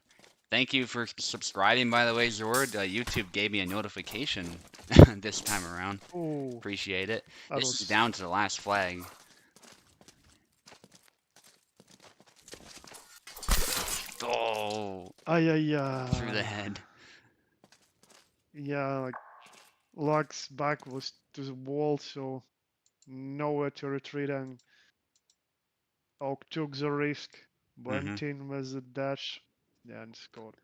A: Thank you for subscribing, by the way, Zord. YouTube gave me a notification this time around.
B: Oh,
A: Appreciate it.
B: that
A: This is
B: was...
A: down to the last flag. Oh,
B: Ay, ay,
A: through the
B: ay.
A: head.
B: Yeah, like Locke's back was to the wall, so nowhere to retreat, and Oak took the risk,
A: Hmm.
B: went in with the dash, yeah, and scored.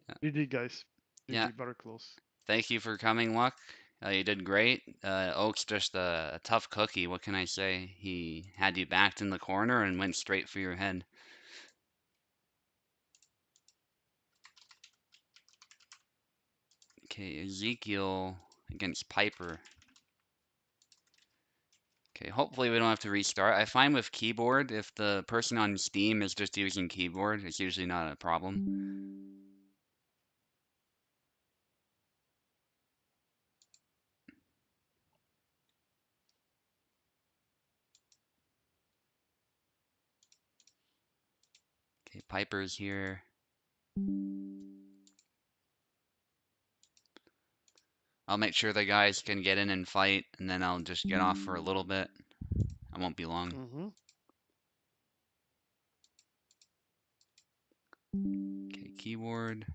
A: Yeah.
B: GG, guys.
A: Yeah.
B: GG, very close.
A: Thank you for coming, Luck. You did great. Oak's just a tough cookie. What can I say? He had you backed in the corner and went straight for your head. Okay, Ezekiel against Piper. Okay, hopefully we don't have to restart. I find with keyboard, if the person on Steam is just using keyboard, it's usually not a problem. Okay, Piper's here. I'll make sure the guys can get in and fight, and then I'll just get off for a little bit. I won't be long.
B: Mm-hmm.
A: Okay, keyboard.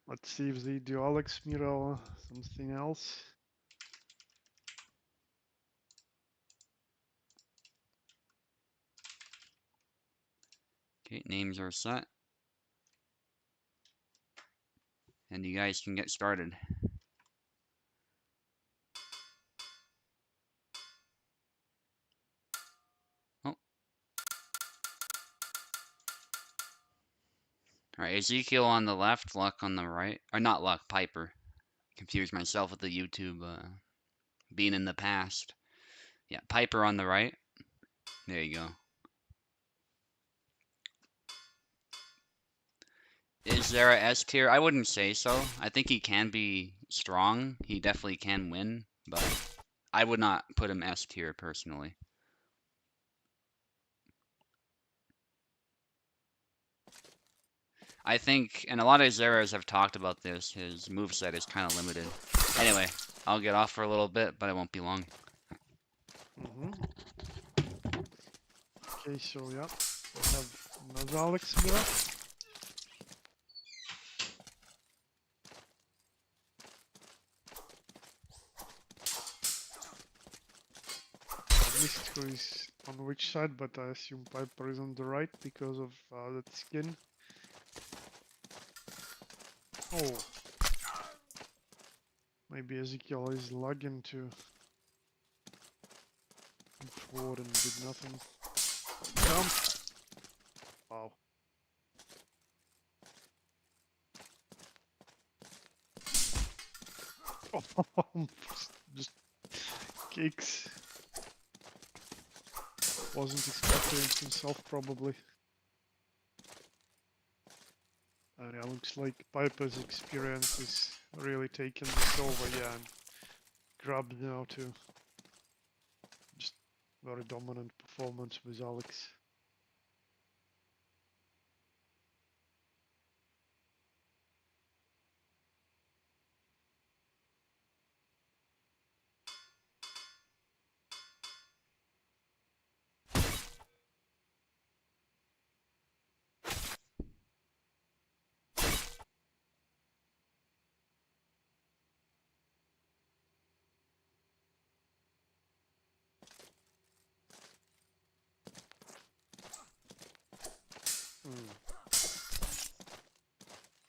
B: Let's see if they do Alex Miro something else.
A: Okay, names are set. And you guys can get started. Oh, alright, Ezekiel on the left, Luck on the right. Or not Luck, Piper. Confused myself with the YouTube being in the past. Yeah, Piper on the right. There you go. Is there a S tier? I wouldn't say so. I think he can be strong. He definitely can win, but I would not put him S tier personally. I think, and a lot of Zeras have talked about this, his moveset is kind of limited. Anyway, I'll get off for a little bit, but it won't be long.
B: Mm-hmm. Okay, so yeah, we have another Alex Miro. I missed who is on which side, but I assume Piper is on the right because of that skin. Oh, maybe Ezekiel is lagging to forward and did nothing. Jump! Wow. Oh, just kicks. Wasn't expecting it himself, probably. And yeah, looks like Piper's experience is really taking this over, yeah, and grabbed now too. Just very dominant performance with Alex. Mm.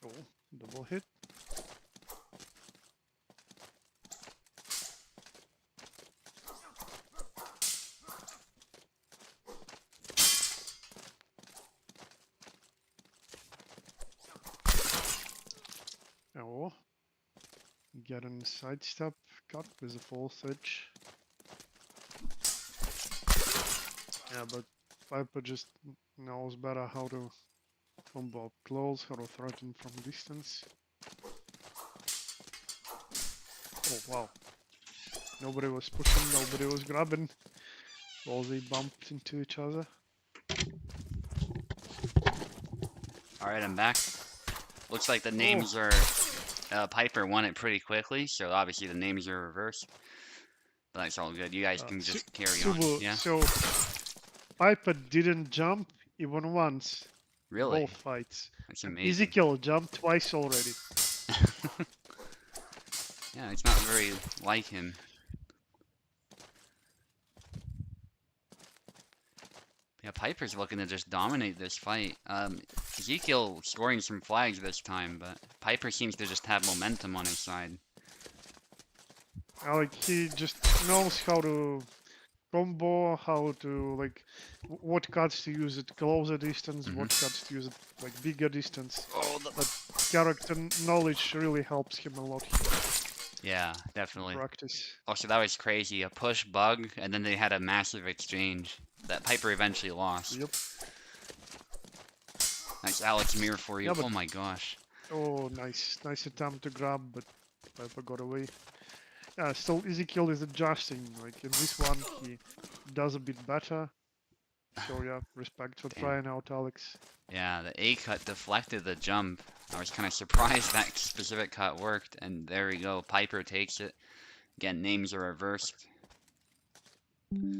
B: Oh, double hit. get a sidestep cut with a false edge. Yeah, but Viper just knows better how to combo up close, how to threaten from distance. Oh wow. Nobody was pushing, nobody was grabbing. While they bumped into each other.
A: Alright, I'm back. Looks like the
B: Oh,
A: names are Piper won it pretty quickly, so obviously the names are reversed. But that's all good. You guys can just carry on.
B: Subo,
A: Yeah?
B: so Piper didn't jump even once.
A: Really?
B: Both fights.
A: That's
B: And
A: amazing.
B: Ezekiel jumped twice already.
A: Yeah, it's not very like him. Yeah, Piper's looking to just dominate this fight. Ezekiel scoring some flags this time, but Piper seems to just have momentum on his side.
B: Like he just knows how to combo, how to like what cuts to use at closer distance,
A: Hmm.
B: what cuts to use at like bigger distance.
A: Oh,
B: But character knowledge really helps him a lot here
A: yeah,
B: in
A: definitely.
B: practice.
A: Also, that was crazy. A push bug, and then they had a massive exchange that Piper eventually lost.
B: Yep.
A: That's Alex Mir for
B: Yeah,
A: you.
B: but
A: Oh my gosh.
B: oh, nice attempt to grab, but Piper got away. Yeah, still Ezekiel is adjusting. Like in this one, he does a bit better. So yeah, respect for
A: Damn.
B: trying out Alex.
A: Yeah, the A cut deflected the jump. I was kind of surprised that specific cut worked, and there we go. Piper takes it. Again, names are reversed.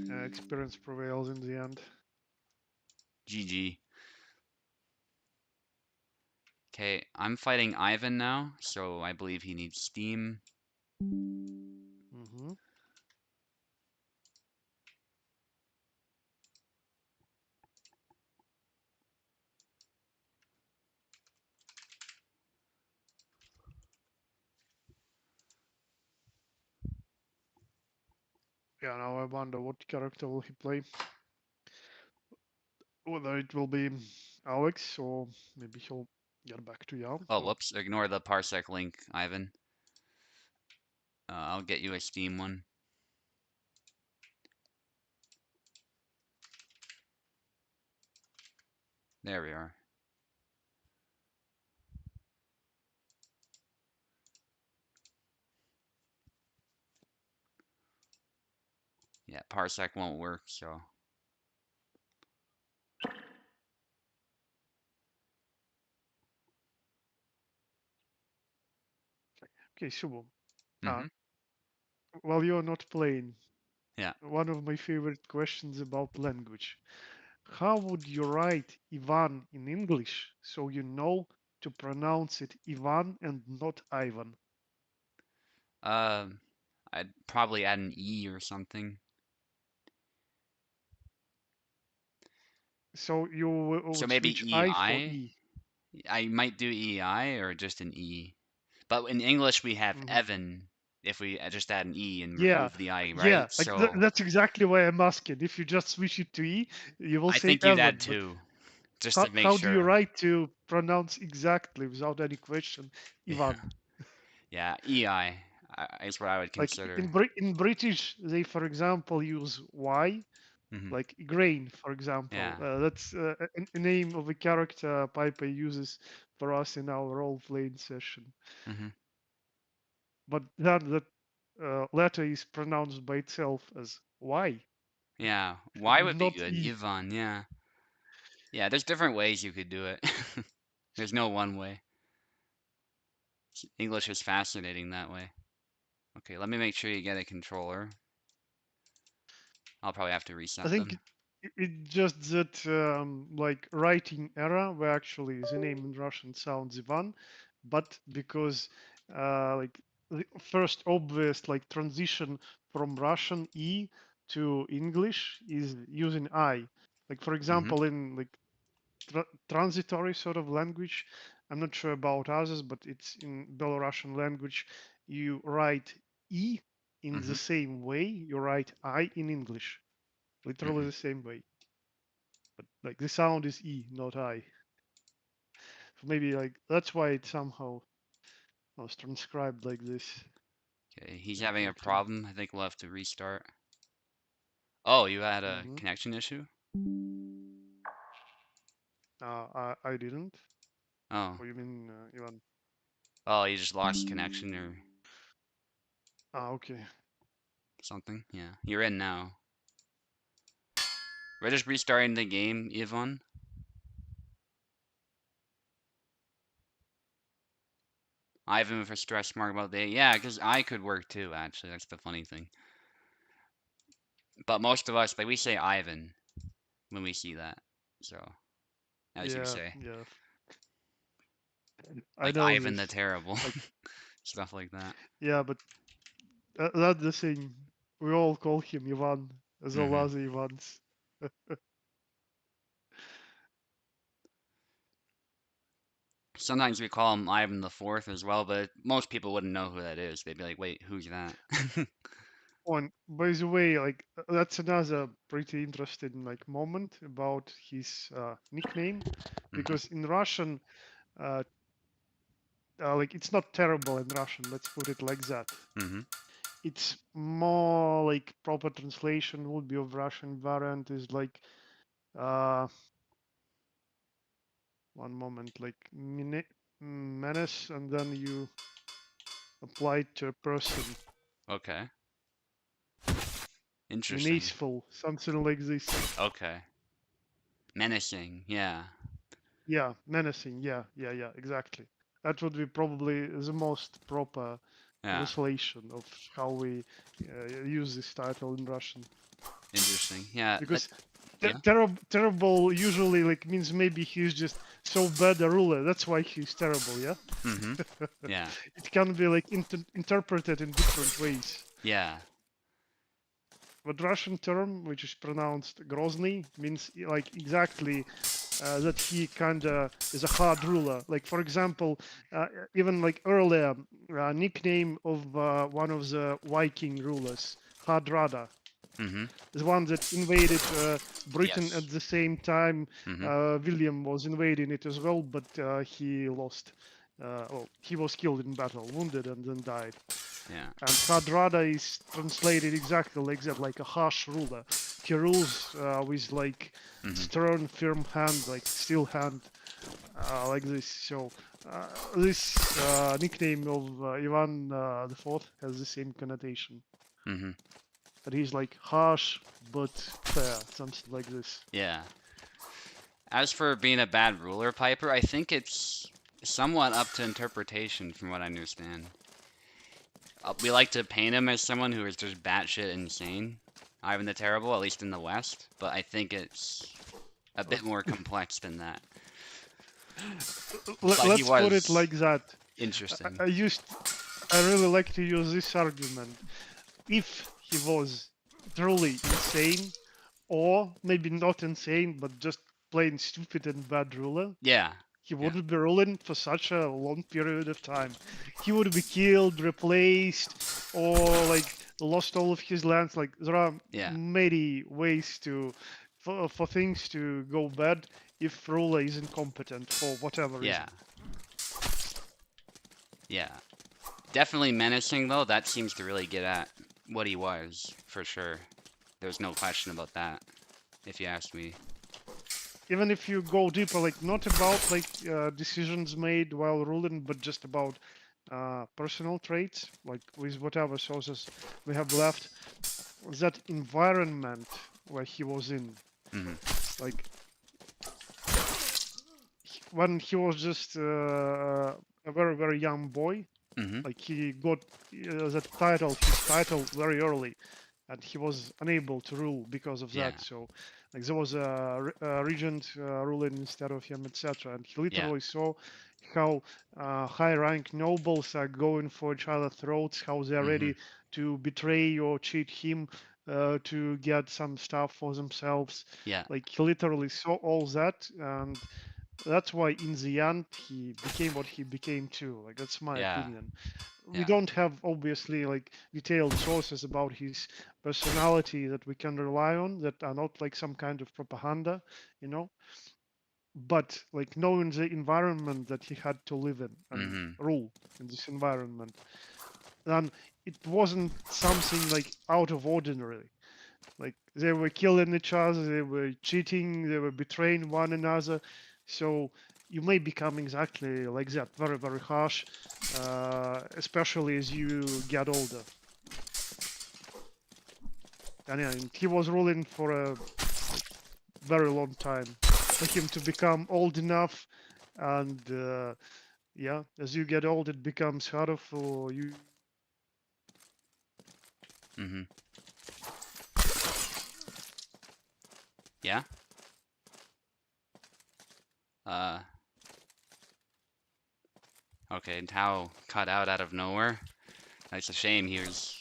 B: Experience prevails in the end.
A: GG. Okay, I'm fighting Ivan now, so I believe he needs Steam.
B: Hmm. Yeah, now I wonder what character will he play. Whether it will be Alex or maybe he'll get back to Yao.
A: Oh,
B: So
A: whoops, ignore the parsec link, Ivan. I'll get you a Steam one. There we are. Yeah, parsec won't work, so.
B: okay, Subo. Uh,
A: Mm-hmm.
B: while you're not playing,
A: Yeah.
B: one of my favorite questions about language. How would you write Ivan in English so you know to pronounce it Ivan and not Ivan?
A: Um, I'd probably add an E or something.
B: So you
A: So
B: would
A: maybe
B: switch I for
A: EI?
B: E.
A: I might do EI or just an E. But in English we have
B: Hmm.
A: Evan if we just add an E and
B: Yeah,
A: remove the I,
B: yeah.
A: right?
B: Like
A: So
B: that's exactly why I'm asking. If you just switch it to E, you will
A: I
B: say
A: think you'd add
B: Evan. But
A: two, just
B: how
A: to make
B: how do you
A: sure.
B: write to pronounce exactly without any question
A: Yeah,
B: Ivan?
A: yeah, EI is what I would
B: Like
A: consider.
B: In British, they for example use Y,
A: Hmm.
B: like grain, for example.
A: Yeah.
B: That's a name of a character Piper uses for us in our role-playing session.
A: Hmm.
B: But then that letter is pronounced by itself as Y,
A: Yeah, Y would
B: and
A: be
B: not
A: good.
B: E.
A: Ivan, yeah. Yeah, there's different ways you could do it. There's no one way. English is fascinating that way. Okay, let me make sure you get a controller. I'll probably have to
B: I
A: reset
B: think
A: them.
B: it just that like writing error, where actually the name in Russian sounds Ivan, but because like the first obvious like transition from Russian E to English is using I. Like for
A: Hmm.
B: example, in like transitory sort of language, I'm not sure about others, but it's in Belarusian language, you write E in the
A: Hmm.
B: same way you write I in English, literally
A: Hmm.
B: the same way. But like the sound is E, not I. So maybe like that's why it somehow was transcribed like this.
A: Okay, he's
B: Yeah,
A: having a
B: okay.
A: problem. I think we'll have to restart. Oh, you had a
B: Mm-hmm.
A: connection issue?
B: I didn't.
A: Oh.
B: Or you mean Ivan?
A: Oh, you just lost connection or
B: Okay.
A: something? Yeah. You're in now. We're just restarting the game, Yvonne. Ivan for stress mark about the yeah, because I could work too, actually. That's the funny thing. But most of us, like, we say Ivan when we see that. So, as you
B: Yeah,
A: say.
B: yeah. I
A: Like
B: know
A: Ivan
B: this.
A: the Terrible.
B: Like,
A: Stuff like that.
B: yeah, but that's the thing. We all call him Ivan, as well
A: Hmm.
B: as Ivans.
A: Sometimes we call him Ivan the Fourth as well, but most people wouldn't know who that is. They'd be like, wait, who's that?
B: On, by the way, like that's another pretty interesting like moment about his nickname,
A: Hmm.
B: because in Russian, uh, like it's not terrible in Russian. Let's put it like that.
A: Hmm.
B: It's more like proper translation would be of Russian variant is like uh one moment like menace, and then you apply it to a person.
A: Okay. Interesting.
B: Menaceful, something like this.
A: Okay. Menacing. Yeah.
B: Yeah, menacing. Yeah, yeah, yeah, exactly. That would be probably the most proper
A: Yeah.
B: translation of how we use this title in Russian.
A: Interesting. Yeah.
B: Because
A: Yeah.
B: terrible usually like means maybe he's just so bad a ruler. That's why he's terrible. Yeah.
A: Hmm. Yeah.
B: It can be like interpreted in different ways.
A: Yeah.
B: But Russian term, which is pronounced Grozny, means like exactly that he kind of is a hard ruler. Like for example, even like earlier nickname of one of the Viking rulers, Hardrada,
A: Hmm.
B: the one that invaded Britain
A: Yes.
B: at the same time
A: Hmm.
B: William was invading it as well, but he lost. Well, he was killed in battle, wounded, and then died.
A: Yeah.
B: And Hardrada is translated exactly like that, like a harsh ruler. He rules with like
A: Hmm.
B: stern, firm hand, like steel hand, like this. So this nickname of Ivan the Fourth has the same connotation.
A: Hmm.
B: That he's like harsh but fair, something like this.
A: Yeah. As for being a bad ruler, Piper, I think it's somewhat up to interpretation from what I understand. We like to paint him as someone who is just batshit insane. Ivan the Terrible, at least in the West, but I think it's a bit more complex than that. But he
B: Let's put it
A: was
B: like that.
A: interesting.
B: I used, I really like to use this argument. If he was truly insane, or maybe not insane, but just plain stupid and bad ruler,
A: Yeah.
B: he
A: Yeah.
B: wouldn't be ruling for such a long period of time. He would be killed, replaced, or like lost all of his lands. Like there are
A: Yeah.
B: many ways to for things to go bad if ruler is incompetent for whatever
A: Yeah.
B: reason.
A: Yeah. Definitely menacing though. That seems to really get at what he was, for sure. There's no question about that, if you ask me.
B: Even if you go deeper, like not about like decisions made while ruling, but just about personal traits, like with whatever sources we have left, that environment where he was in,
A: Hmm.
B: like when he was just a very very young boy,
A: Hmm.
B: like he got that title, his title very early, and he was unable to rule because of
A: Yeah.
B: that. So, like there was a regent ruling instead of him, etc. And he
A: Yeah.
B: literally saw how high-rank nobles are going for each other's throats, how they're
A: Hmm.
B: ready to betray or cheat him to get some stuff for themselves.
A: Yeah.
B: Like he literally saw all that, and that's why in the end he became what he became too. Like that's my
A: Yeah.
B: opinion. We
A: Yeah.
B: don't have obviously like detailed sources about his personality that we can rely on that are not like some kind of propaganda, you know. But like knowing the environment that he had to live in and
A: Hmm.
B: rule in this environment, then it wasn't something like out of ordinary. Like they were killing each other, they were cheating, they were betraying one another. So you may become exactly like that, very, very harsh, especially as you get older. And yeah, and he was ruling for a like very long time. For him to become old enough, and yeah, as you get old, it becomes harder for you.
A: Mm-hmm. Yeah. Uh. Okay. Tao cut out of nowhere. That's a shame. He was.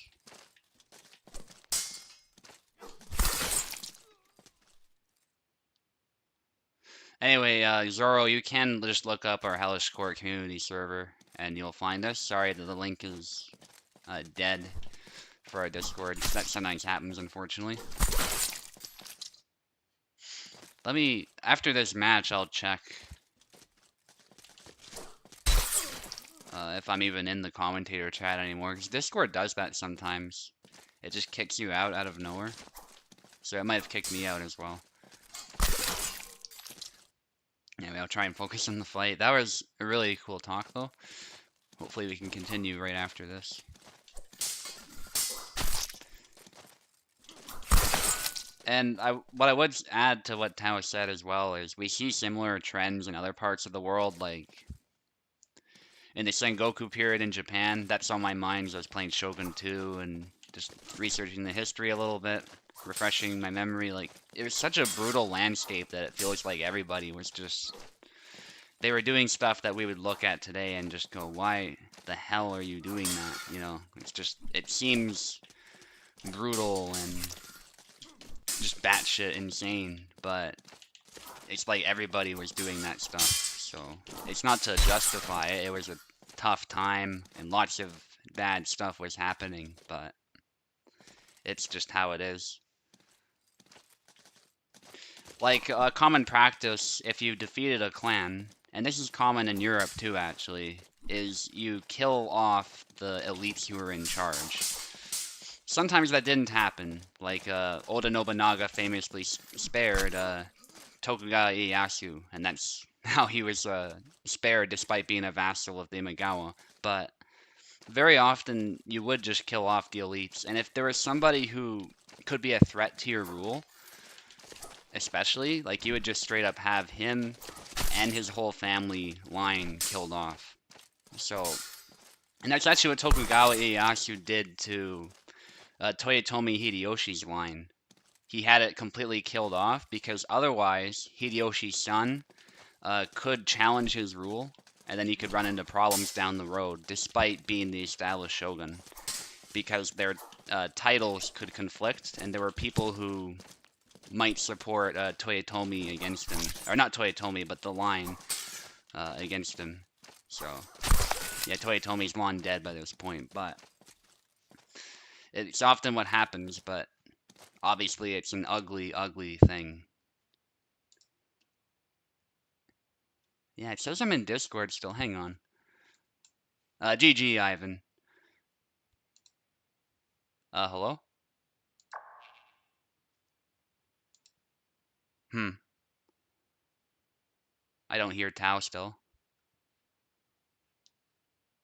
A: Anyway, Zoro, you can just look up our Hellish Quart community server and you'll find us. Sorry that the link is dead for our Discord. That sometimes happens, unfortunately. Let me, after this match, I'll check if I'm even in the commentator chat anymore, because Discord does that sometimes. It just kicks you out of nowhere. So it might have kicked me out as well. Anyway, I'll try and focus on the fight. That was a really cool talk, though. Hopefully we can continue right after this. And what I would add to what Tao said as well is we see similar trends in other parts of the world, like in the Sengoku period in Japan. That's on my mind as I was playing Shogun 2 and just researching the history a little bit, refreshing my memory. Like it was such a brutal landscape that it feels like everybody was just they were doing stuff that we would look at today and just go, why the hell are you doing that? You know, it's just it seems brutal and just batshit insane, but it's like everybody was doing that stuff. So it's not to justify it. It was a tough time and lots of bad stuff was happening, but it's just how it is. Like a common practice, if you defeated a clan, and this is common in Europe too, actually, is you kill off the elites who were in charge. Sometimes that didn't happen, like Oda Nobunaga famously spared Tokugawa Ieyasu, and that's how he was spared despite being a vassal of the Imagawa. But very often you would just kill off the elites, and if there was somebody who could be a threat to your rule, especially, like you would just straight up have him and his whole family line killed off. So, and that's actually what Tokugawa Ieyasu did to Toyotomi Hideyoshi's line. He had it completely killed off because otherwise Hideyoshi's son could challenge his rule, and then he could run into problems down the road, despite being the established shogun, because their titles could conflict, and there were people who might support Toyotomi against him, or not Toyotomi, but the line against him. So, yeah, Toyotomi's long dead by this point, but it's often what happens, but obviously it's an ugly, ugly thing. Yeah, it says I'm in Discord still. Hang on. GG, Ivan. Hello? Hmm. I don't hear Tao still.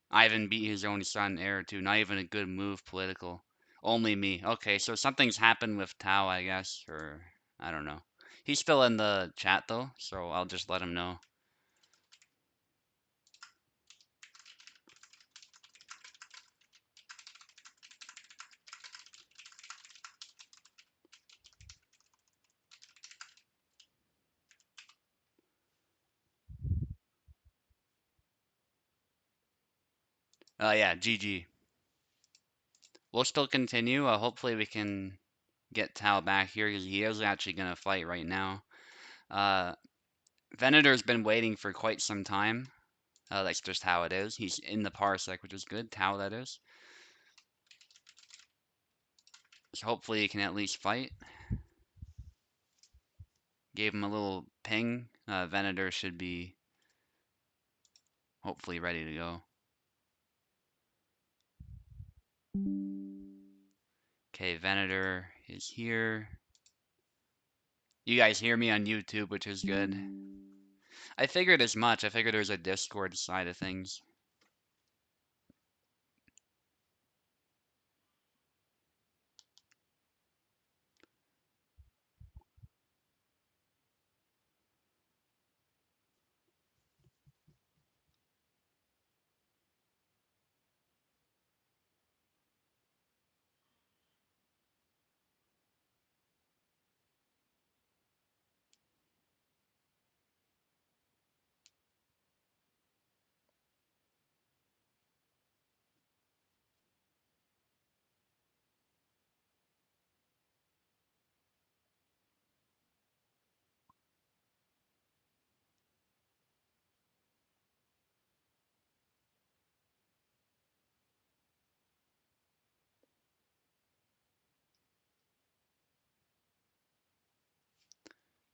A: Ivan beat his own son, heir too. Not even a good move, political. Only me. Okay, so something's happened with Tao, I guess, or I don't know. He's still in the chat though, so I'll just let him know. Yeah, GG. We'll still continue. Hopefully we can get Tao back here because he is actually gonna fight right now. Uh, Venator's been waiting for quite some time. That's just how it is. He's in the parsec, which is good. Tao, that is. So hopefully he can at least fight. Gave him a little ping. Venator should be hopefully ready to go. Okay, Venator is here. You guys hear me on YouTube, which is good. I figured as much. I figured there's a Discord side of things.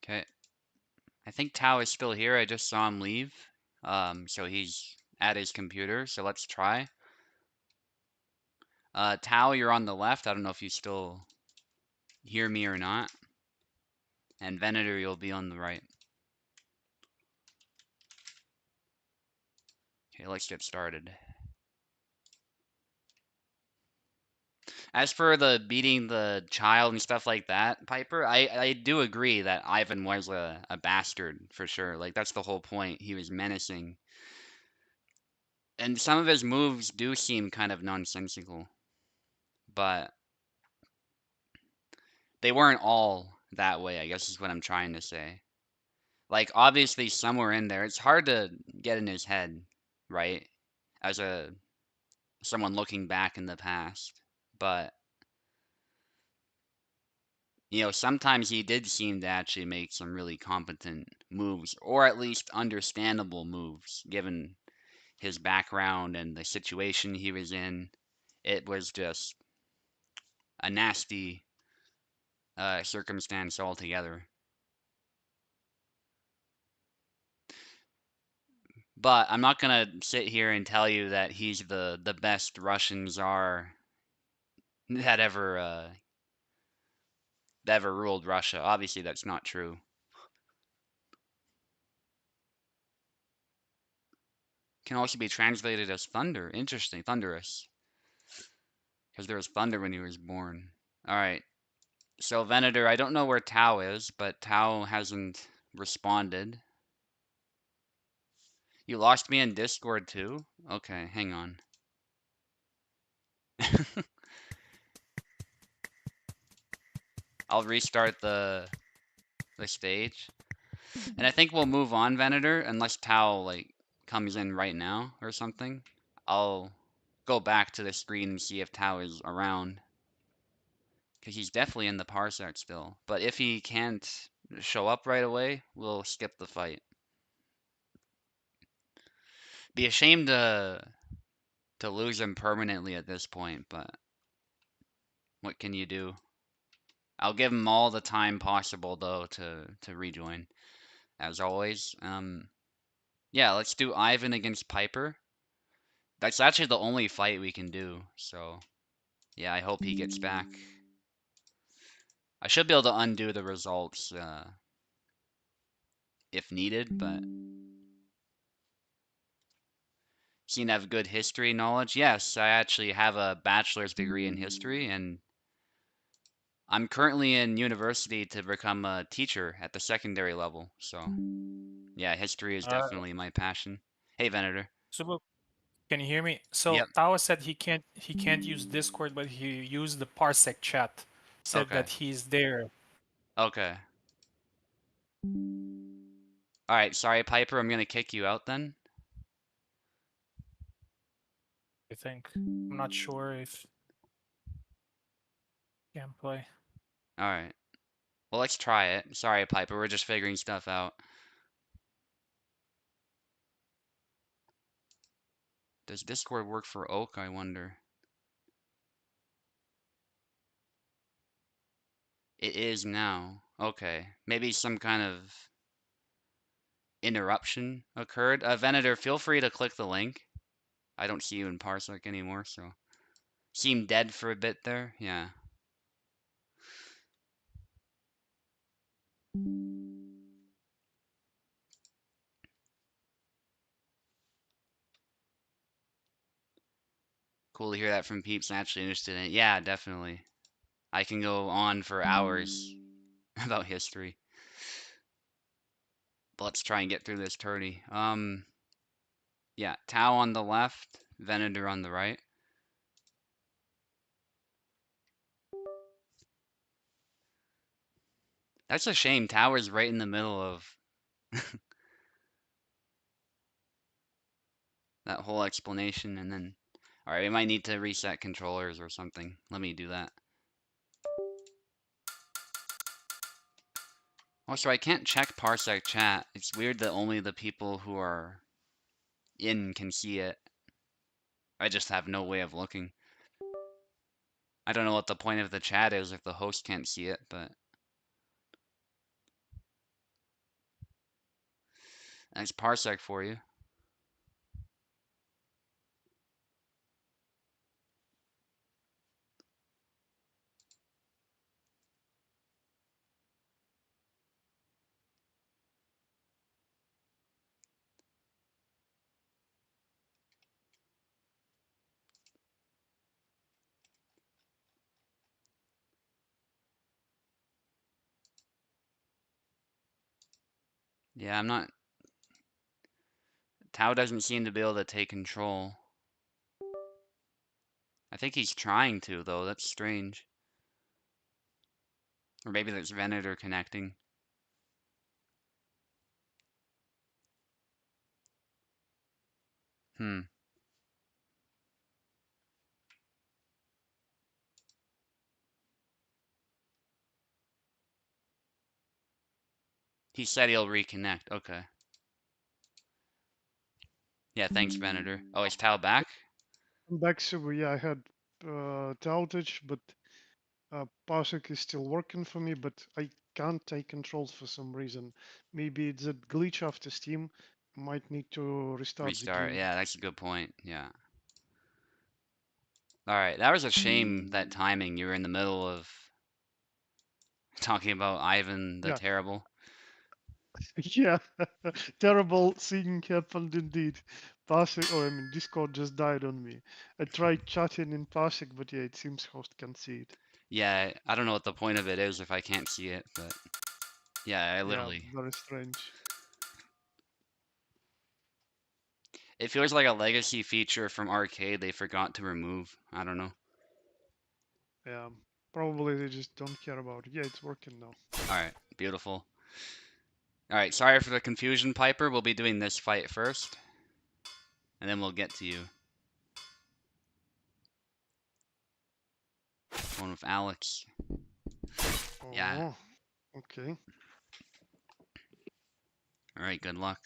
A: Okay, I think Tao is still here. I just saw him leave. So he's at his computer. So let's try. Tao, you're on the left. I don't know if you still hear me or not. And Venator, you'll be on the right. Okay, let's get started. As for the beating the child and stuff like that, Piper, I do agree that Ivan was a bastard for sure. Like that's the whole point. He was menacing. And some of his moves do seem kind of nonsensical, but they weren't all that way, I guess is what I'm trying to say. Like obviously somewhere in there, it's hard to get in his head, right? As a someone looking back in the past. But sometimes he did seem to actually make some really competent moves, or at least understandable moves, given his background and the situation he was in. It was just a nasty circumstance altogether. But I'm not gonna sit here and tell you that he's the best Russian czar that ever ruled Russia. Obviously, that's not true. Can also be translated as thunder. Interesting, thunderous, because there was thunder when he was born. All right. So Venator, I don't know where Tao is, but Tao hasn't responded. You lost me in Discord too? Okay, hang on. I'll restart the stage. And I think we'll move on, Venator, unless Tao like comes in right now or something. I'll go back to the screen and see if Tao is around. Because he's definitely in the parsec still. But if he can't show up right away, we'll skip the fight. Be ashamed to lose him permanently at this point, but what can you do? I'll give him all the time possible though to rejoin, as always. Yeah, let's do Ivan against Piper. That's actually the only fight we can do, so yeah, I hope he gets back. I should be able to undo the results if needed, but seem to have good history knowledge. Yes, I actually have a bachelor's degree in history, and I'm currently in university to become a teacher at the secondary level. So yeah, history is
C: Uh,
A: definitely my passion. Hey, Venator.
C: so can you hear me? So
A: Yep.
C: Tawa said he can't use Discord, but he used the Parsec chat. Said
A: Okay.
C: that he's there.
A: Okay. All right. Sorry, Piper. I'm gonna kick you out then.
C: I think. I'm not sure if he can play.
A: All right. Well, let's try it. Sorry, Piper. We're just figuring stuff out. Does Discord work for Oak? I wonder. It is now. Okay. Maybe some kind of interruption occurred. Venator, feel free to click the link. I don't see you in Parsec anymore, so. seemed dead for a bit there. Yeah. Cool to hear that from peeps actually interested in it. Yeah, definitely. I can go on for hours about history. But let's try and get through this tourney. Yeah, Tau on the left, Venator on the right. That's a shame. Tau is right in the middle of that whole explanation, and then... Alright, we might need to reset controllers or something. Let me do that. Also, I can't check Parsec chat. It's weird that only the people who are in can see it. I just have no way of looking. I don't know what the point of the chat is if the host can't see it, but... That's Parsec for you. Yeah, I'm not... Tau doesn't seem to be able to take control. I think he's trying to, though. That's strange. Or maybe there's Venator connecting. Hmm. He said he'll reconnect. Okay. Yeah, thanks, Venator. Oh, is Tau back?
B: I'm back, so yeah, I had the outage, but Parsec is still working for me, but I can't take controls for some reason. Maybe it's a glitch after Steam. Might need to restart the
A: Restart.
B: game.
A: Yeah, that's a good point. Yeah. Alright, that was a shame, that timing. You were in the middle of talking about Ivan the
B: Yeah,
A: Terrible.
B: yeah, terrible thing happened indeed. Parsec, or I mean, Discord just died on me. I tried chatting in Parsec, but yeah, it seems host can see it.
A: Yeah, I don't know what the point of it is if I can't see it, but... Yeah, I
B: Yeah,
A: literally...
B: very strange.
A: It feels like a legacy feature from Arcade they forgot to remove. I don't know.
B: Yeah, probably they just don't care about it. Yeah, it's working now.
A: Alright, beautiful. Alright, sorry for the confusion, Piper. We'll be doing this fight first. And then we'll get to you. One with Alex. Yeah.
B: Oh, okay.
A: Alright, good luck.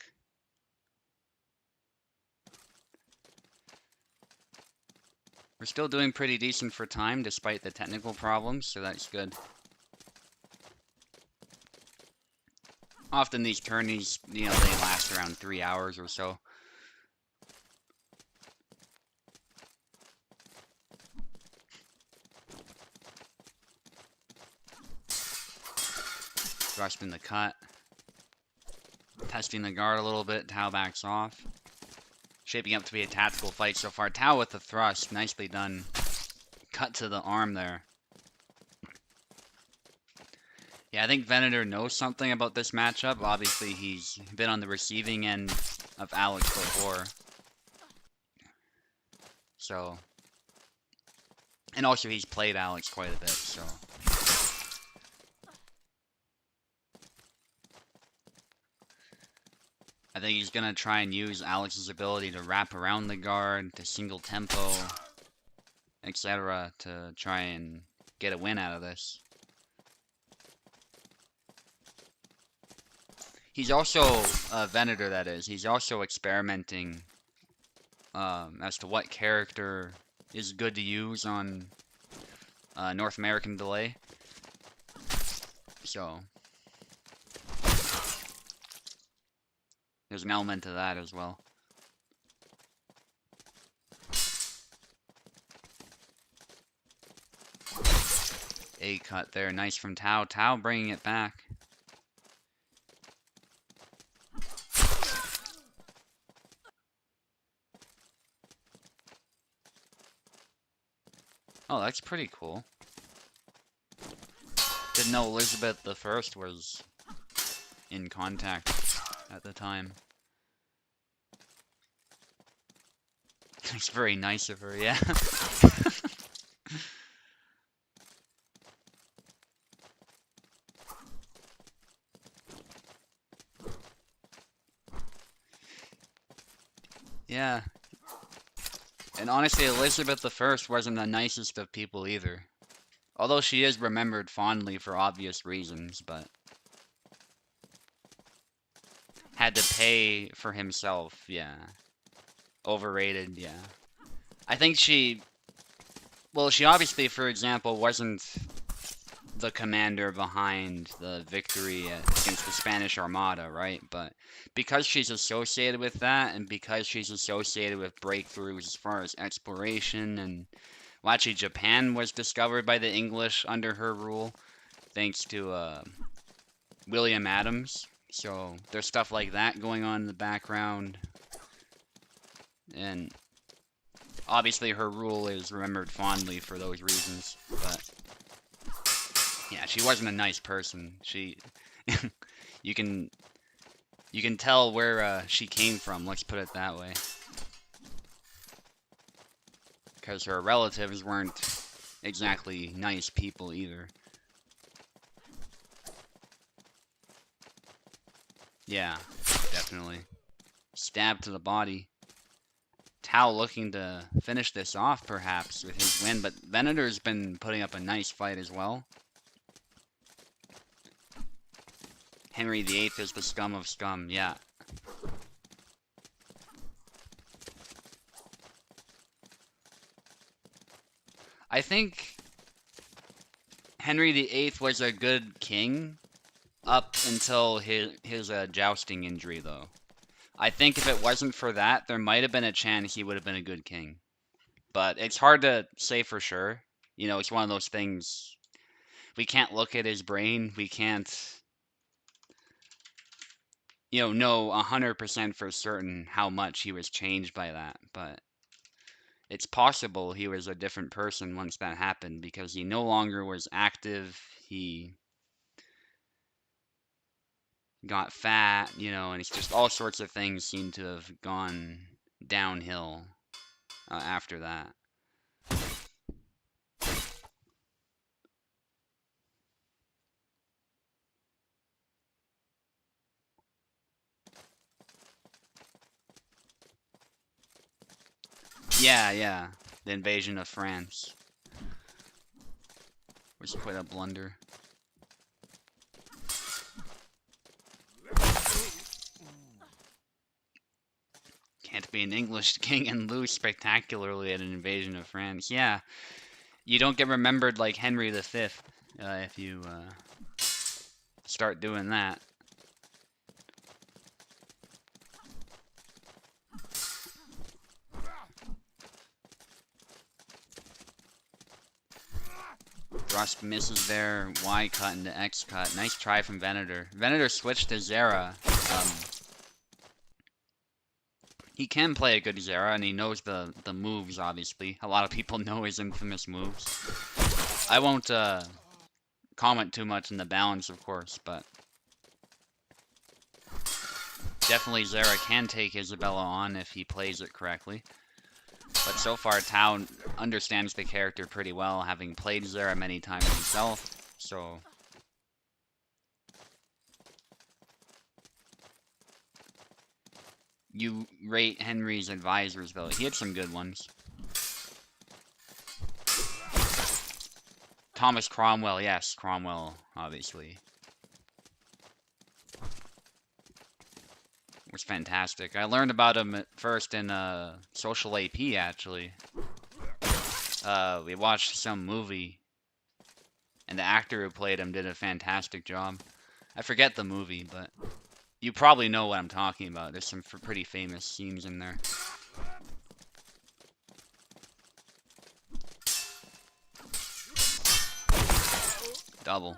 A: We're still doing pretty decent for time despite the technical problems, so that's good. Often these tourneys, they last around 3 hours or so. Thrust in the cut. Testing the guard a little bit, Tau backs off. Shaping up to be a tactical fight so far. Tau with the thrust, nicely done. Cut to the arm there. Yeah, I think Venator knows something about this matchup. Obviously, he's been on the receiving end of Alex before. So... And also, he's played Alex quite a bit, so... I think he's gonna try and use Alex's ability to wrap around the guard, to single tempo, etc. to try and get a win out of this. He's also, Venator that is, he's also experimenting as to what character is good to use on North American delay. So, there's an element to that as well. A cut there. Nice from Tao. Tao bringing it back. Oh, that's pretty cool. Didn't know Elizabeth the First was in contact at the time. It's very nice of her, yeah. Yeah. And honestly, Elizabeth the First wasn't the nicest of people either. Although she is remembered fondly for obvious reasons, but had to pay for himself, yeah. Overrated, yeah. I think she obviously, for example, wasn't the commander behind the victory against the Spanish Armada, right? But because she's associated with that, and because she's associated with breakthroughs as far as exploration, and well, actually, Japan was discovered by the English under her rule, thanks to William Adams. So there's stuff like that going on in the background, and obviously her rule is remembered fondly for those reasons. But yeah, she wasn't a nice person. She, you can tell where she came from. Let's put it that way. Because her relatives weren't exactly nice people either. Yeah, definitely. Stab to the body. Tao looking to finish this off, perhaps, with his win, but Venator's been putting up a nice fight as well. Henry VIII is the scum of scum, yeah. I think Henry VIII was a good king up until his jousting injury, though. I think if it wasn't for that, there might have been a chance he would have been a good king. But it's hard to say for sure. You know, it's one of those things. We can't look at his brain. We can't, know 100% for certain how much he was changed by that. But it's possible he was a different person once that happened because he no longer was active. He got fat, and it's just all sorts of things seem to have gone downhill after that. Yeah, the invasion of France was quite a blunder. Can't be an English king and lose spectacularly at an invasion of France. Yeah, you don't get remembered like Henry V if you start doing that. Thrust misses there. Y cut into X cut. Nice try from Venator. Venator switched to Zera. He can play a good Zera, and he knows the moves, obviously. A lot of people know his infamous moves. I won't comment too much on the balance, of course, but definitely Zera can take Isabella on if he plays it correctly. But so far, Tao understands the character pretty well, having played Zera many times himself, so... You rate Henry's advisors, though. He had some good ones. Thomas Cromwell, yes, Cromwell, obviously. Was fantastic. I learned about him at first in Social AP, actually. We watched some movie, and the actor who played him did a fantastic job. I forget the movie, but you probably know what I'm talking about. There's some pretty famous scenes in there. Double.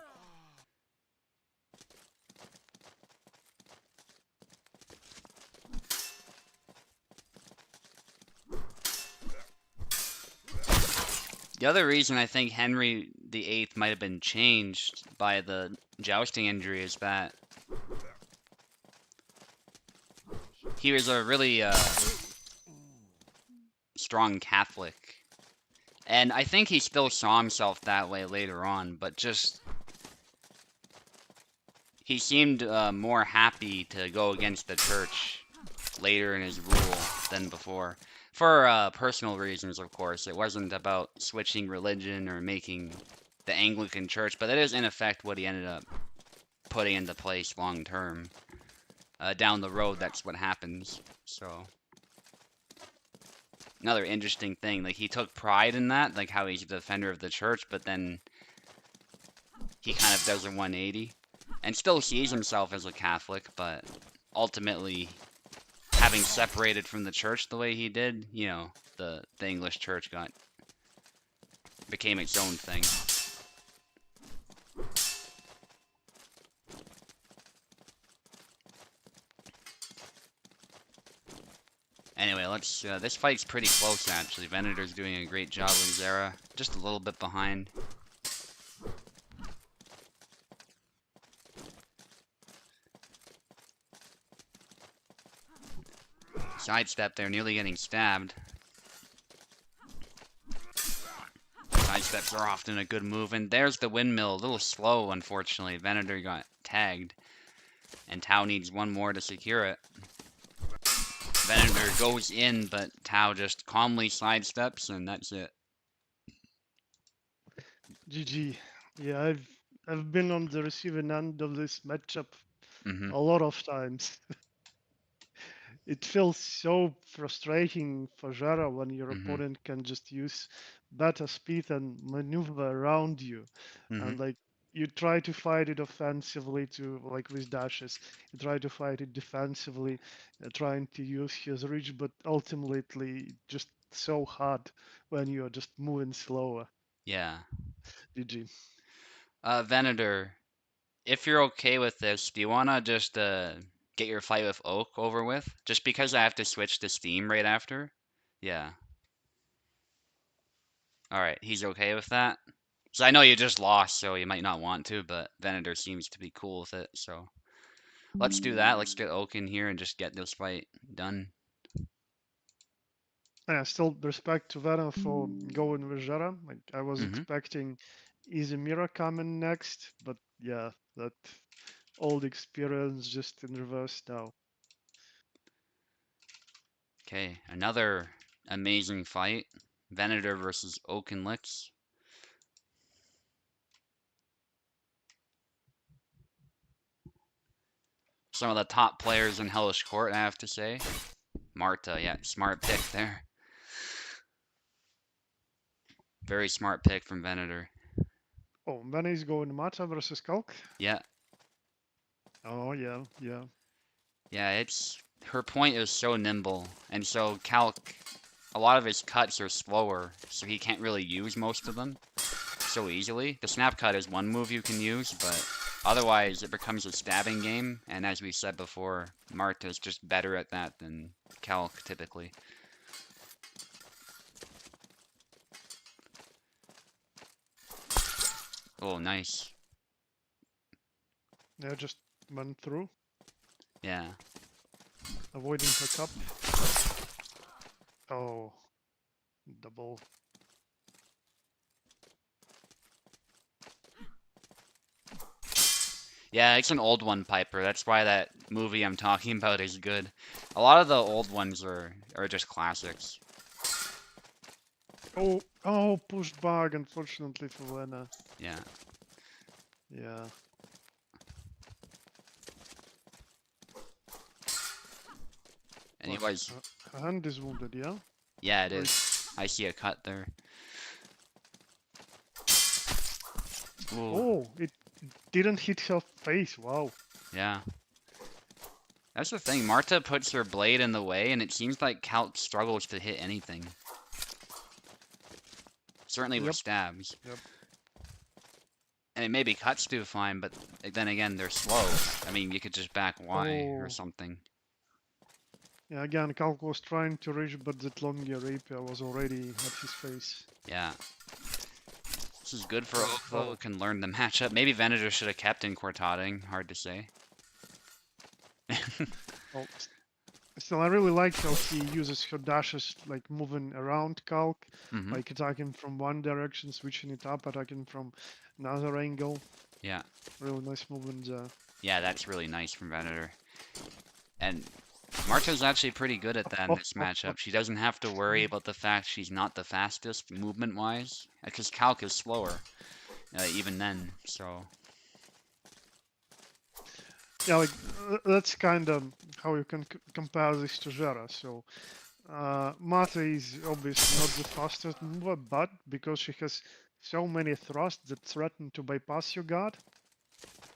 A: The other reason I think Henry VIII might have been changed by the jousting injury is that he was a really strong Catholic. And I think he still saw himself that way later on, but just he seemed more happy to go against the church later in his rule than before. For personal reasons, of course. It wasn't about switching religion or making the Anglican Church, but that is in effect what he ended up putting into place long term. Down the road, that's what happens. So, another interesting thing, like he took pride in that, like how he's a defender of the church, but then he kind of does a 180 and still sees himself as a Catholic, but ultimately having separated from the church the way he did, you know, the English church became its own thing. Anyway, let's. This fight's pretty close actually. Venator's doing a great job with Zera, just a little bit behind. Sidestep there, nearly getting stabbed. Sidesteps are often a good move, and there's the windmill. A little slow, unfortunately. Venator got tagged, and Tau needs one more to secure it. Venator goes in, but Tau just calmly sidesteps, and that's it.
B: GG. Yeah, I've been on the receiving end of this matchup
A: Mm-hmm.
B: a lot of times. It feels so frustrating for Jara when your opponent can just use better speed and maneuver around you. And like you try to fight it offensively to like with dashes, you try to fight it defensively, trying to use his reach, but ultimately just so hard when you're just moving slower.
A: Yeah.
B: GG.
A: Venator, if you're okay with this, do you wanna just get your fight with Oak over with? Just because I have to switch to Steam right after? Yeah. Alright, he's okay with that? So I know you just lost, so you might not want to, but Venator seems to be cool with it, so let's do that. Let's get Oak in here and just get this fight done.
B: Yeah, still respect to Venom for going with Jara. Like I was
A: Mm-hmm.
B: expecting Izumira coming next, but yeah, that old experience just in reverse now.
A: Okay, another amazing fight. Venator versus Oak and Licks. Some of the top players in Hellish Court, I have to say. Marta, yeah, smart pick there. Very smart pick from Venator.
B: Oh, Benny's going Mata versus Kalk.
A: Yeah,
B: Oh yeah, yeah.
A: yeah, it's her point is so nimble, and so Calc, a lot of his cuts are slower, so he can't really use most of them so easily. The snap cut is one move you can use, but otherwise it becomes a stabbing game, and as we said before, Marta's just better at that than Calc typically. Oh, nice.
B: Yeah, just went through,
A: Yeah.
B: avoiding her cup. Oh, double.
A: Yeah, it's an old one, Piper. That's why that movie I'm talking about is good. A lot of the old ones are just classics.
B: Oh, pushed back, unfortunately for Lena.
A: Yeah.
B: Yeah.
A: And he was...
B: Her hand is wounded, yeah?
A: Yeah, it is. I see a cut there. Ooh.
B: Oh, it didn't hit her face, wow.
A: Yeah. That's the thing, Marta puts her blade in the way, and it seems like Calc struggles to hit anything. Certainly with stabs.
B: Yep.
A: And it maybe cuts do fine, but then again, they're slow. I mean, you could just back Y or
B: Oh.
A: something.
B: Yeah, again, Kalk was trying to reach, but that longer rapier was already at his face.
A: Yeah. This is good for Oak,
B: Oh.
A: though. Can learn the matchup. Maybe Venator should have kept in Quartading. Hard to say.
B: Well, still, I really like how he uses her dashes, like moving around Kalk,
A: Hmm.
B: like attacking from one direction, switching it up, attacking from another angle.
A: Yeah.
B: Really nice movement there.
A: Yeah, that's really nice from Venator. And Marta's actually pretty good at that in
B: Oh,
A: this
B: oh, oh.
A: matchup. She doesn't have to worry about the fact she's not the fastest movement-wise, because Calc is slower, even then, so...
B: Yeah, like that's kind of how you can compare this to Jera. So Mata is obviously not the fastest mover, but because she has so many thrusts that threaten to bypass your guard,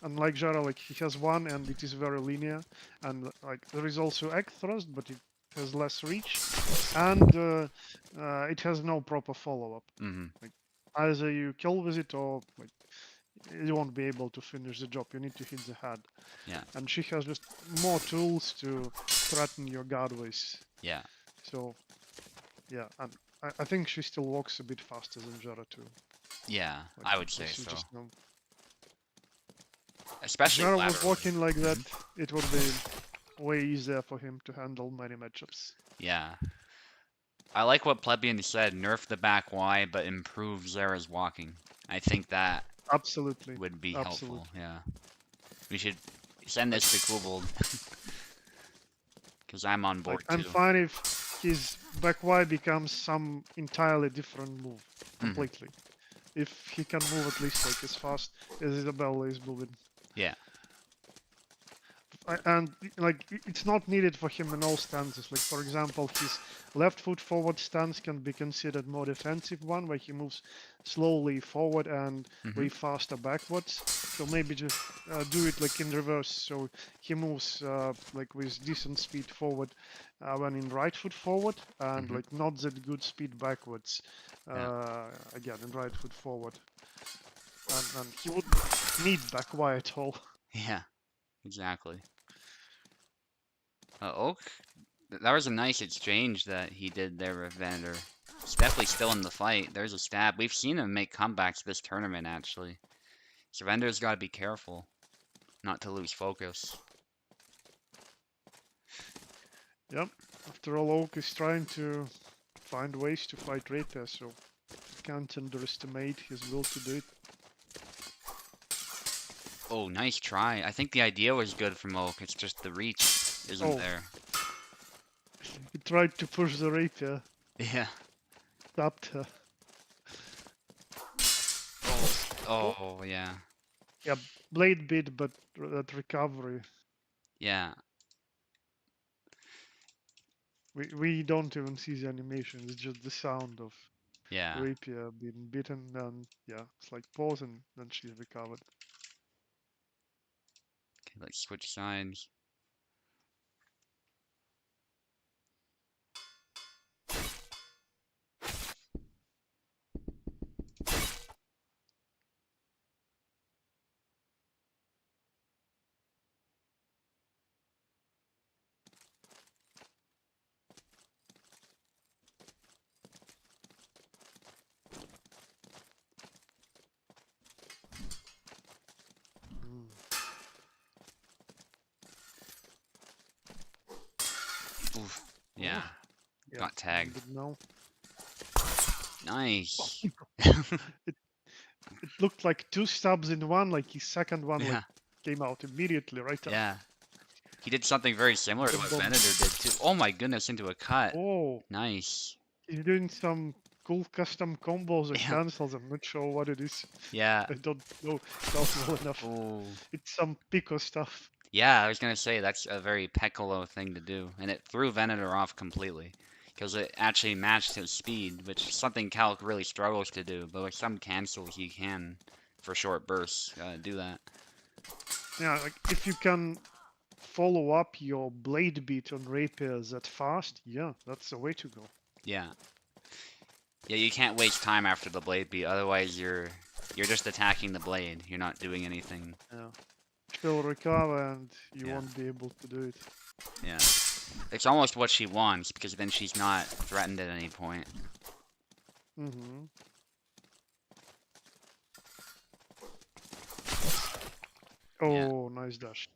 B: unlike Jara, like he has one and it is very linear, and like there is also egg thrust, but it has less reach, and it has no proper follow-up.
A: Hmm.
B: Like either you kill with it or like you won't be able to finish the job. You need to hit the head.
A: Yeah.
B: And she has just more tools to threaten your guard with.
A: Yeah.
B: So yeah, and I think she still walks a bit faster than Jara too.
A: Yeah,
B: Like,
A: I would say
B: because you
A: so.
B: just know.
A: Especially
B: Jara was
A: laterally.
B: walking like that, it would be way easier for him to handle many matchups.
A: Yeah. I like what Plebeian said, nerf the back Y, but improve Zera's walking. I think that
B: Absolutely.
A: would be
B: Absolutely.
A: helpful, yeah. We should send this to Kubold. Because I'm on board
B: Like, I'm
A: too.
B: fine if his back Y becomes some entirely different move, completely. If he can move at least like as fast as Isabella is moving.
A: Yeah.
B: And like it's not needed for him in all stances. Like for example, his left foot forward stance can be considered more defensive one, where he moves slowly forward and way faster backwards. So maybe just do it like in reverse. So he moves like with decent speed forward when in right foot forward, and like not that good speed backwards. Again, in right foot forward, and he wouldn't need back Y at all.
A: Yeah, exactly. Oak, that was a nice exchange that he did there with Venator. He's definitely still in the fight. There's a stab. We've seen him make comebacks this tournament, actually. So Venator's got to be careful not to lose focus.
B: Yep. After all, Oak is trying to find ways to fight Rapier, so can't underestimate his will to do it.
A: Oh, nice try. I think the idea was good from Oak. It's just the reach isn't there.
B: He tried to push the Rapier,
A: Yeah.
B: stopped her.
A: Oh, yeah.
B: Yeah, blade bit, but that recovery.
A: Yeah.
B: We don't even see the animation, it's just the sound of
A: Yeah.
B: Rapier being bitten, and yeah, it's like pause and then she's recovered.
A: Okay, let's switch sides. Oof. Yeah.
B: Yeah,
A: Got tagged.
B: but no.
A: Nice.
B: It looked like two stabs in one, like his second one
A: Yeah.
B: like came out immediately right after.
A: Yeah. He did something very similar to what Venator did too. Oh my goodness, into a cut.
B: Oh,
A: Nice.
B: he's doing some cool custom combos and
A: Yeah.
B: cancels. I'm not sure what it is.
A: Yeah.
B: I don't know stuff well enough.
A: Oh.
B: It's some Pico stuff.
A: Yeah, I was gonna say that's a very Piccolo thing to do, and it threw Venator off completely because it actually matched his speed, which is something Calc really struggles to do. But with some cancels, he can, for short bursts, do that.
B: Yeah, like if you can follow up your blade beat on rapiers that fast, yeah, that's the way to go.
A: Yeah. Yeah, you can't waste time after the blade beat, otherwise you're You're just attacking the blade. You're not doing anything.
B: Yeah. She'll recover and you
A: Yeah.
B: won't be able to do it.
A: Yeah. It's almost what she wants, because then she's not threatened at any point.
B: Mm-hmm.
A: Yeah.
B: Oh, nice dash.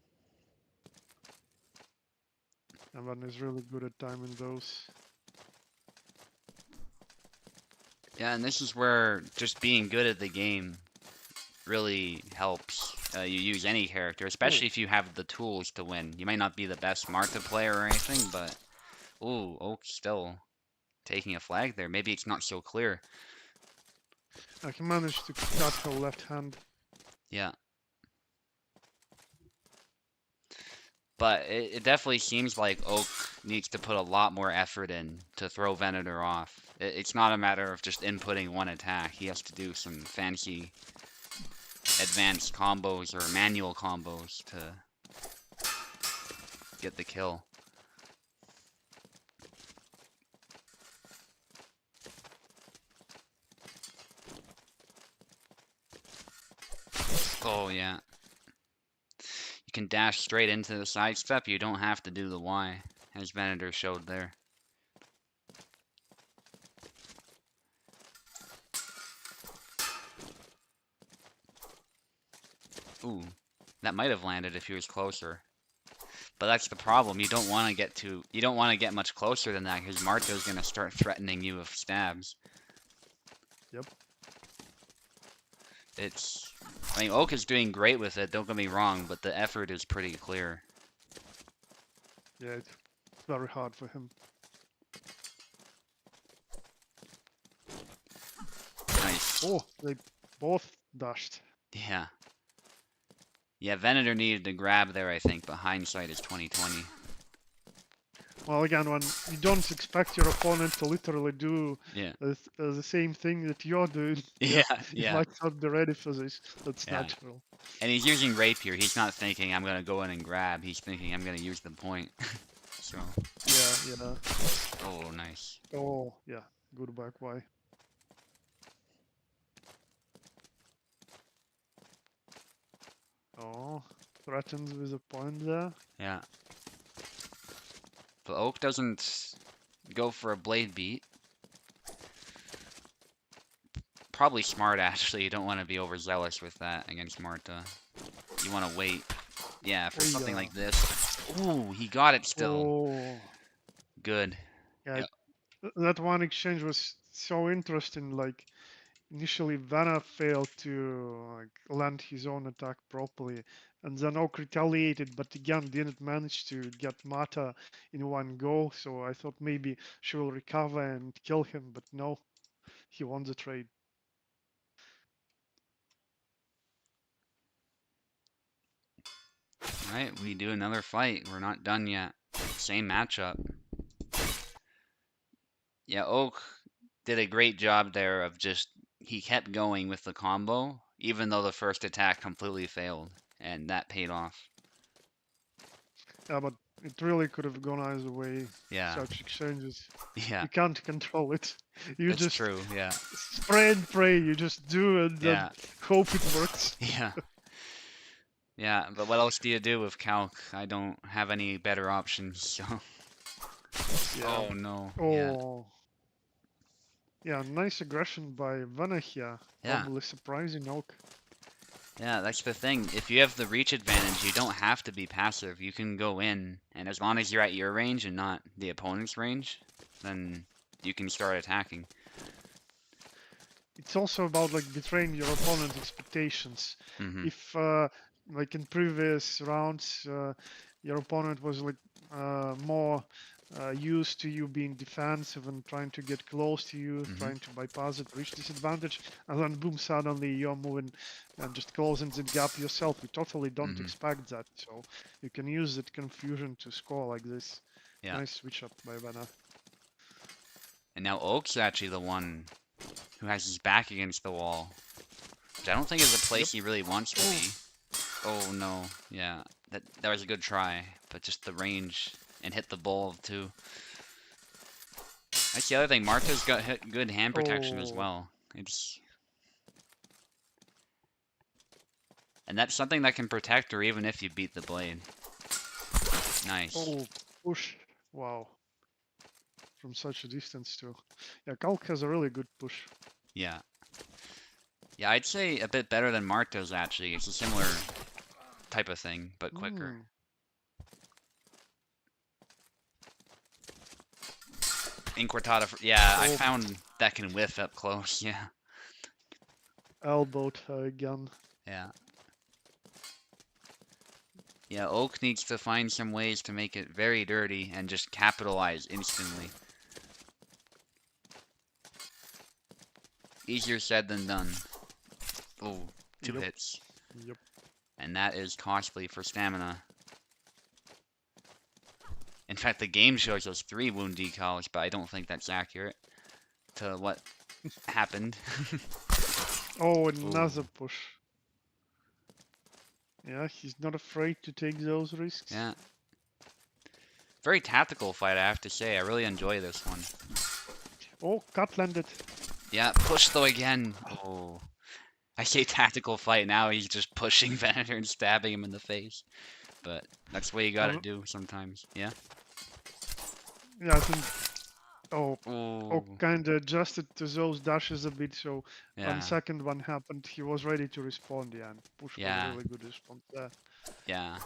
B: Evan is really good at timing those.
A: Yeah, and this is where just being good at the game really helps. You use any character, especially if you have the tools to win. You might not be the best Martha player or anything, but ooh, Oak still taking a flag there. Maybe it's not so clear.
B: He managed to cut her left hand.
A: Yeah. But it definitely seems like Oak needs to put a lot more effort in to throw Venator off. It's not a matter of just inputting one attack. He has to do some fancy advanced combos or manual combos to get the kill. Oh, yeah. You can dash straight into the sidestep. You don't have to do the Y, as Venator showed there. Ooh, that might have landed if he was closer. But that's the problem. You don't want to get much closer than that, because Marto's gonna start threatening you with stabs.
B: Yep.
A: I mean, Oak is doing great with it, don't get me wrong, but the effort is pretty clear.
B: Yeah, it's very hard for him.
A: Nice.
B: Oh, they both dashed.
A: Yeah. Yeah, Venator needed to grab there, I think, but hindsight is 20/20.
B: Well, again, when you don't expect your opponent to literally do
A: Yeah.
B: the same thing that you're doing,
A: Yeah,
B: you
A: yeah.
B: might not be ready for this. That's
A: Yeah.
B: natural.
A: And he's using Rapier. He's not thinking, I'm gonna go in and grab. He's thinking, I'm gonna use the point. So,
B: Yeah.
A: oh, nice.
B: Oh, yeah. Good back Y. Oh, threatens with a point there.
A: Yeah. But Oak doesn't go for a blade beat. Probably smart, actually. You don't want to be overzealous with that against Marta. You want to wait. Yeah, for something like this. Ooh, he got it still.
B: Oh,
A: Good.
B: yeah.
A: Yep.
B: That one exchange was so interesting. Like, initially, Vanna failed to land his own attack properly, and then Oak retaliated, but again didn't manage to get Mata in one go. So I thought maybe she will recover and kill him, but no, he won the trade.
A: Alright, we do another fight. We're not done yet. Same matchup. Yeah, Oak did a great job there of just, he kept going with the combo, even though the first attack completely failed, and that paid off.
B: Yeah, but it really could have gone either way.
A: Yeah,
B: Such exchanges,
A: yeah,
B: you can't control it. You
A: that's
B: just
A: true, yeah,
B: spray and pray. You just do and then
A: yeah,
B: hope it works.
A: yeah. Yeah, but what else do you do with Calc? I don't have any better options, so...
B: Yeah.
A: Oh no, yeah,
B: Oh. Yeah, nice aggression by Vanna here.
A: yeah.
B: Probably surprising Oak.
A: Yeah, that's the thing. If you have the reach advantage, you don't have to be passive. You can go in, and as long as you're at your range and not the opponent's range, then you can start attacking.
B: It's also about like betraying your opponent's expectations.
A: Mm-hmm.
B: If like in previous rounds, your opponent was like more used to you being defensive and trying to get close to you,
A: Mm-hmm.
B: trying to bypass it, reach disadvantage, and then boom, suddenly you're moving and just closing the gap yourself. You totally don't
A: Mm-hmm.
B: expect that, so you can use that confusion to score like this.
A: Yeah.
B: Nice switch up by Vanna.
A: And now Oak's actually the one who has his back against the wall, which I don't think is a place he really wants to be. Oh no, yeah, that was a good try, but just the range and hit the ball too. That's the other thing. Marta's got good hand protection as
B: Oh.
A: well. It's And that's something that can protect her even if you beat the blade. Nice.
B: Oh, push. Wow. From such a distance too. Yeah, Kalk has a really good push.
A: Yeah. Yeah, I'd say a bit better than Marto's actually. It's a similar type of thing, but quicker.
B: Mm.
A: Inquartada, yeah, I
B: Oh,
A: found that can whiff up close, yeah.
B: elbowed her again.
A: Yeah. Yeah, Oak needs to find some ways to make it very dirty and just capitalize instantly. Easier said than done. Oh, two
B: Yep.
A: hits.
B: Yep.
A: And that is costly for stamina. In fact, the game shows us 3 wound decals, but I don't think that's accurate to what happened.
B: Oh,
A: Ooh.
B: another push. Yeah, he's not afraid to take those risks.
A: Yeah. Very tactical fight, I have to say. I really enjoy this one.
B: Oh, cut landed.
A: Yeah, push though again. Oh. I say tactical fight, now he's just pushing Venator and stabbing him in the face. But that's what you gotta
B: Oh,
A: do sometimes, yeah?
B: yeah, I think. Oh,
A: Ooh.
B: oh, kind of adjusted to those dashes a bit. So when
A: Yeah.
B: second one happened, he was ready to respond. Yeah, and push was a
A: Yeah.
B: really good response there.
A: Yeah.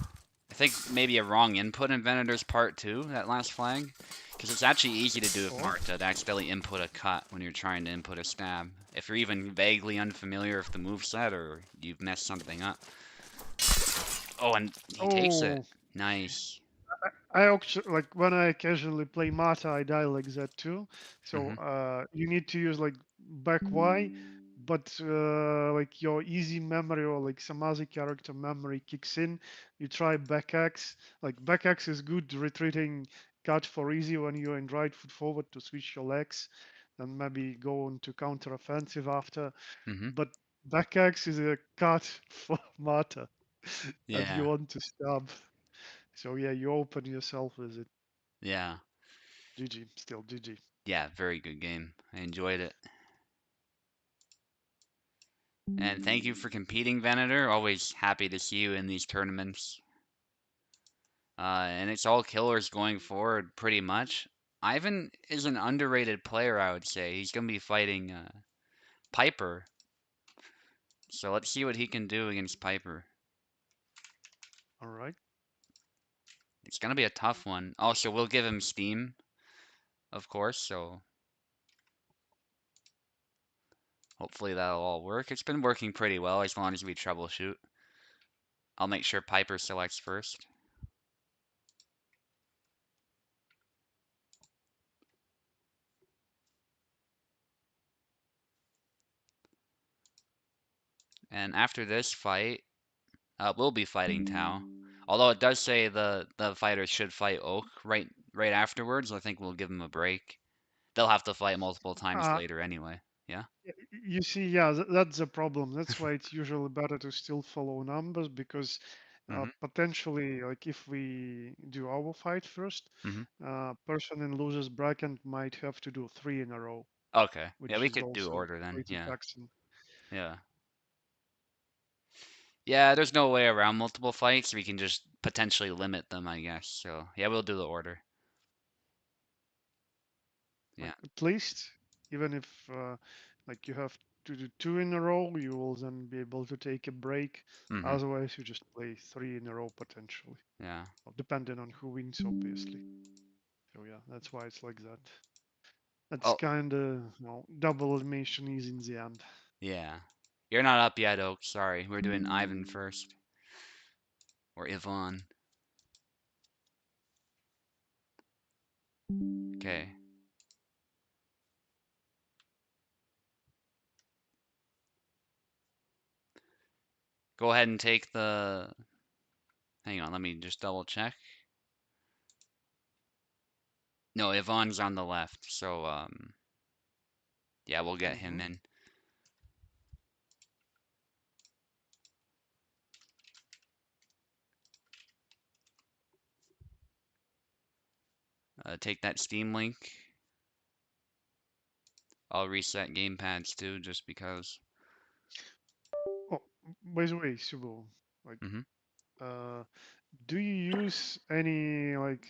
A: I think maybe a wrong input in Venator's part too, that last flag. Because it's actually easy to do with
B: Oh,
A: Marta to accidentally input a cut when you're trying to input a stab. If you're even vaguely unfamiliar with the moveset or you've messed something up. Oh, and he takes it.
B: oh.
A: Nice.
B: I actually like when I occasionally play Mata, I die like that too. So
A: Mm-hmm.
B: you need to use like back Y, but like your easy memory or like some other character memory kicks in. You try back X. Like back X is good retreating cut for easy when you're in right foot forward to switch your legs, then maybe go into counter offensive after.
A: Mm-hmm.
B: But back X is a cut for Mata, and you
A: Yeah.
B: want to stab. So yeah, you open yourself with it.
A: Yeah.
B: GG, still GG.
A: Yeah, very good game. I enjoyed it. And thank you for competing, Venator. Always happy to see you in these tournaments. And it's all killers going forward, pretty much. Ivan is an underrated player, I would say. He's going to be fighting Piper. So let's see what he can do against Piper.
B: All right.
A: It's going to be a tough one. Also, we'll give him Steam, of course, so hopefully that'll all work. It's been working pretty well as long as we troubleshoot. I'll make sure Piper selects first. And after this fight, we'll be fighting Tau. Although it does say the fighters should fight Oak right afterwards. I think we'll give them a break. They'll have to fight multiple times
B: Uh,
A: later anyway. Yeah.
B: you see, yeah, that's the problem. That's why it's usually better to still follow numbers because
A: Mhm.
B: potentially, like if we do our fight first,
A: Mhm.
B: person in losers bracket might have to do three in a row,
A: Okay. Yeah,
B: which
A: we
B: is
A: could do
B: also
A: order then.
B: pretty
A: Yeah.
B: taxing.
A: Yeah. Yeah, there's no way around multiple fights. We can just potentially limit them, I guess. So, yeah, we'll do the order.
B: Like
A: Yeah.
B: at least, even if like you have to do two in a row, you will then be able to take a break.
A: Mhm.
B: Otherwise, you just play three in a row potentially,
A: Yeah.
B: well, depending on who wins, obviously. So yeah, that's why it's like that. That's
A: Oh,
B: kind of double elimination is in the end.
A: yeah. You're not up yet, Oak. Sorry. We're doing Ivan first. Or Yvonne. Okay. Go ahead and take the... Hang on, let me just double check. No, Yvonne's on the left, so, yeah, we'll get him
B: Hmm.
A: in. Take that Steam link. I'll reset gamepads too, just because.
B: Oh, by the way, Subo, like,
A: Hmm.
B: do you use any like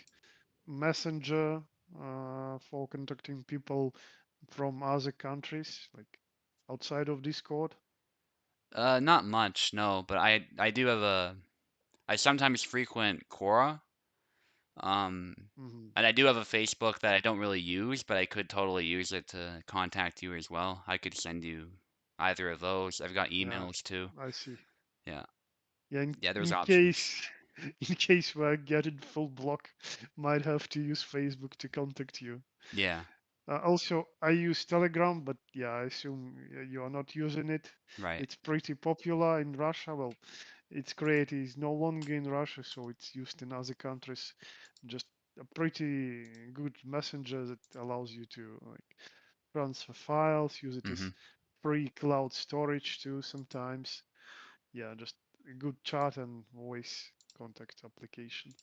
B: messenger for contacting people from other countries, like outside of Discord?
A: Not much, no, but I do have I sometimes frequent Quora, um,
B: Hmm.
A: and I do have a Facebook that I don't really use, but I could totally use it to contact you as well. I could send you either of those. I've got
B: Yeah,
A: emails too.
B: I see.
A: Yeah,
B: Yeah,
A: yeah, there's
B: in
A: options.
B: case in case we're getting full block, might have to use Facebook to contact you.
A: Yeah,
B: Also, I use Telegram, but yeah, I assume you are not using it.
A: right.
B: It's pretty popular in Russia. Well, its creator is no longer in Russia, so it's used in other countries. Just a pretty good messenger that allows you to like transfer files, use it as
A: Hmm.
B: free cloud storage too sometimes. Yeah, just a good chat and voice contact application.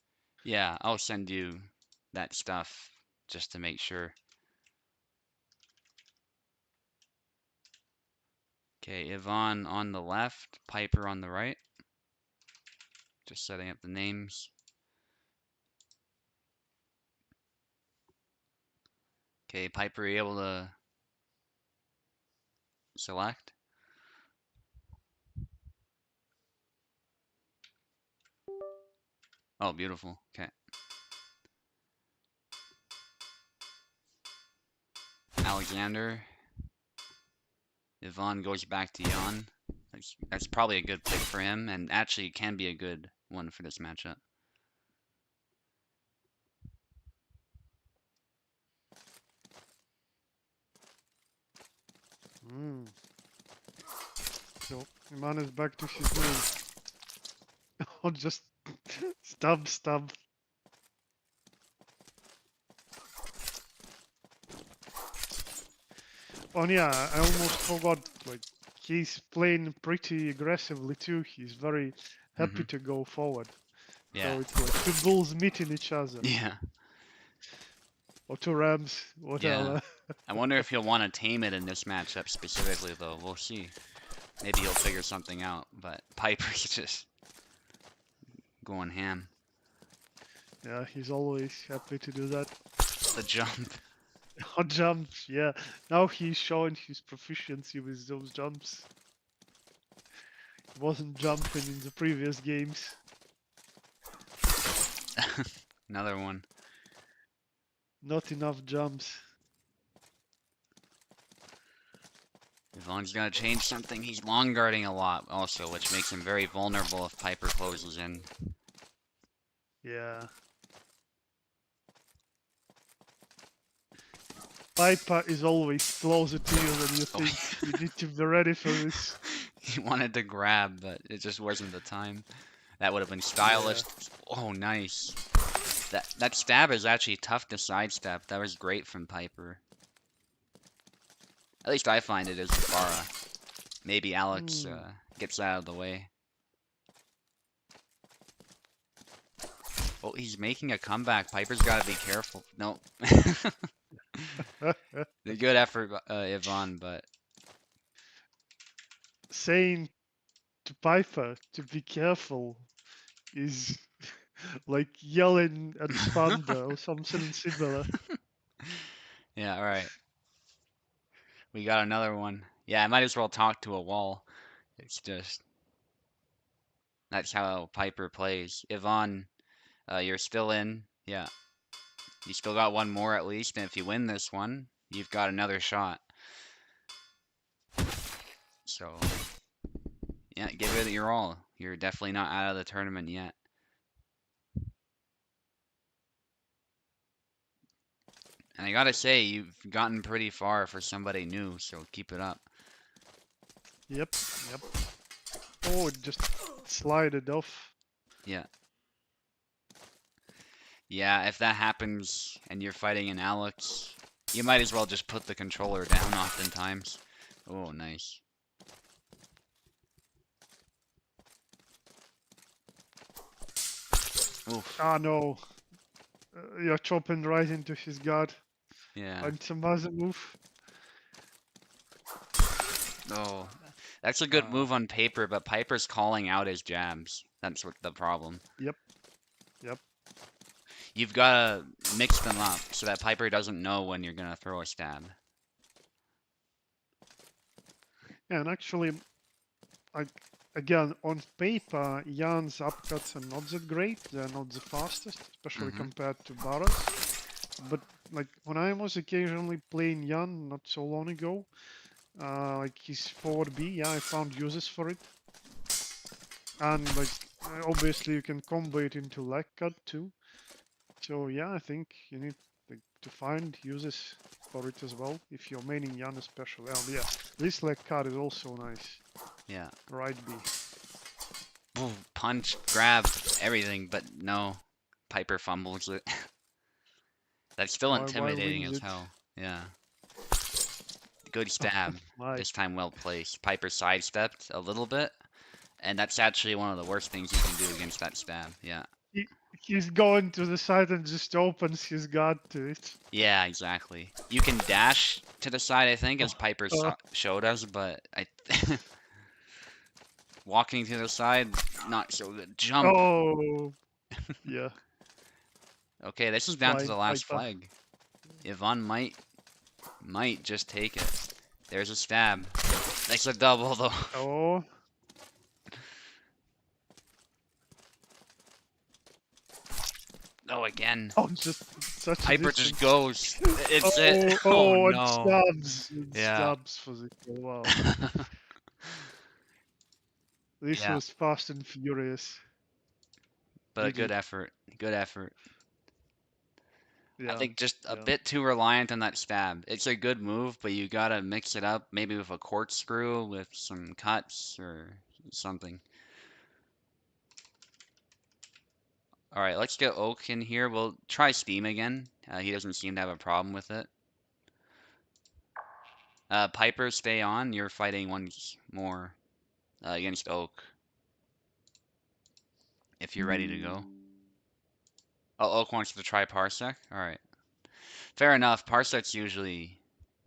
A: Yeah, I'll send you that stuff just to make sure. Okay, Yvonne on the left, Piper on the right. Just setting up the names. Okay, Piper, are you able to select? Oh, beautiful. Okay. Alexander. Yvonne goes back to Jan. That's probably a good pick for him, and actually can be a good one for this matchup.
B: Mm. So man is back to his name. Or just stab. Oh yeah, I almost forgot. Like he's playing pretty aggressively too. He's very happy
A: Hmm.
B: to go forward.
A: Yeah.
B: So it's like two bulls meeting each other,
A: Yeah.
B: or two rams,
A: Yeah.
B: whatever.
A: I wonder if he'll want to tame it in this matchup specifically, though. We'll see. Maybe he'll figure something out, but Piper's just going ham.
B: Yeah, he's always happy to do that.
A: The jump.
B: Hot jumps, yeah. Now he's showing his proficiency with those jumps. He wasn't jumping in the previous games.
A: Another one.
B: Not enough jumps.
A: Yvonne's gonna change something. He's long guarding a lot also, which makes him very vulnerable if Piper closes in.
B: Yeah. Piper is always closer to you than you
A: Oh,
B: think. You need to be ready for this.
A: he wanted to grab, but it just wasn't the time. That would have been
B: Yeah.
A: stylish. Oh, nice. That stab is actually tough to sidestep. That was great from Piper. At least I find it is with Bara. Maybe Alex
B: Hmm.
A: gets out of the way. Oh, he's making a comeback. Piper's got to be careful. No. The good effort, Yvonne, but
B: Saying to Piper to be careful is like yelling at Panda or something similar.
A: yeah, all right. We got another one. Yeah, I might as well talk to a wall. It's just that's how Piper plays. Yvonne, you're still in. Yeah, you still got one more at least, and if you win this one, you've got another shot. So, yeah, give it your all. You're definitely not out of the tournament yet. And I gotta say, you've gotten pretty far for somebody new, so keep it up.
B: Yep, yep. Oh, it just slided off.
A: Yeah. Yeah, if that happens and you're fighting an Alex, you might as well just put the controller down oftentimes. Oh, nice. Oof.
B: Ah no, you're chopping right into his guard.
A: Yeah.
B: And some other move.
A: Oh, That's a good move on paper, but Piper's calling out his jabs. That's what the problem.
B: Yep. Yep.
A: You've got to mix them up so that Piper doesn't know when you're going to throw a stab.
B: Yeah, and actually, again, on paper, Jan's upcuts are not that great. They're not the fastest, especially compared to Barras. But like when I was occasionally playing Jan not so long ago, like his forward B, yeah, I found uses for it. And like obviously you can combo it into leg cut too. So yeah, I think you need like, to find uses for it as well if you're maining Jan especially. And yeah, this leg cut is also nice.
A: Yeah.
B: Right B.
A: Ooh, punch, grab, everything, but no. Piper fumbles it. That's still intimidating
B: wins
A: as
B: it?
A: hell. Yeah. Good stab.
B: Nice.
A: This time well placed. Piper sidestepped a little bit, and that's actually one of the worst things you can do against that stab. Yeah.
B: He's going to the side and just opens his guard to it.
A: Yeah, exactly. You can dash to the side, I think, as Piper showed us, but walking to the side, not so good. Jump.
B: Oh, yeah.
A: Okay, this is down to the last
B: Piper.
A: flag. Yvonne might just take it. There's a stab. That's a double, though.
B: Oh.
A: Oh, again.
B: Oh, just such
A: Piper
B: a
A: just
B: distance.
A: goes. It's it. Oh,
B: Oh,
A: no.
B: it stabs. It
A: Yeah.
B: stabs for the kill. Wow. This
A: Yeah.
B: was fast and furious.
A: But a
B: GG.
A: good effort. Good effort.
B: Yeah.
A: I think just a bit too reliant on that stab. It's a good move, but you gotta mix it up, maybe with a corkscrew, with some cuts, or something. Alright, let's get Oak in here. We'll try Steam again. He doesn't seem to have a problem with it. Piper, stay on. You're fighting once more against Oak. If you're ready to go. Oh, Oak wants to try Parsec? Alright. Fair enough. Parsek's usually,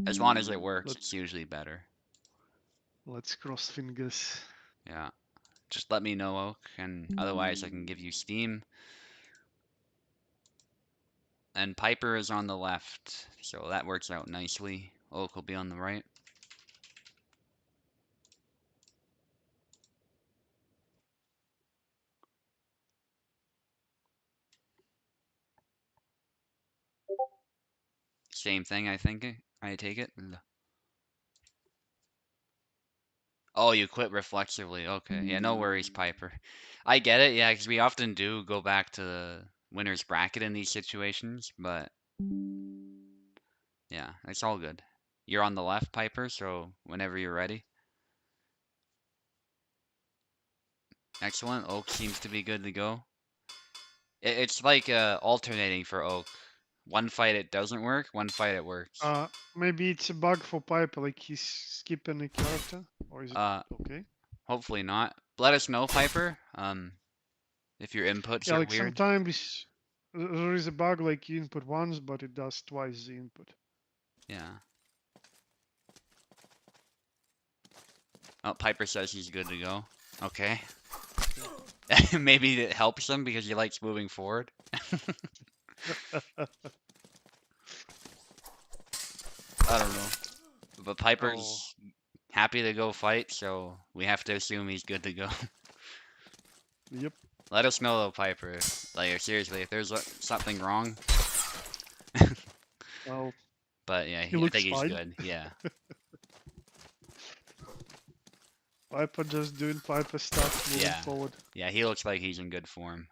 A: as long as it works, it's usually better.
B: Let's cross fingers.
A: Yeah. Just let me know, Oak, and otherwise I can give you Steam. And Piper is on the left, so that works out nicely. Oak will be on the right. Same thing, I think. I take it. Oh, you quit reflexively. Okay. Yeah, no worries, Piper. I get it, yeah, because we often do go back to the winner's bracket in these situations, but yeah, it's all good. You're on the left, Piper, so whenever you're ready. Excellent. Oak seems to be good to go. It's like alternating for Oak. One fight it doesn't work, one fight it works.
B: Maybe it's a bug for Piper, like he's skipping a character, or is it okay?
A: Hopefully not. Let us know, Piper. If your inputs
B: Yeah,
A: are
B: like
A: weird.
B: sometimes there is a bug like you input once, but it does twice the input.
A: Yeah. Oh, Piper says he's good to go. Okay. Maybe it helps him because he likes moving forward. I don't know. But Piper's happy to go fight, so we have to assume he's good to go.
B: Yep.
A: Let us know though, Piper. Like, seriously, if there's something wrong.
B: Well,
A: but yeah,
B: he
A: I
B: looks
A: think he's
B: fine.
A: good. Yeah.
B: Piper just doing Piper stuff, moving forward.
A: Yeah, he looks like he's in good form.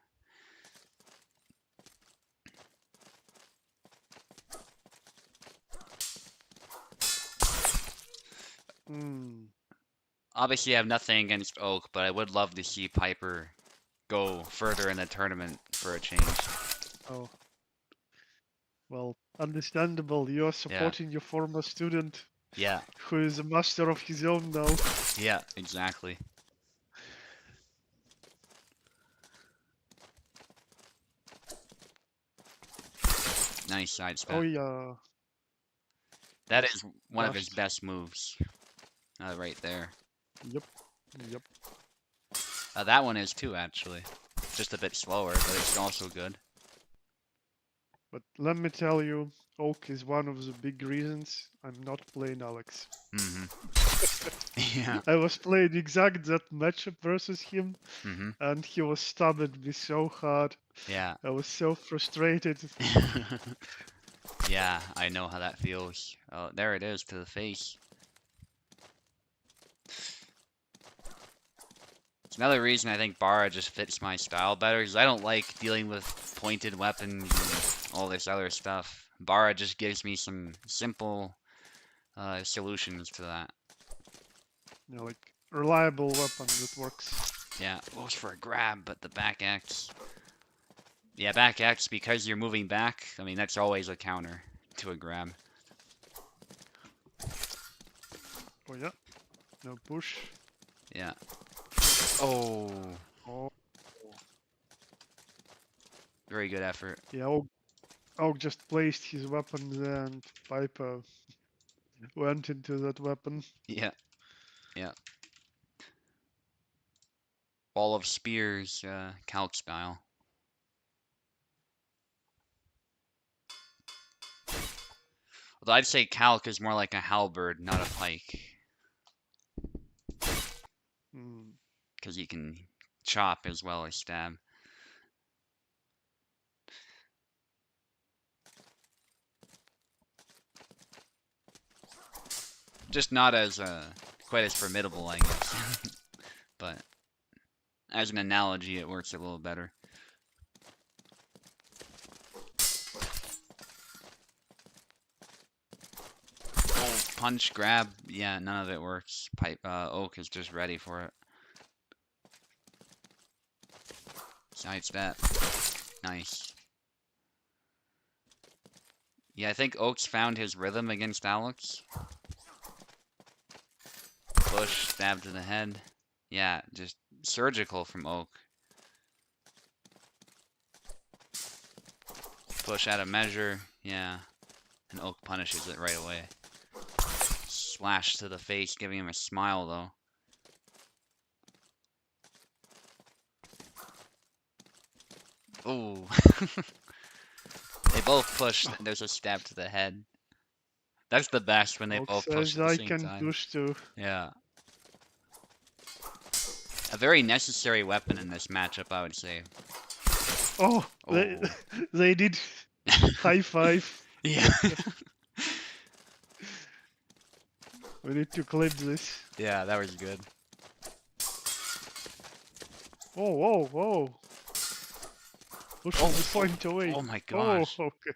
A: Obviously, I have nothing against Oak, but I would love to see Piper go further in the tournament for a change.
B: Oh. Well, understandable. You're supporting your former student.
A: Yeah.
B: Who is a master of his own now.
A: Yeah, exactly. Nice side spin.
B: Oh, yeah.
A: That is one of his best moves. Right there.
B: Yep. Yep.
A: That one is too, actually. Just a bit slower, but it's also good.
B: But let me tell you, Oak is one of the big reasons I'm not playing Alex.
A: Mm-hmm. Yeah.
B: I was playing exact that matchup versus him,
A: Mm-hmm.
B: and he was stabbing me so hard.
A: Yeah.
B: I was so frustrated.
A: Yeah, I know how that feels. Oh, there it is to the face. It's another reason I think Bara just fits my style better, because I don't like dealing with pointed weapons and all this other stuff. Bara just gives me some simple solutions to that.
B: You know, like reliable weapon that works.
A: Yeah, goes for a grab, but the back X. Yeah, back X, because you're moving back, I mean, that's always a counter to a grab.
B: Oh yeah. No push.
A: Yeah. Oh,
B: Oh
A: very good effort.
B: yeah. Oak just placed his weapon there, and Piper went into that weapon.
A: Yeah, yeah. Ball of spears, calc style. Although I'd say calc is more like a halberd, not a pike,
B: Hmm.
A: because you can chop as well as stab. Just not as quite as formidable, I guess. But as an analogy, it works a little better. Oh, punch, grab, yeah, none of it works. Oak is just ready for it. Sidestep, nice. Yeah, I think Oak's found his rhythm against Alex. Push, stab to the head. Yeah, just surgical from Oak. Push out of measure, yeah. And Oak punishes it right away. Slash to the face, giving him a smile though. Ooh. They both push, there's a stab to the head. That's the best when they
B: Oak
A: both push
B: says
A: at the
B: I
A: same
B: can
A: time.
B: push too.
A: Yeah. A very necessary weapon in this matchup, I would say.
B: Oh,
A: Oh.
B: they did high five.
A: Yeah.
B: We need to clip this.
A: Yeah, that was good.
B: Oh, whoa, whoa. Push
A: Oh,
B: the point away.
A: oh my
B: Oh,
A: gosh.
B: okay.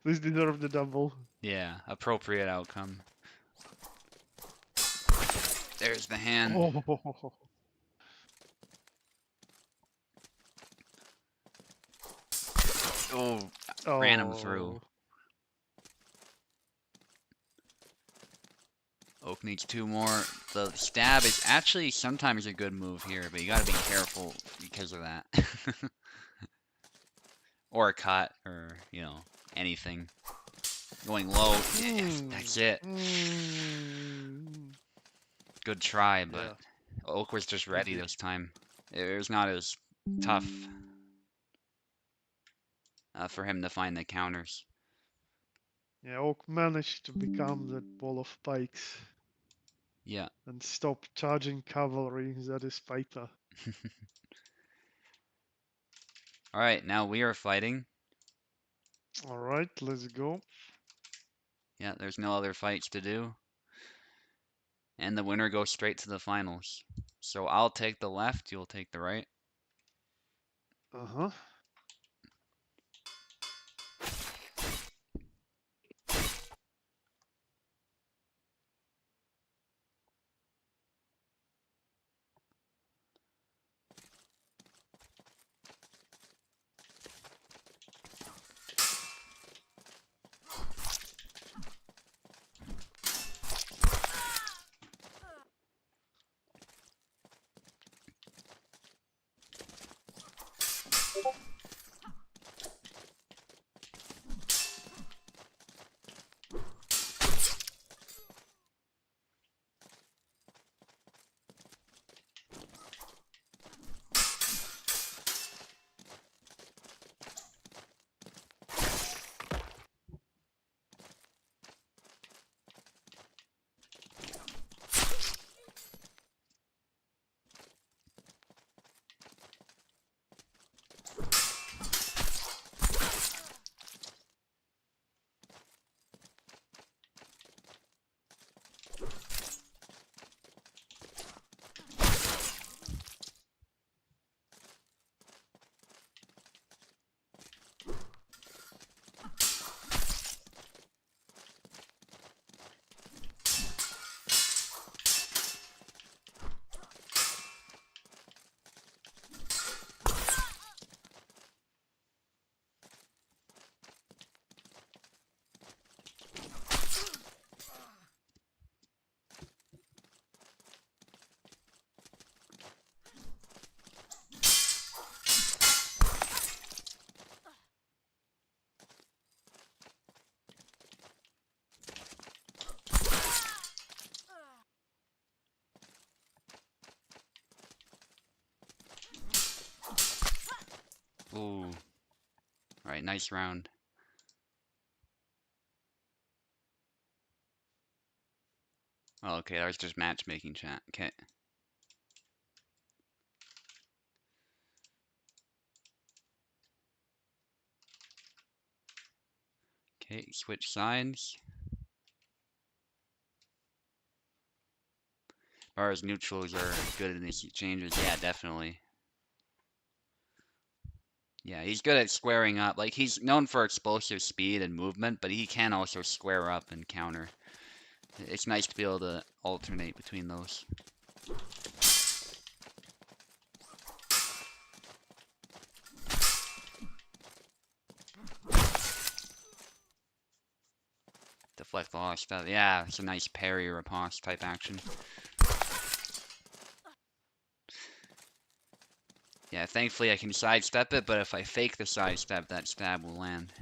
B: This deserved the double.
A: Yeah, appropriate outcome. There's the hand.
B: Oh,
A: Oh, ran him through.
B: oh.
A: Oak needs two more. The stab is actually sometimes a good move here, but you gotta be careful because of that. Or a cut, or, you know, anything. Going low, yeah, that's it. Good try, but
B: Yeah.
A: Oak was just ready
B: Indeed.
A: this time. It was not as tough for him to find the counters.
B: Yeah, Oak managed to become that ball of pikes
A: Yeah.
B: and stop charging cavalry. That is Piper.
A: Alright, now we are fighting.
B: Alright, let's go.
A: Yeah, there's no other fights to do. And the winner goes straight to the finals. So I'll take the left, you'll take the right.
B: Uh-huh.
A: Alright, nice round. Oh, okay, that was just matchmaking chat. Okay. Okay, switch sides. As far as neutrals are good in these changes, yeah, definitely. Yeah, he's good at squaring up. Like, he's known for explosive speed and movement, but he can also square up and counter. It's nice to be able to alternate between those. Deflect the lot of stuff. Yeah, it's a nice parry or riposte type action. Yeah, thankfully I can sidestep it, but if I fake the sidestep, that stab will land.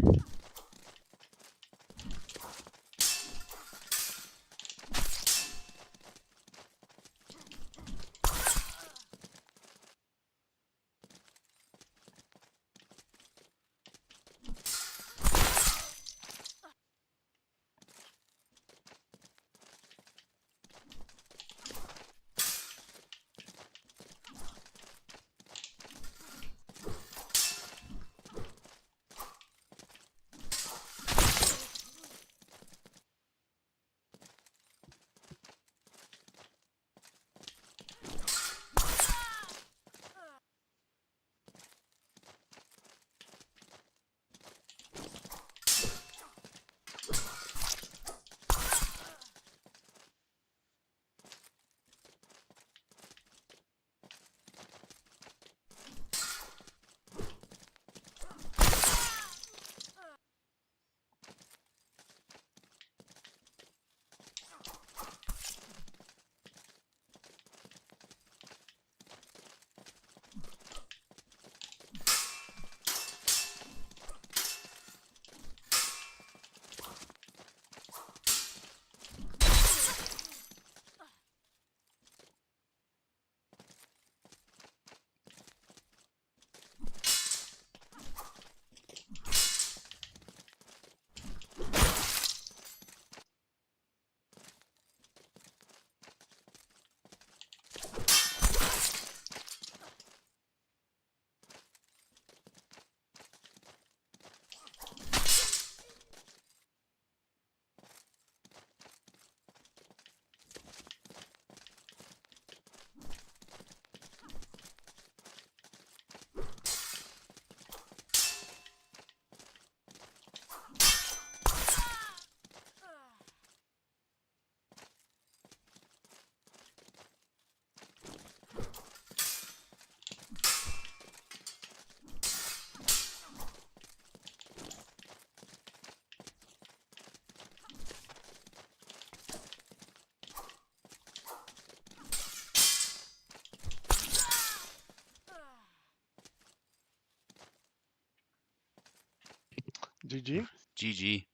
B: GG.
A: GG.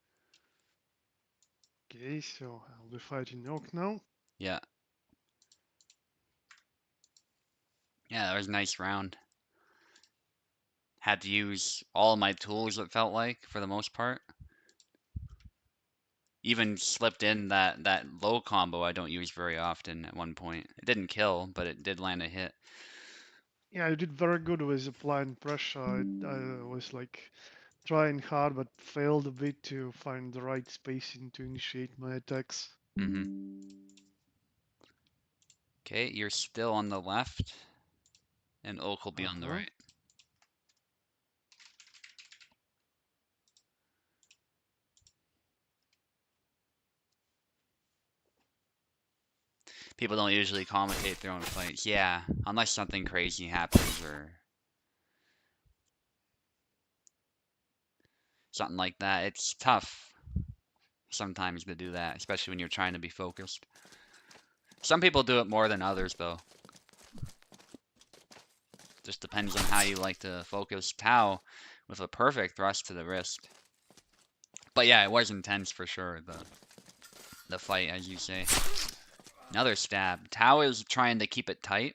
B: Okay, so I'll be fighting Oak now.
A: Yeah. Yeah, that was a nice round. Had to use all my tools, it felt like, for the most part. Even slipped in that low combo I don't use very often at one point. It didn't kill, but it did land a hit.
B: Yeah, I did very good with applying pressure. I was like trying hard, but failed a bit to find the right spacing to initiate my attacks.
A: Okay, you're still on the left, and Oak will be on the
B: Uh-huh.
A: right. People don't usually commentate their own fights. Yeah, unless something crazy happens or something like that. It's tough sometimes to do that, especially when you're trying to be focused. Some people do it more than others, though. Just depends on how you like to focus. Tau with a perfect thrust to the wrist. But yeah, it was intense for sure, the fight, as you say. Another stab. Tau is trying to keep it tight.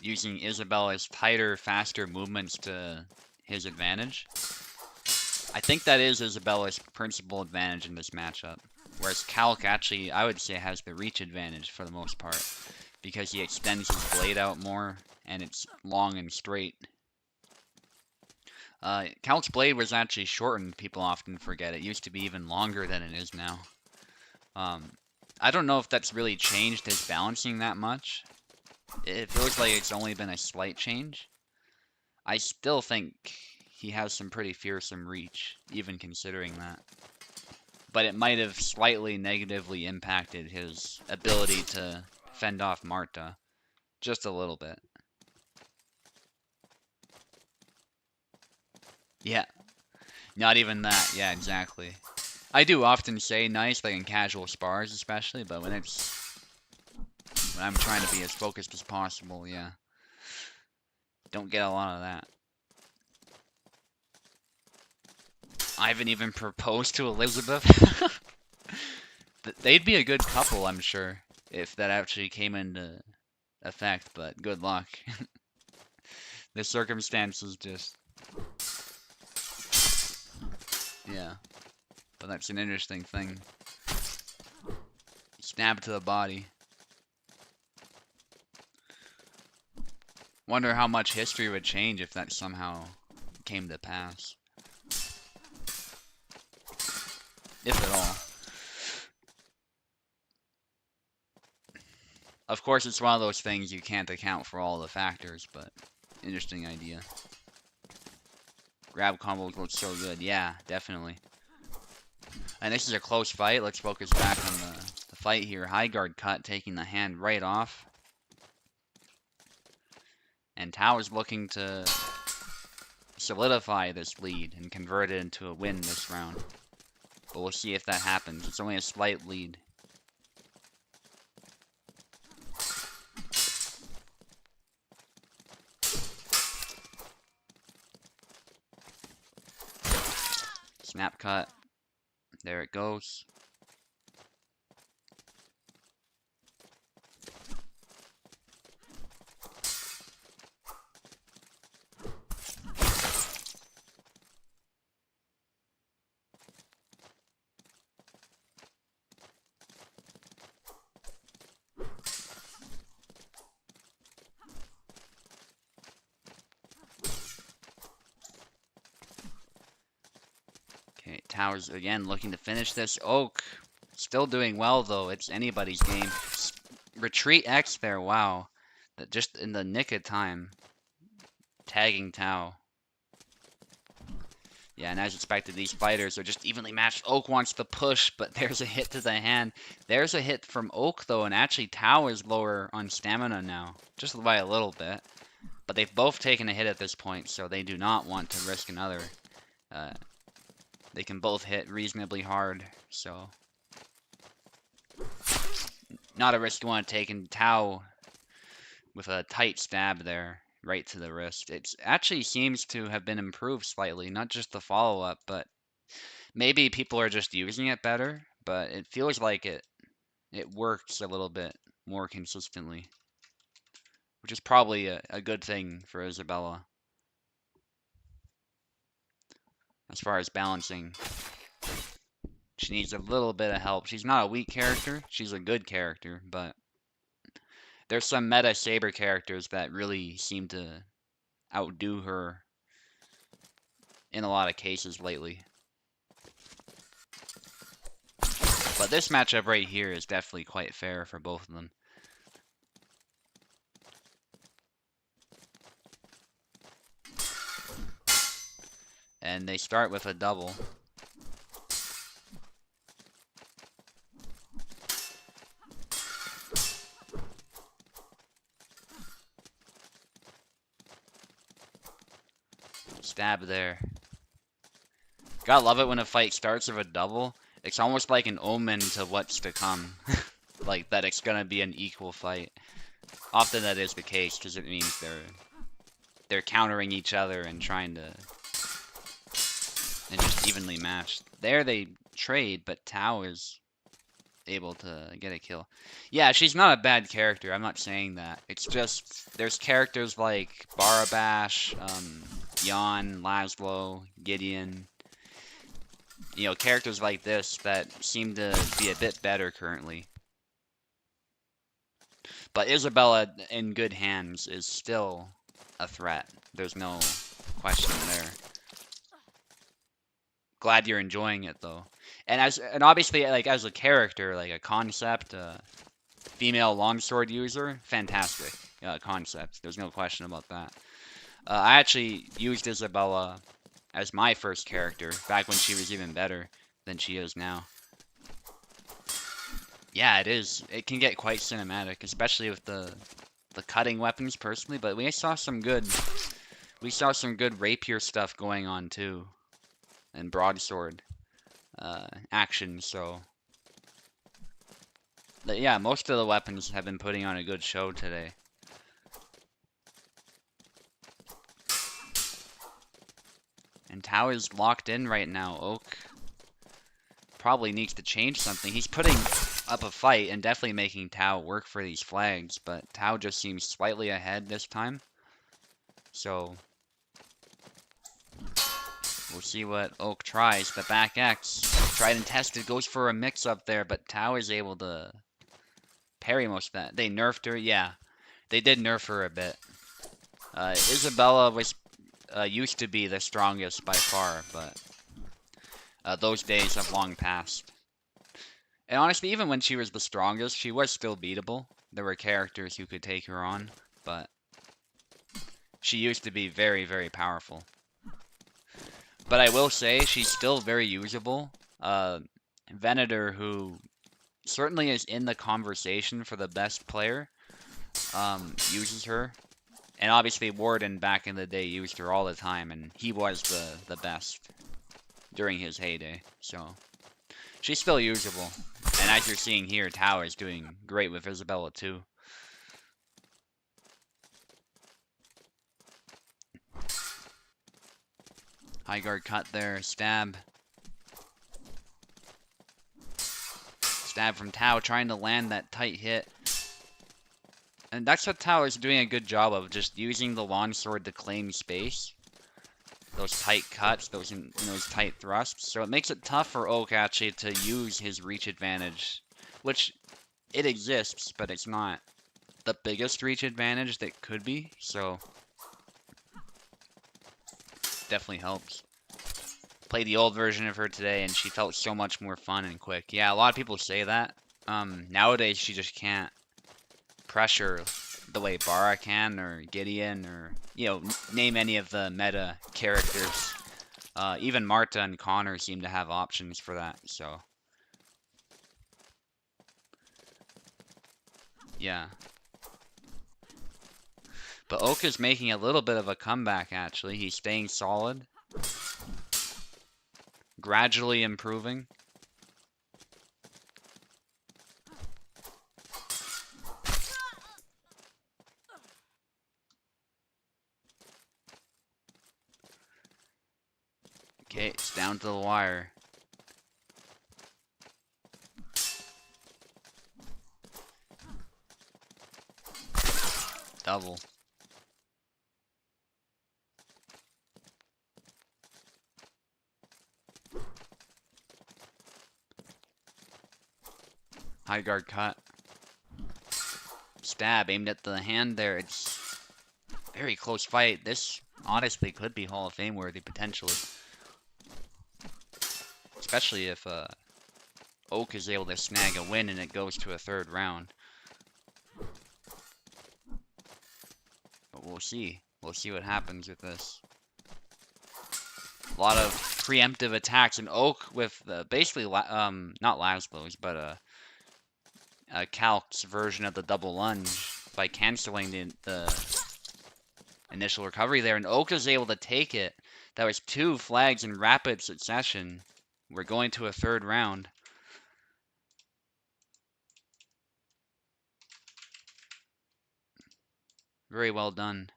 A: Using Isabella's tighter, faster movements to his advantage. I think that is Isabella's principal advantage in this matchup. Whereas Calc actually, I would say, has the reach advantage for the most part. Because he extends his blade out more, and it's long and straight. Calc's blade was actually shortened, people often forget. It used to be even longer than it is now. I don't know if that's really changed his balancing that much. It feels like it's only been a slight change. I still think he has some pretty fearsome reach, even considering that. But it might have slightly negatively impacted his ability to fend off Marta. Just a little bit. Yeah, not even that. Yeah, exactly. I do often say nice, like in casual spars especially, but when I'm trying to be as focused as possible, yeah. Don't get a lot of that. I haven't even proposed to Elizabeth. They'd be a good couple, I'm sure, if that actually came into effect, but good luck. The circumstances just... Yeah. But that's an interesting thing. Stab to the body. Wonder how much history would change if that somehow came to pass. If at all. Of course, it's one of those things you can't account for all the factors, but interesting idea. Grab combos look so good. Yeah, definitely. And this is a close fight. Let's focus back on the fight here. High guard cut, taking the hand right off. And Tao is looking to solidify this lead and convert it into a win this round. But we'll see if that happens. It's only a slight lead. Snap cut. There it goes. Okay, Towers again looking to finish this. Oak still doing well though. It's anybody's game. Retreat X there, wow. That just in the nick of time. Tagging Tao. Yeah, and as expected, these fighters are just evenly matched. Oak wants to push, but there's a hit to the hand. There's a hit from Oak though, and actually Tao is lower on stamina now. Just by a little bit. But they've both taken a hit at this point, so they do not want to risk another. They can both hit reasonably hard, so... Not a risk you want to take, and Tao with a tight stab there, right to the wrist. It actually seems to have been improved slightly, not just the follow-up, but maybe people are just using it better, but it feels like it works a little bit more consistently, which is probably a good thing for Isabella. As far as balancing, she needs a little bit of help. She's not a weak character, she's a good character, but there's some meta Saber characters that really seem to outdo her in a lot of cases lately. But this matchup right here is definitely quite fair for both of them. And they start with a double. Stab there. Gotta love it when a fight starts with a double. It's almost like an omen to what's to come. Like that it's gonna be an equal fight. Often that is the case because it means they're countering each other and trying to and just evenly matched. There they trade, but Tao is able to get a kill. Yeah, she's not a bad character. I'm not saying that. It's just there's characters like Barabash, Jan, Laszlo, Gideon. You know, characters like this that seem to be a bit better currently. But Isabella in good hands is still a threat. There's no question there. Glad you're enjoying it though. And obviously like as a character, like a concept, female longsword user, fantastic concept. There's no question about that. I actually used Isabella as my first character back when she was even better than she is now. Yeah, it is. It can get quite cinematic, especially with the cutting weapons personally, but we saw some good rapier stuff going on too, and broadsword action, so yeah, most of the weapons have been putting on a good show today. And Tao is locked in right now. Oak probably needs to change something. He's putting up a fight and definitely making Tao work for these flags, but Tao just seems slightly ahead this time. So we'll see what Oak tries. The back X, tried and tested, goes for a mix up there, but Tao is able to parry most of that. They nerfed her, yeah. They did nerf her a bit. Isabella was used to be the strongest by far, but those days have long passed. And honestly, even when she was the strongest, she was still beatable. There were characters who could take her on, but she used to be very, very powerful. But I will say, she's still very usable. Venator, who certainly is in the conversation for the best player, uses her. And obviously Warden back in the day used her all the time, and he was the best during his heyday, so she's still usable. And as you're seeing here, Tao is doing great with Isabella too. High guard cut there, stab. Stab from Tao, trying to land that tight hit. And that's what Tao is doing a good job of, just using the longsword to claim space. Those tight cuts, those tight thrusts. So it makes it tough for Oak actually to use his reach advantage, which it exists, but it's not the biggest reach advantage that could be. So definitely helps. Played the old version of her today, and she felt so much more fun and quick. Yeah, a lot of people say that. Nowadays she just can't pressure the way Bara can, or Gideon, or, you know, name any of the meta characters. Even Marta and Connor seem to have options for that, so. Yeah. But Oak is making a little bit of a comeback, actually. He's staying solid. Gradually improving. Okay, it's down to the wire. Double. High guard cut. Stab aimed at the hand there. It's very close fight. This honestly could be Hall of Fame worthy potentially. Especially if Oak is able to snag a win and it goes to a third round. But we'll see. We'll see what happens with this. A lot of preemptive attacks, and Oak with basically not Laszlo's, but Calc's version of the double lunge by canceling the initial recovery there, and Oak is able to take it. That was 2 flags in rapid succession. We're going to a third round. Very well done.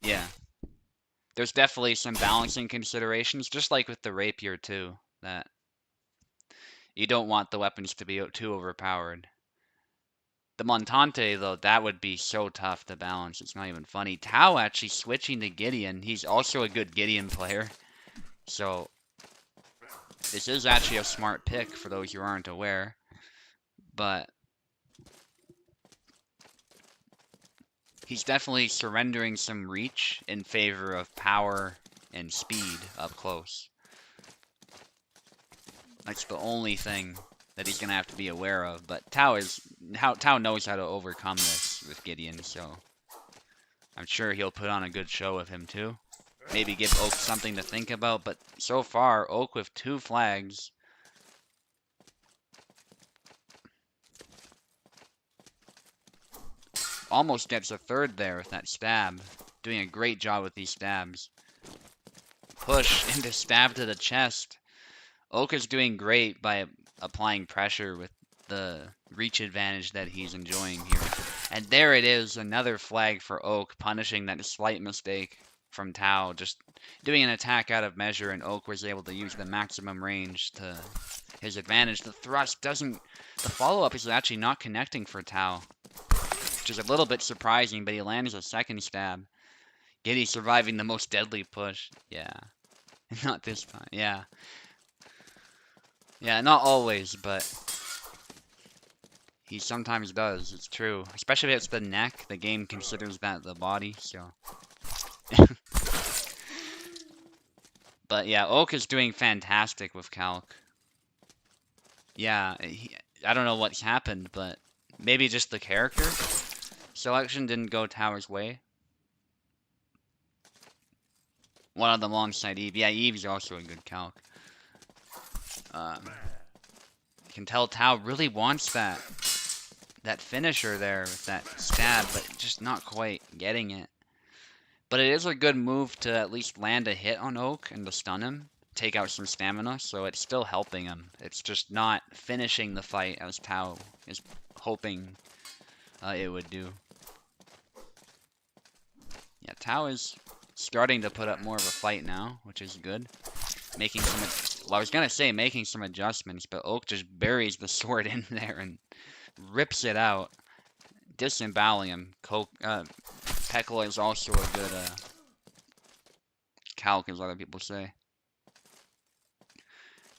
A: Yeah. there's definitely some balancing considerations, just like with the rapier too, that you don't want the weapons to be too overpowered. The Montante, though, that would be so tough to balance. It's not even funny. Tao actually switching to Gideon. He's also a good Gideon player. So this is actually a smart pick for those who aren't aware. But he's definitely surrendering some reach in favor of power and speed up close. That's the only thing that he's gonna have to be aware of. But Tao knows how to overcome this with Gideon, so I'm sure he'll put on a good show with him too. Maybe give Oak something to think about, but so far, Oak with 2 flags. Almost gets a 3rd there with that stab. Doing a great job with these stabs. Push into stab to the chest. Oak is doing great by applying pressure with the reach advantage that he's enjoying here. And there it is, another flag for Oak, punishing that slight mistake from Tao, just doing an attack out of measure, and Oak was able to use the maximum range to his advantage. The thrust doesn't... The follow-up is actually not connecting for Tao, which is a little bit surprising, but he lands a 2nd stab. Giddy surviving the most deadly push. Yeah. Not this time. Yeah. Yeah, not always, but he sometimes does. It's true. Especially if it's the neck. The game considers that the body, so... But yeah, Oak is doing fantastic with Calc. Yeah, I don't know what's happened, but maybe just the character selection didn't go Tower's way. One of them alongside Eve. Yeah, Eve's also a good Calc. You can tell Tao really wants that finisher there with that stab, but just not quite getting it. But it is a good move to at least land a hit on Oak and to stun him, take out some stamina, so it's still helping him. It's just not finishing the fight as Tao is hoping it would do. Yeah, Tao is starting to put up more of a fight now, which is good. Making some, well, I was gonna say making some adjustments, but Oak just buries the sword in there and rips it out, disemboweling him. Pekla is also a good Calc, as other people say.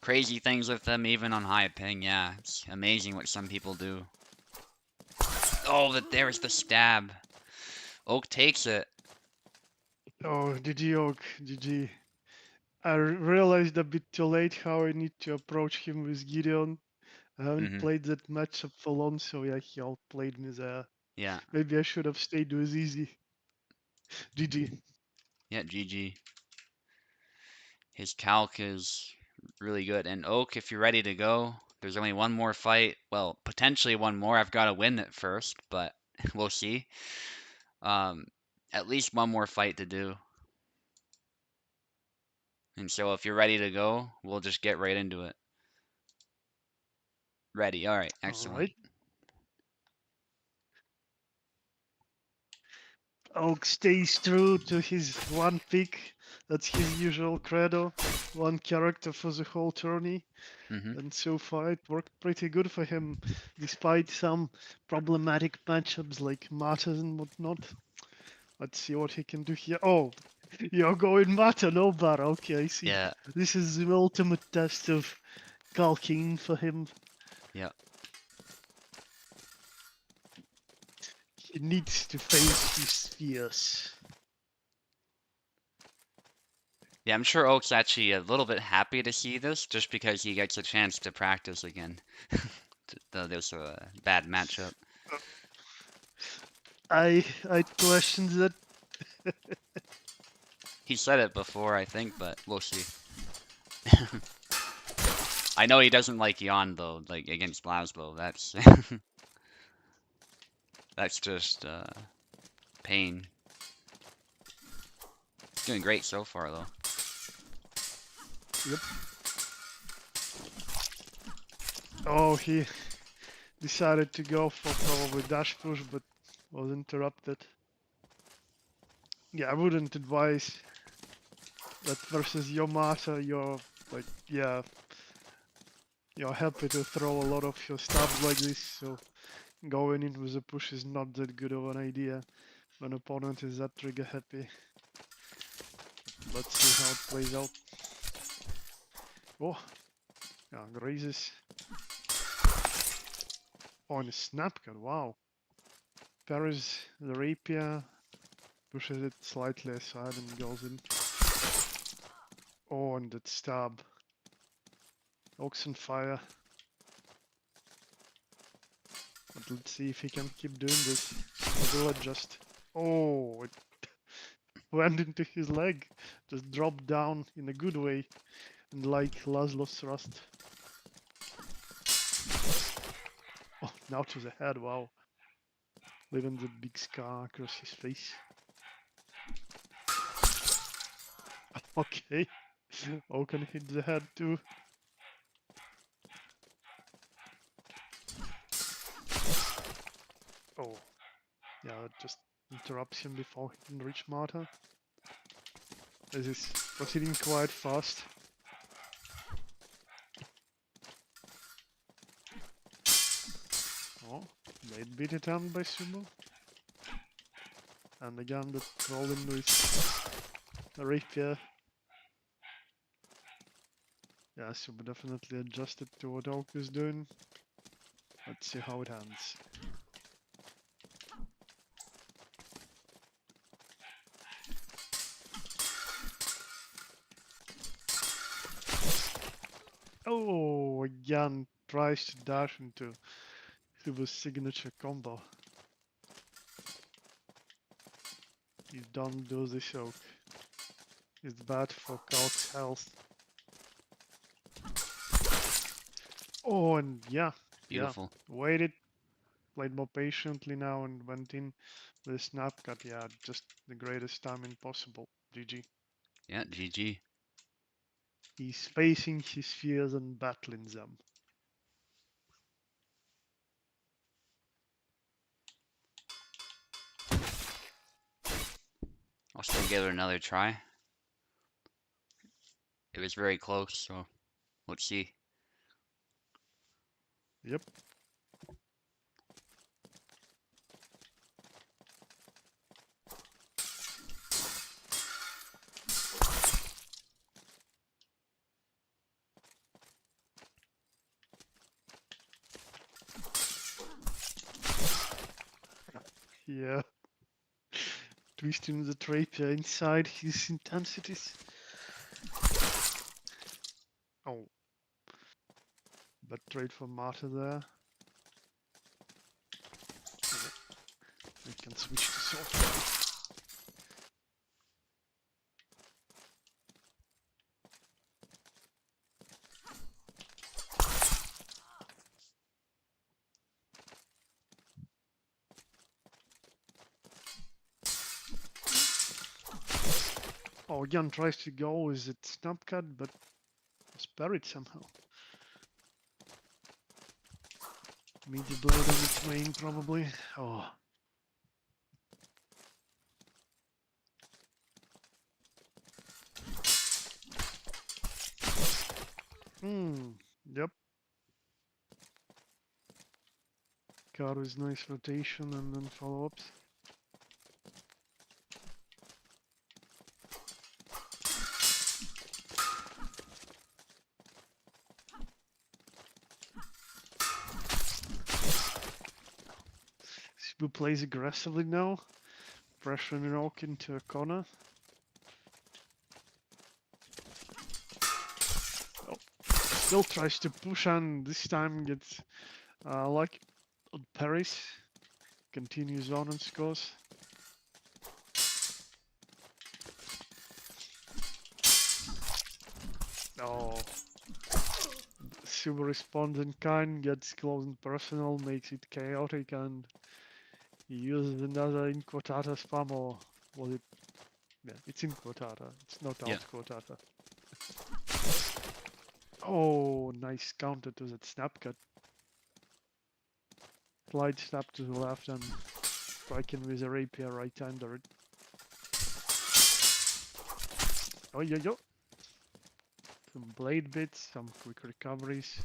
A: Crazy things with them, even on high ping. Yeah, it's amazing what some people do. Oh, there's the stab. Oak takes it.
B: Oh, GG Oak, GG. I realized a bit too late how I need to approach him with Gideon. I haven't played that matchup for long, so yeah, he outplayed me there.
A: Yeah.
B: Maybe I should have stayed with Easy. GG.
A: Yeah, GG. His Calc is really good. And Oak, if you're ready to go, there's only one more fight. Well, potentially one more. I've got to win it first, but we'll see. At least one more fight to do. And so if you're ready to go, we'll just get right into it. Ready. All right. Excellent.
B: All right. Oak stays true to his one pick. That's his usual credo. One character for the whole tourney. And so far it worked pretty good for him, despite some problematic matchups like Mata and whatnot. Let's see what he can do here. Oh, you're going Mata, no Bar. Okay, I see.
A: Yeah.
B: This is the ultimate test of calking for him.
A: Yeah.
B: He needs to face his fears.
A: Yeah, I'm sure Oak's actually a little bit happy to see this, just because he gets a chance to practice again. There's a bad matchup.
B: I questioned that.
A: He said it before, I think, but we'll see. I know he doesn't like Yon though, like against Laszlo. That's that's just pain. Doing great so far though.
B: Yep. Oh, he decided to go for probably dash push, but was interrupted. Yeah, I wouldn't advise that versus Yomata, you're like, yeah, you're happy to throw a lot of your stabs like this, so going in with a push is not that good of an idea when opponent is that trigger happy. Let's see how it plays out. Oh, yeah, grazes. Oh, and a snap cut, wow. Parries the rapier, pushes it slightly aside and goes in. Oh, and that stab. Oxen fire. But let's see if he can keep doing this. He will adjust. Oh, it went into his leg. Just dropped down in a good way. And like Laszlo's thrust. Oh, now to the head, wow. Leaving the big scar across his face. Okay. Oaken hit the head too. Oh, yeah, it just interrupts him before he can reach Marta. This is proceeding quite fast. Oh, late beat attempt by Sumo. And again the roll in with a rapier. Yeah, Sumo definitely adjusted to what Oak is doing. Let's see how it ends. Oh, again tries to dash into Sumo's signature combo. You don't do this, Oak. It's bad for Kalk's health. Oh, and yeah,
A: Beautiful.
B: waited, played more patiently now, and went in with a snap cut. Yeah, just the greatest timing possible. GG.
A: Yeah, GG.
B: He's facing his fears and battling them.
A: I'll still give it another try. It was very close, so let's see.
B: Yep. Yeah. Twisting the rapier inside his intensities. Oh. Bad trade for Marta there. We can switch to soft. Oh, Jan tries to go with it snap cut, but was buried somehow. Meaty blade on its way in, probably. Oh. Yep. Karu's nice rotation and then follow-ups. Shibu plays aggressively now, pressuring Rock into a corner. Oh, still tries to push and this time gets like on parries. Continues on and scores. Oh. Super responds in kind, gets close and personal, makes it chaotic, and he uses another in quotata spam, or was it? Yeah, it's in quotata. It's not
A: Yeah.
B: out quotata. Oh, nice counter to that snap cut. Slide snap to the left and striking with a rapier right under it. Oh, yeah, yo. Some blade bits, some quick recoveries.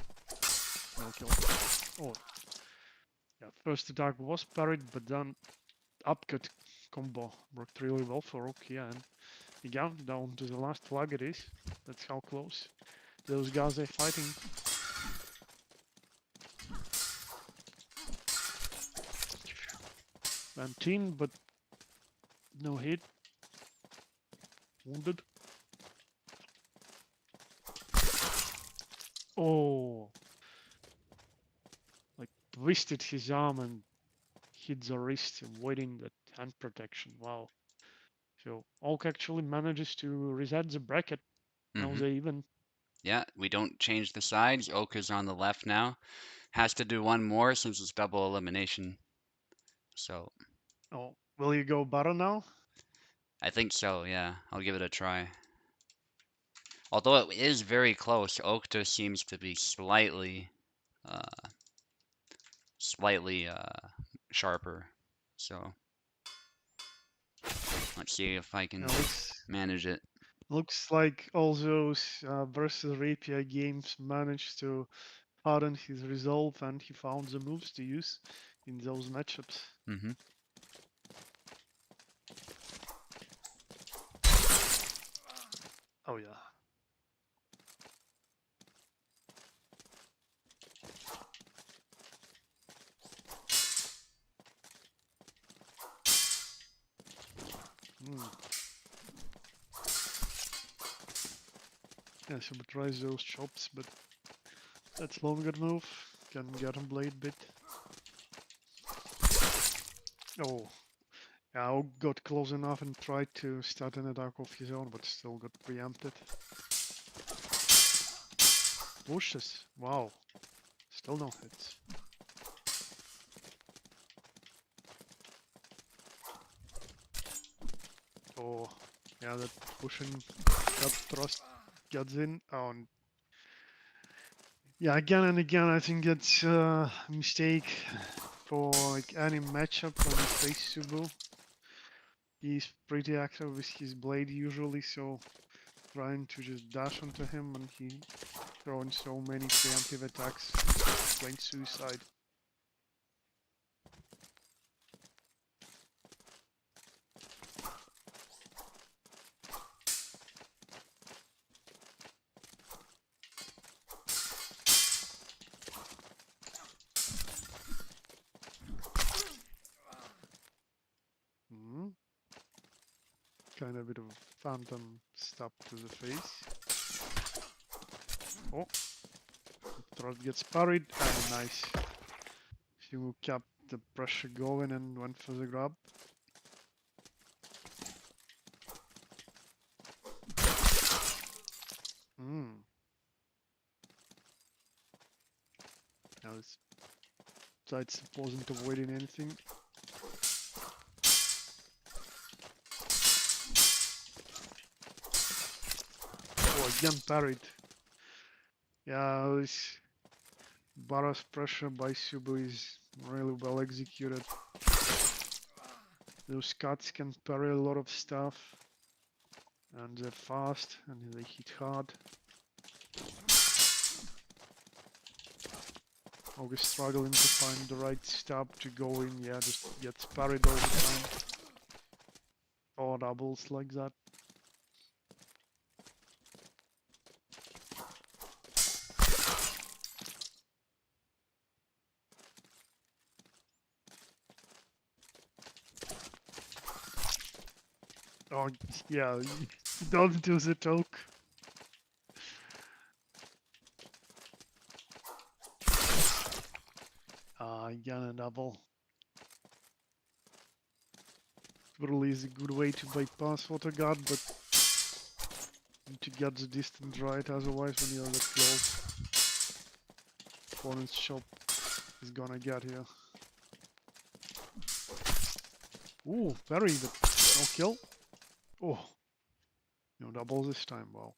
B: No kill. Oh, yeah. First attack was parried, but then upcut combo worked really well for Rook. Yeah, and again, down to the last flag it is. That's how close those guys are fighting. 19, but no hit. Wounded. Oh, like twisted his arm and hit the wrist, avoiding that hand protection. Wow. So Oak actually manages to reset the bracket. Now
A: Mm-hmm.
B: they even.
A: Yeah, we don't change the sides. Oak is on the left now. Has to do one more since it's double elimination. So
B: Oh, will you go Baron now?
A: I think so, yeah. I'll give it a try. Although it is very close, Oak just seems to be uh, slightly sharper. So let's see if I
B: Yeah,
A: can manage it.
B: looks like all those versus Rapier games managed to harden his resolve, and he found the moves to use in those matchups.
A: Mm-hmm.
B: Oh yeah. Hmm. Yeah, so tries those chops, but that's longer move. Can get him blade bit. Oh, yeah, Oak got close enough and tried to start an attack of his own, but still got preempted. Pushes. Wow. Still no hits. Oh, yeah, that pushing, that thrust gets in. Oh, and yeah, again and again, I think it's a mistake for like any matchup when you face Subu. He's pretty active with his blade usually, so trying to just dash onto him and he throwing so many preemptive attacks, plain suicide. Hmm. Kind of a bit of a phantom stab to the face. Oh, thrust gets parried, and nice. Subu kept the pressure going and went for the grab. Hmm. Now this side's wasn't avoiding anything. Oh, again parried. Yeah, this Bara's pressure by Subu is really well executed. Those cuts can parry a lot of stuff, and they're fast and they hit hard. Always struggling to find the right stab to go in. Yeah, just gets parried all the time. Or doubles like that. Oh, yeah, don't do the talk. Again a double. Really is a good way to bypass auto guard, but need to get the distance right, otherwise when you're that close, opponent's shop is gonna get here. Ooh, parry, but no kill. Oh, no double this time, wow.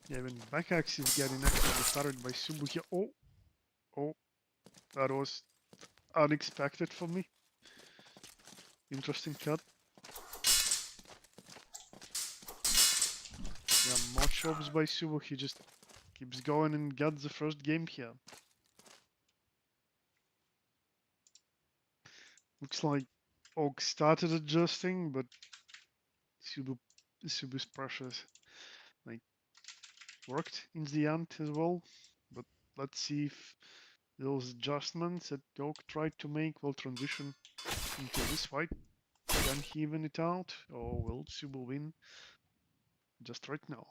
B: Yeah, even back axe is getting actually parried by Subu here. Oh, Oh, that was unexpected for me. Interesting cut. Yeah, more chops by Subo. He just keeps going and got the first game here. Looks like Oak started adjusting, but Subu, Subu's pressures like worked in the end as well. But let's see if those adjustments that Oak tried to make will transition into this fight. Can he even it out, or will Subu win just right now?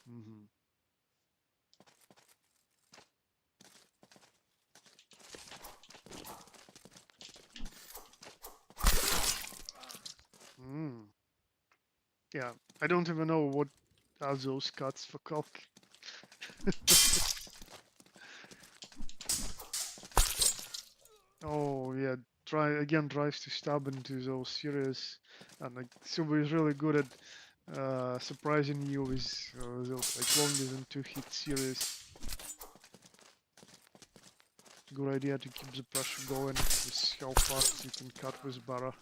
B: Mm-hmm. Mm. Yeah, I don't even know what are those cuts for Kalk. Oh yeah, tries to stab into those series, and like Subu is really good at surprising you with those like longer than 2 hit series. Good idea to keep the pressure going with how fast you can cut with Bara.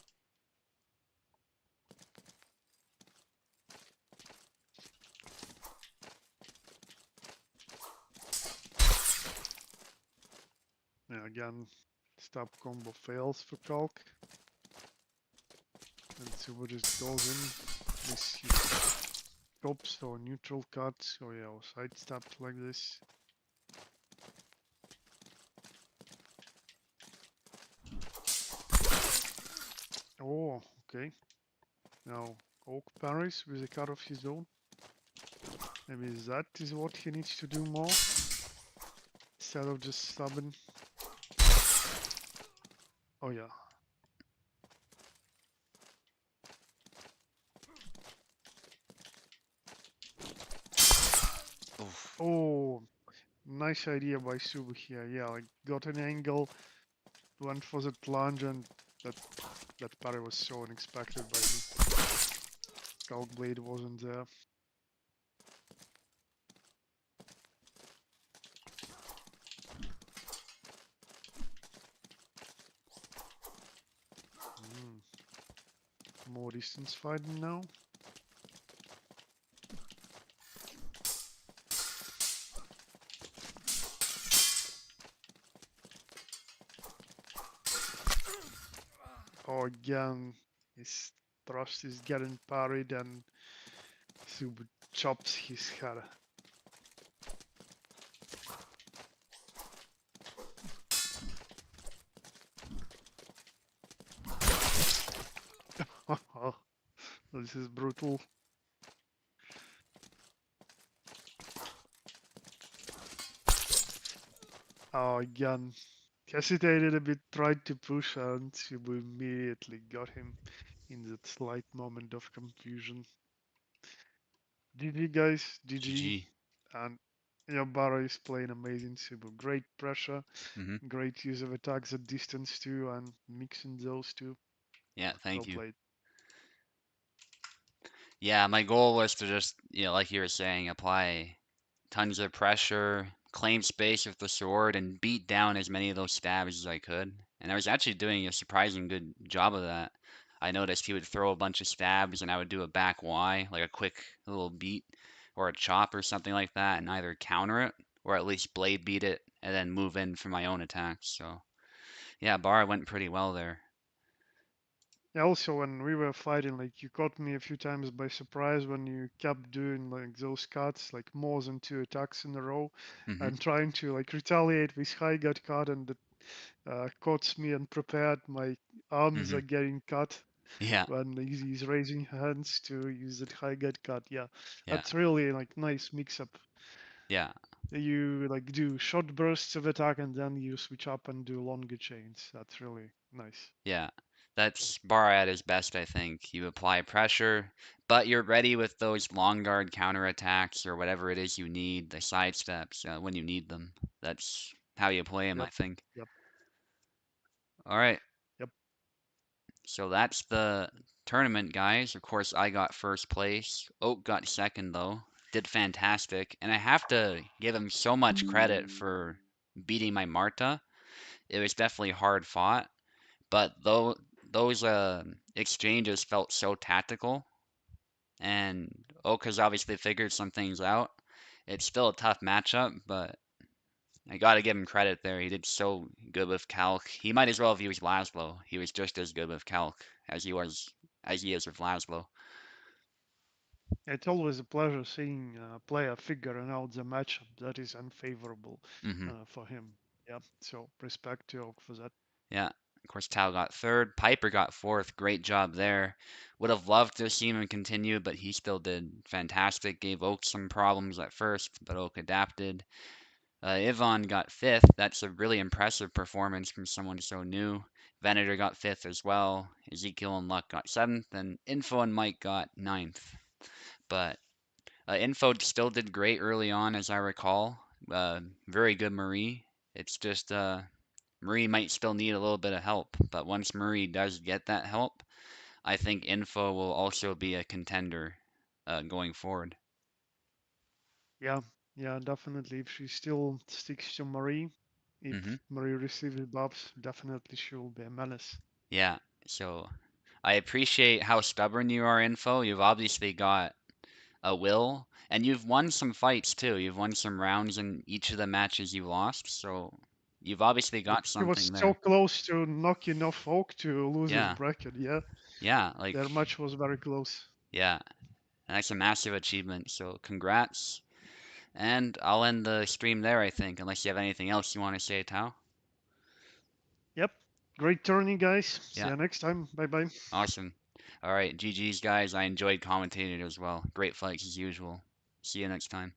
B: Yeah, again, stab combo fails for Kalk, and Subu just goes in with his chops or neutral cuts, or yeah, or side stabs like this. Oh, okay. Now Oak parries with a cut of his own. Maybe that is what he needs to do more instead of just stabbing. Oh yeah.
A: Oof.
B: Oh, nice idea by Subu here. Yeah, like got an angle, went for the plunge, and that that parry was so unexpected by me. Scout Blade wasn't there. Mm. More distance fighting now. Oh, again, his thrust is getting parried, and Subu chops his head. This is brutal. Oh, again, hesitated a bit, tried to push, and Shibu immediately got him in that slight moment of confusion. GG, guys, GG.
A: GG.
B: And Yabara is playing amazing. Shibu, great pressure,
A: Hmm.
B: great use of attacks at distance too, and mixing those two.
A: Yeah,
B: Well
A: thank you.
B: played.
A: Yeah, my goal was to just, like you were saying, apply tons of pressure, claim space with the sword, and beat down as many of those stabs as I could. And I was actually doing a surprising good job of that. I noticed he would throw a bunch of stabs, and I would do a back Y, like a quick little beat or a chop or something like that, and either counter it or at least blade beat it, and then move in for my own attacks. So yeah, bar went pretty well there.
B: Yeah, also, when we were fighting, like you caught me a few times by surprise when you kept doing like those cuts, like more than 2 attacks in a row,
A: Hmm.
B: and trying to like retaliate with high gut cut, and caught me unprepared. My arms
A: Hmm.
B: are getting cut
A: Yeah,
B: when he's raising hands to use that high gut cut. Yeah,
A: yeah,
B: that's really like nice mix up.
A: yeah.
B: You like do short bursts of attack and then you switch up and do longer chains. That's really nice.
A: Yeah, that's Bar at his best, I think. You apply pressure, but you're ready with those long guard counterattacks or whatever it is you need, the side steps when you need them. That's how you play him, I
B: Yep,
A: think.
B: yep,
A: All right.
B: yep.
A: So that's the tournament, guys. Of course, I got first place. Oak got second, though. Did fantastic. And I have to give him so much credit for beating my Marta. It was definitely hard fought, but though those exchanges felt so tactical, and Oak has obviously figured some things out. It's still a tough matchup, but I gotta give him credit there. He did so good with Calc. He might as well have used Laszlo. He was just as good with Calc as he is with Laszlo.
B: It's always a pleasure seeing a player figuring out the matchup that is unfavorable
A: Hmm.
B: for him. Yeah, so respect to Oak for that.
A: Yeah. Of course, Tao got third. Piper got fourth. Great job there. Would have loved to see him continue, but he still did fantastic. Gave Oak some problems at first, but Oak adapted. Ivan got fifth. That's a really impressive performance from someone so new. Venator got fifth as well. Ezekiel and Luck got seventh, and Info and Mike got ninth. But Info still did great early on, as I recall. Very good Marie. It's just Marie might still need a little bit of help, but once Marie does get that help, I think Info will also be a contender going forward.
B: Yeah, yeah, definitely. If she still sticks to Marie, if
A: Hmm.
B: Marie receives buffs, definitely she will be a menace.
A: Yeah, so I appreciate how stubborn you are, Info. You've obviously got a will, and you've won some fights too. You've won some rounds in each of the matches you lost, so you've obviously
B: Like
A: got
B: he was
A: something
B: so
A: there.
B: close to knocking off Oak to lose his
A: Yeah,
B: bracket. Yeah,
A: yeah,
B: their
A: like,
B: match was very close.
A: yeah, that's a massive achievement, so congrats. And I'll end the stream there, I think, unless you have anything else you want to say, Tao.
B: Yep, great tourney, guys. See
A: Yeah,
B: you next time. Bye bye.
A: awesome. All right, GG's, guys. I enjoyed commentating as well. Great fights as usual. See you next time.